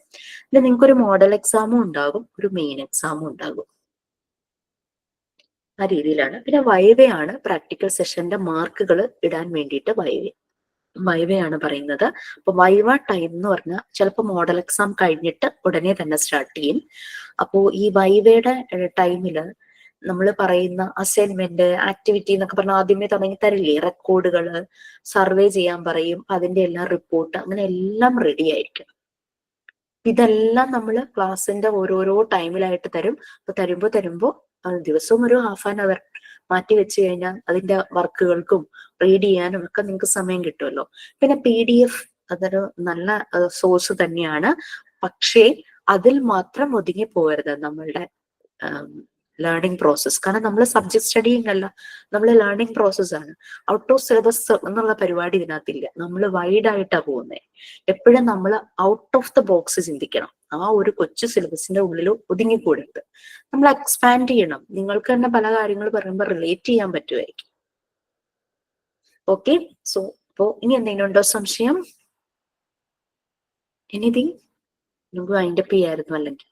പിന്നെ നിങ്ങൾക്ക് ഒരു മോഡൽ എക്സാമും ഉണ്ടാകും, ഒരു മെയിൻ എക്സാമും ഉണ്ടാകും. ആ രീതിയിലാണ്. പിന്നെ വൈവയാണ് പ്രാക്ടിക്കൽ സെഷന്റെ മാർക്കുകൾ ഇടാൻ വേണ്ടിയിട്ട് വൈവയാണ് പറയുന്നത്. അപ്പൊ വൈവ ടൈം എന്ന് പറഞ്ഞാൽ ചിലപ്പോൾ മോഡൽ എക്സാം കഴിഞ്ഞിട്ട് ഉടനെ തന്നെ സ്റ്റാർട്ട് ചെയ്യും. അപ്പോ ഈ വൈവയുടെ ടൈമില് നമ്മൾ പറയുന്ന അസൈൻമെന്റ്, ആക്ടിവിറ്റി എന്നൊക്കെ പറഞ്ഞാൽ ആദ്യമേ തുടങ്ങി തരില്ലേ, റെക്കോർഡുകള്, സർവേ ചെയ്യാൻ പറയും, അതിന്റെ എല്ലാം റിപ്പോർട്ട്, അങ്ങനെ എല്ലാം റെഡി ആയിരിക്കും. ഇതെല്ലാം നമ്മൾ ക്ലാസ്സിന്റെ ഓരോരോ ടൈമിലായിട്ട് തരും. അപ്പൊ തരുമ്പോ ദിവസവും ഒരു ½ മാറ്റി വെച്ച് കഴിഞ്ഞാൽ അതിന്റെ വർക്കുകൾക്കും റീഡ് ചെയ്യാനും ഒക്കെ നിങ്ങൾക്ക് സമയം കിട്ടുമല്ലോ. പിന്നെ PDF അതൊരു നല്ല സോഴ്സ് തന്നെയാണ്. പക്ഷേ അതിൽ മാത്രം ഒതുങ്ങി പോകരുത് നമ്മളുടെ ലേണിംഗ് പ്രോസസ്. കാരണം നമ്മൾ സബ്ജക്ട് സ്റ്റഡിങ് അല്ല, നമ്മൾ ലേണിംഗ് പ്രോസസ് ആണ്. ഔട്ട് ഓഫ് സിലബസ് എന്നുള്ള പരിപാടി ഇതിനകത്തില്ല. നമ്മൾ വൈഡ് ആയിട്ടാണ് പോകുന്നത്. എപ്പോഴും നമ്മൾ ഔട്ട് ഓഫ് ദ ബോക്സ് ചിന്തിക്കണം. ആ ഒരു കൊച്ചു സിലബസിന്റെ ഉള്ളിൽ ഒതുങ്ങിക്കൂടരുത്. നമ്മൾ എക്സ്പാൻഡ് ചെയ്യണം. നിങ്ങൾക്ക് തന്നെ പല കാര്യങ്ങൾ പറയുമ്പോൾ റിലേറ്റ് ചെയ്യാൻ പറ്റുമായിരിക്കും. ഓക്കെ, സോ അപ്പോ ഇനി എന്തെങ്കിലും ഉണ്ടോ സംശയം? എനിത്തിങ്? നമുക്ക് വൈൻഡപ്പ് ചെയ്യായിരുന്നു അല്ലെങ്കിൽ?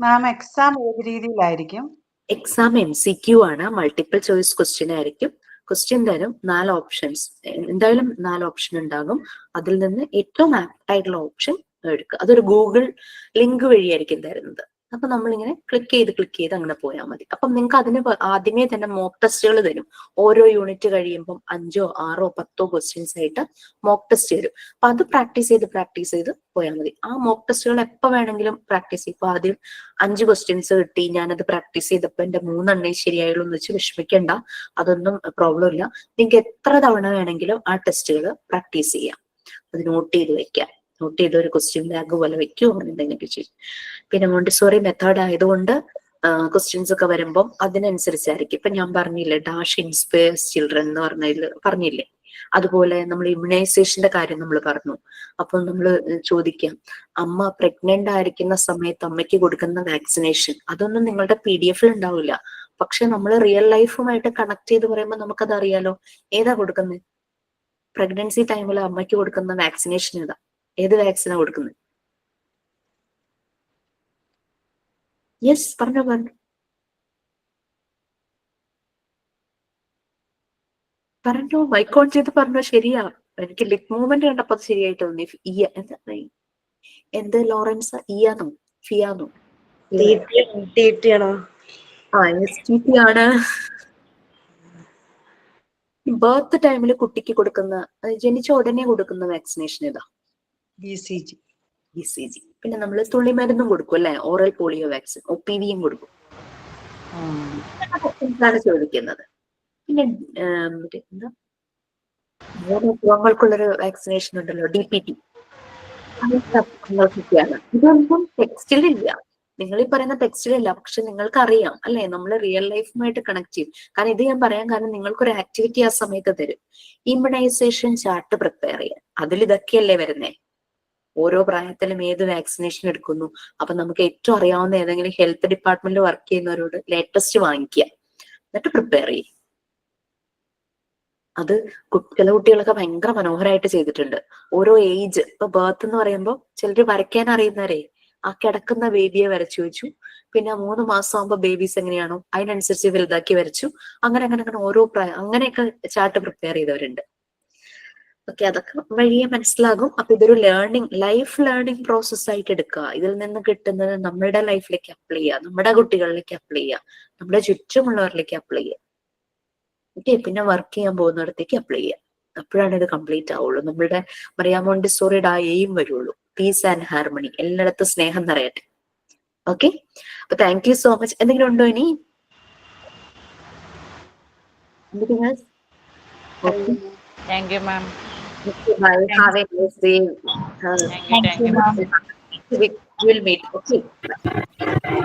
മാം, എക്സാം ഏത് രീതിയിലായിരിക്കും? എക്സാം MCQ ആണ്, മൾട്ടിപ്പിൾ ചോയ്സ് ക്വസ്റ്റ്യൻ ആയിരിക്കും. ക്വസ്റ്റ്യൻ തരും 4 ഓപ്ഷൻസ്, എന്തായാലും 4 ഓപ്ഷൻ ഉണ്ടാകും. അതിൽ നിന്ന് ഏറ്റവും ആപ്റ്റ് ആയിട്ടുള്ള ഓപ്ഷൻ എടുക്കുക. അതൊരു ഗൂഗിൾ ലിങ്ക് വഴിയായിരിക്കും തരുന്നത്. അപ്പൊ നമ്മളിങ്ങനെ ക്ലിക്ക് ചെയ്ത് അങ്ങനെ പോയാൽ മതി. അപ്പം നിങ്ങൾക്ക് അതിന് ആദ്യമേ തന്നെ മോക്ക് ടെസ്റ്റുകൾ തരും. ഓരോ യൂണിറ്റ് കഴിയുമ്പം 5 6 10 ക്വസ്റ്റ്യൻസ് ആയിട്ട് മോക്ക് ടെസ്റ്റ് തരും. അപ്പൊ അത് പ്രാക്ടീസ് ചെയ്ത് പോയാൽ മതി. ആ മോക്ക് ടെസ്റ്റുകൾ എപ്പോൾ വേണമെങ്കിലും പ്രാക്ടീസ് ചെയ്യും. ഇപ്പൊ ആദ്യം 5 ക്വസ്റ്റ്യൻസ് കിട്ടി, ഞാനത് പ്രാക്ടീസ് ചെയ്തപ്പോ എന്റെ 3 എണ്ണേ ശരിയായുള്ളൂ എന്ന് വെച്ച് വിഷമിക്കണ്ട. അതൊന്നും പ്രോബ്ലം ഇല്ല. നിങ്ങൾക്ക് എത്ര തവണ വേണമെങ്കിലും ആ ടെസ്റ്റുകൾ പ്രാക്ടീസ് ചെയ്യാം. അത് നോട്ട് ചെയ്ത് വെക്കാം. നോട്ട് ചെയ്ത് ഒരു ക്വസ്റ്റ്യൻ ബാഗ് പോലെ വെക്കുമോ, അങ്ങനെ എന്തെങ്കിലും ചെയ്യും. പിന്നെ മോണ്ടിസോറി മെത്തേഡ് ആയതുകൊണ്ട് ക്വസ്റ്റ്യൻസ് ഒക്കെ വരുമ്പം അതിനനുസരിച്ചായിരിക്കും. ഇപ്പൊ ഞാൻ പറഞ്ഞില്ലേ, ഡാഷ് ഇൻസ്പയർസ് ചിൽഡ്രൻ എന്ന് പറഞ്ഞില്ലേ, അതുപോലെ നമ്മൾ ഇമ്മ്യൂണൈസേഷന്റെ കാര്യം നമ്മൾ പറഞ്ഞു. അപ്പൊ നമ്മൾ ചോദിക്കാം, അമ്മ പ്രഗ്നന്റ് ആയിരിക്കുന്ന സമയത്ത് അമ്മയ്ക്ക് കൊടുക്കുന്ന വാക്സിനേഷൻ, അതൊന്നും നിങ്ങളുടെ PDF ഉണ്ടാവില്ല. പക്ഷെ നമ്മൾ റിയൽ ലൈഫുമായിട്ട് കണക്ട് ചെയ്ത് പറയുമ്പോൾ നമുക്കത് അറിയാലോ. ഏതാ കൊടുക്കുന്നത്? പ്രഗ്നൻസി ടൈമിൽ അമ്മയ്ക്ക് കൊടുക്കുന്ന വാക്സിനേഷൻ ഏതാ? ഏത് വാക്സിനാ കൊടുക്കുന്നത്? യെസ്, പറഞ്ഞു. മൈക്ക് ഓൺ ചെയ്ത് പറഞ്ഞോ. ശരിയാ, എനിക്ക് ലിപ് മൂവ്മെന്റ് കണ്ടപ്പോ ശരിയായിട്ട് തോന്നി. എന്ത് ലോറൻസ്? ഇയാന്നോ ഫിയാന്നോ? STT ആണ്. ബർത്ത് ടൈമിൽ കുട്ടിക്ക് കൊടുക്കുന്ന, ജനിച്ച ഉടനെ കൊടുക്കുന്ന വാക്സിനേഷൻ ഏതാ? BCG. പിന്നെ നമ്മൾ തുള്ളിമരുന്നും കൊടുക്കും അല്ലെ, ഓറൽ പോളിയോ വാക്സിൻ, OPVയും കൊടുക്കും. ആണ് ചോദിക്കുന്നത്. പിന്നെ എന്താ, രോഗങ്ങൾക്കുള്ളൊരു വാക്സിനേഷൻ ഉണ്ടല്ലോ, DPT. ഇതൊന്നും ടെക്സ്റ്റിലില്ല. നിങ്ങൾ ഈ പറയുന്ന ടെക്സ്റ്റിലല്ല, പക്ഷെ നിങ്ങൾക്ക് അറിയാം അല്ലെ, നമ്മൾ റിയൽ ലൈഫുമായിട്ട് കണക്ട് ചെയ്യും. കാരണം ഇത് ഞാൻ പറയാൻ കാരണം നിങ്ങൾക്കൊരു ആക്ടിവിറ്റി ആ സമയത്ത് തരും. ഇമ്മ്യൂണൈസേഷൻ ചാർട്ട് പ്രിപ്പയർ ചെയ്യാൻ. അതിൽ ഇതൊക്കെയല്ലേ വരുന്നേ. ഓരോ പ്രായത്തിലും ഏത് വാക്സിനേഷൻ എടുക്കുന്നു. അപ്പൊ നമുക്ക് ഏറ്റവും അറിയാവുന്ന ഏതെങ്കിലും ഹെൽത്ത് ഡിപ്പാർട്ട്മെന്റിൽ വർക്ക് ചെയ്യുന്നവരോട് ലേറ്റസ്റ്റ് വാങ്ങിക്കുക, എന്നിട്ട് പ്രിപ്പയർ ചെയ്യും. അത് ചില കുട്ടികളൊക്കെ ഭയങ്കര മനോഹരമായിട്ട് ചെയ്തിട്ടുണ്ട്. ഓരോ ഏജ്, ഇപ്പൊ ബർത്ത് എന്ന് പറയുമ്പോൾ ചിലര് വരയ്ക്കാൻ അറിയുന്നവരെ ആ കിടക്കുന്ന ബേബിയെ വരച്ചു വെച്ചു. പിന്നെ 3 മാസം ആകുമ്പോ ബേബീസ് എങ്ങനെയാണോ അതിനനുസരിച്ച് വലുതാക്കി വരച്ചു. അങ്ങനെ അങ്ങനെ അങ്ങനെ ഓരോ പ്രായം അങ്ങനെയൊക്കെ ചാർട്ട് പ്രിപ്പയർ ചെയ്തവരുണ്ട്. ഓക്കെ, അതൊക്കെ വഴിയെ മനസ്സിലാകും. അപ്പൊ ഇതൊരു ലൈഫ് ലേണിംഗ് പ്രോസസ് ആയിട്ട് എടുക്കുക. ഇതിൽ നിന്ന് കിട്ടുന്നത് നമ്മുടെ ലൈഫിലേക്ക് അപ്ലൈ ചെയ്യുക, നമ്മുടെ കുട്ടികളിലേക്ക് അപ്ലൈ ചെയ്യുക, നമ്മുടെ ചുറ്റുമുള്ളവരിലേക്ക് അപ്ലൈ ചെയ്യുക. ഓക്കെ, പിന്നെ വർക്ക് ചെയ്യാൻ പോകുന്നിടത്തേക്ക് അപ്ലൈ ചെയ്യുക. അപ്പോഴാണ് ഇത് കംപ്ലീറ്റ് ആവുള്ളൂ. നമ്മളുടെ മറിയാ മോണ്ടിസോറിയുടെ ആ എയിം വരുള്ളൂ. പീസ് ആൻഡ് ഹാർമണി, എല്ലായിടത്തും സ്നേഹം നിറയട്ടെ. ഓക്കെ, അപ്പൊ താങ്ക് യു സോ മച്ച്. എന്തെങ്കിലും ഉണ്ടോ ഇനി? Thank you, ma'am. Bye. Have a nice day. Thank you, ma'am. We will meet. Okay.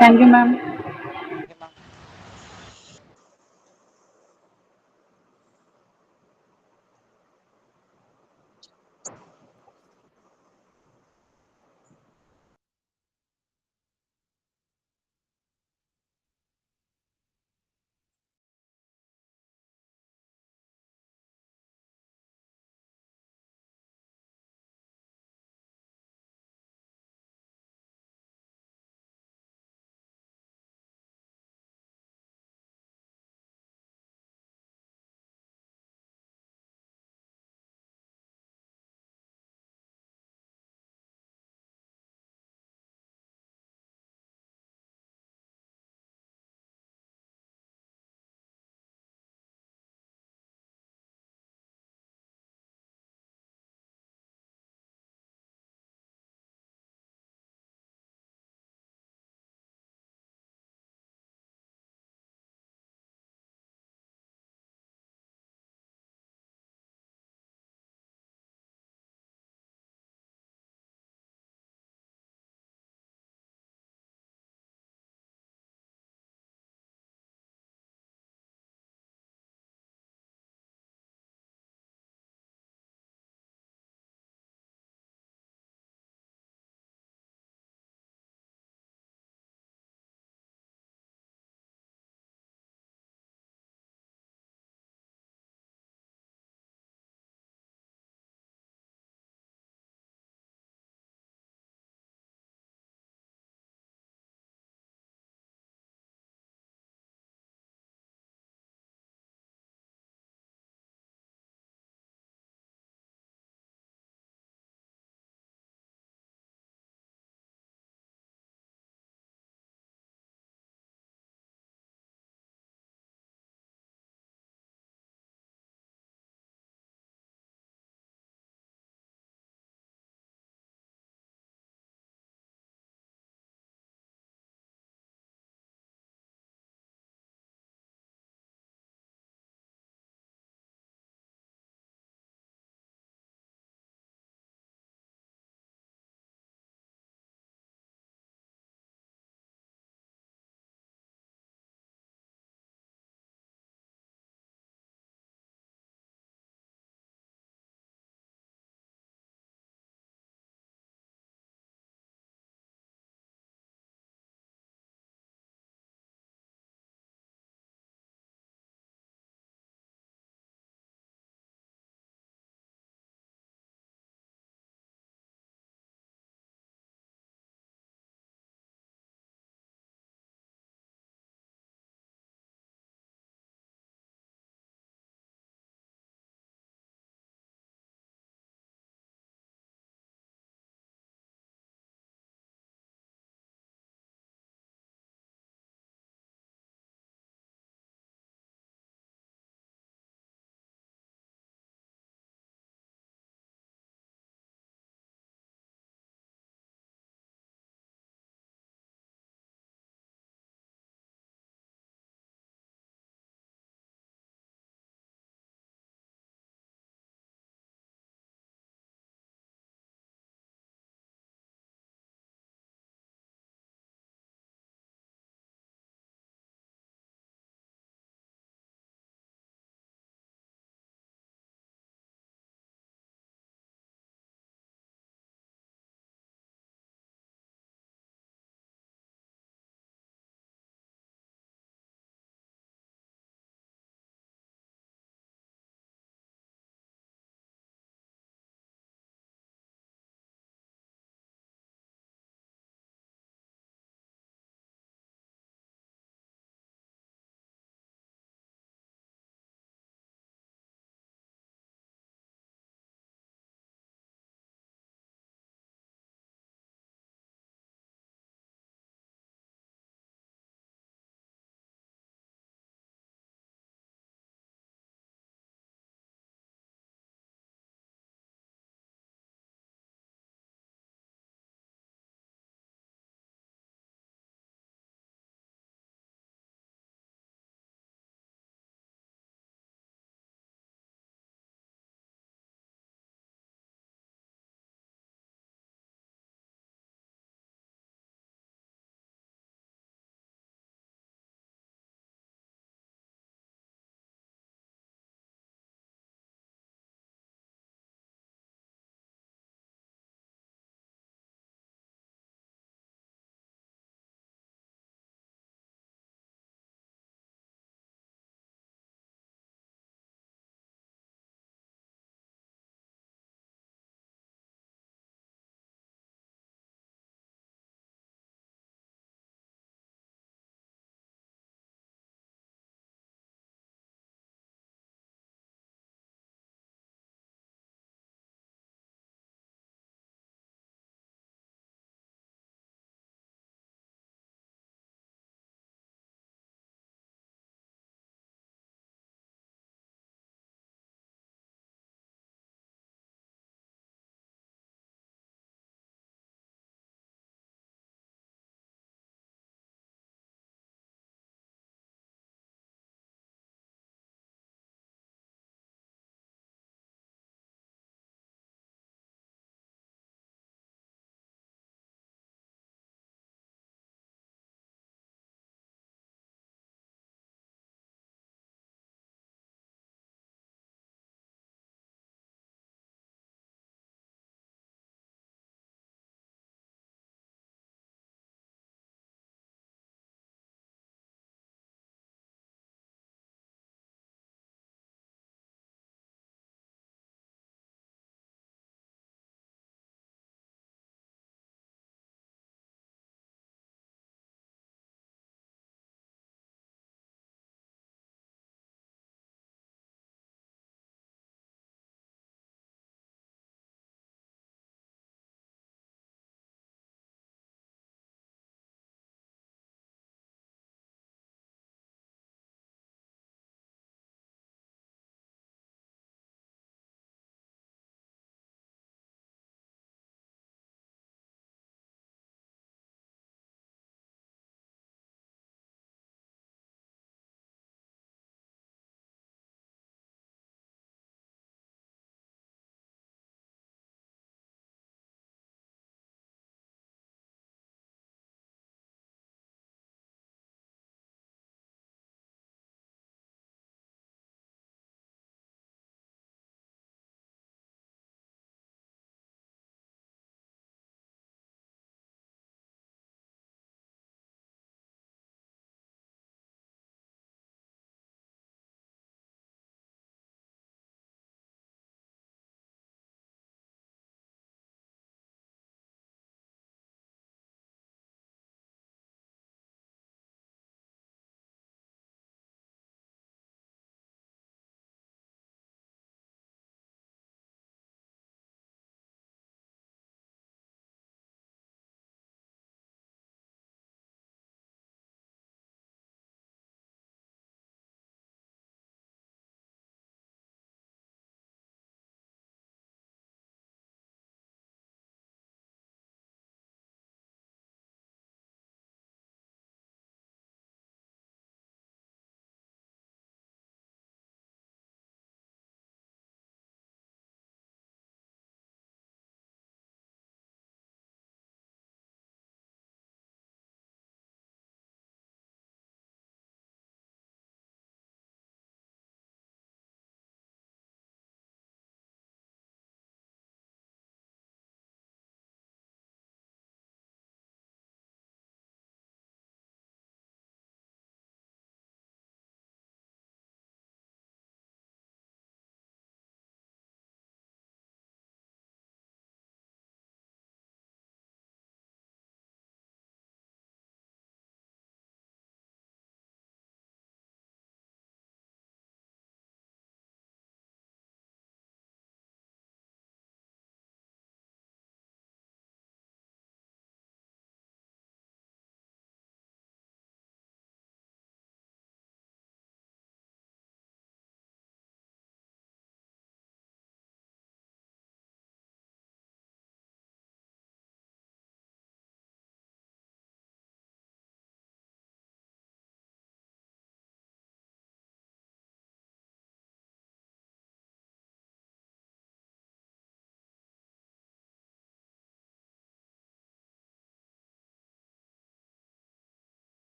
Thank you ma'am.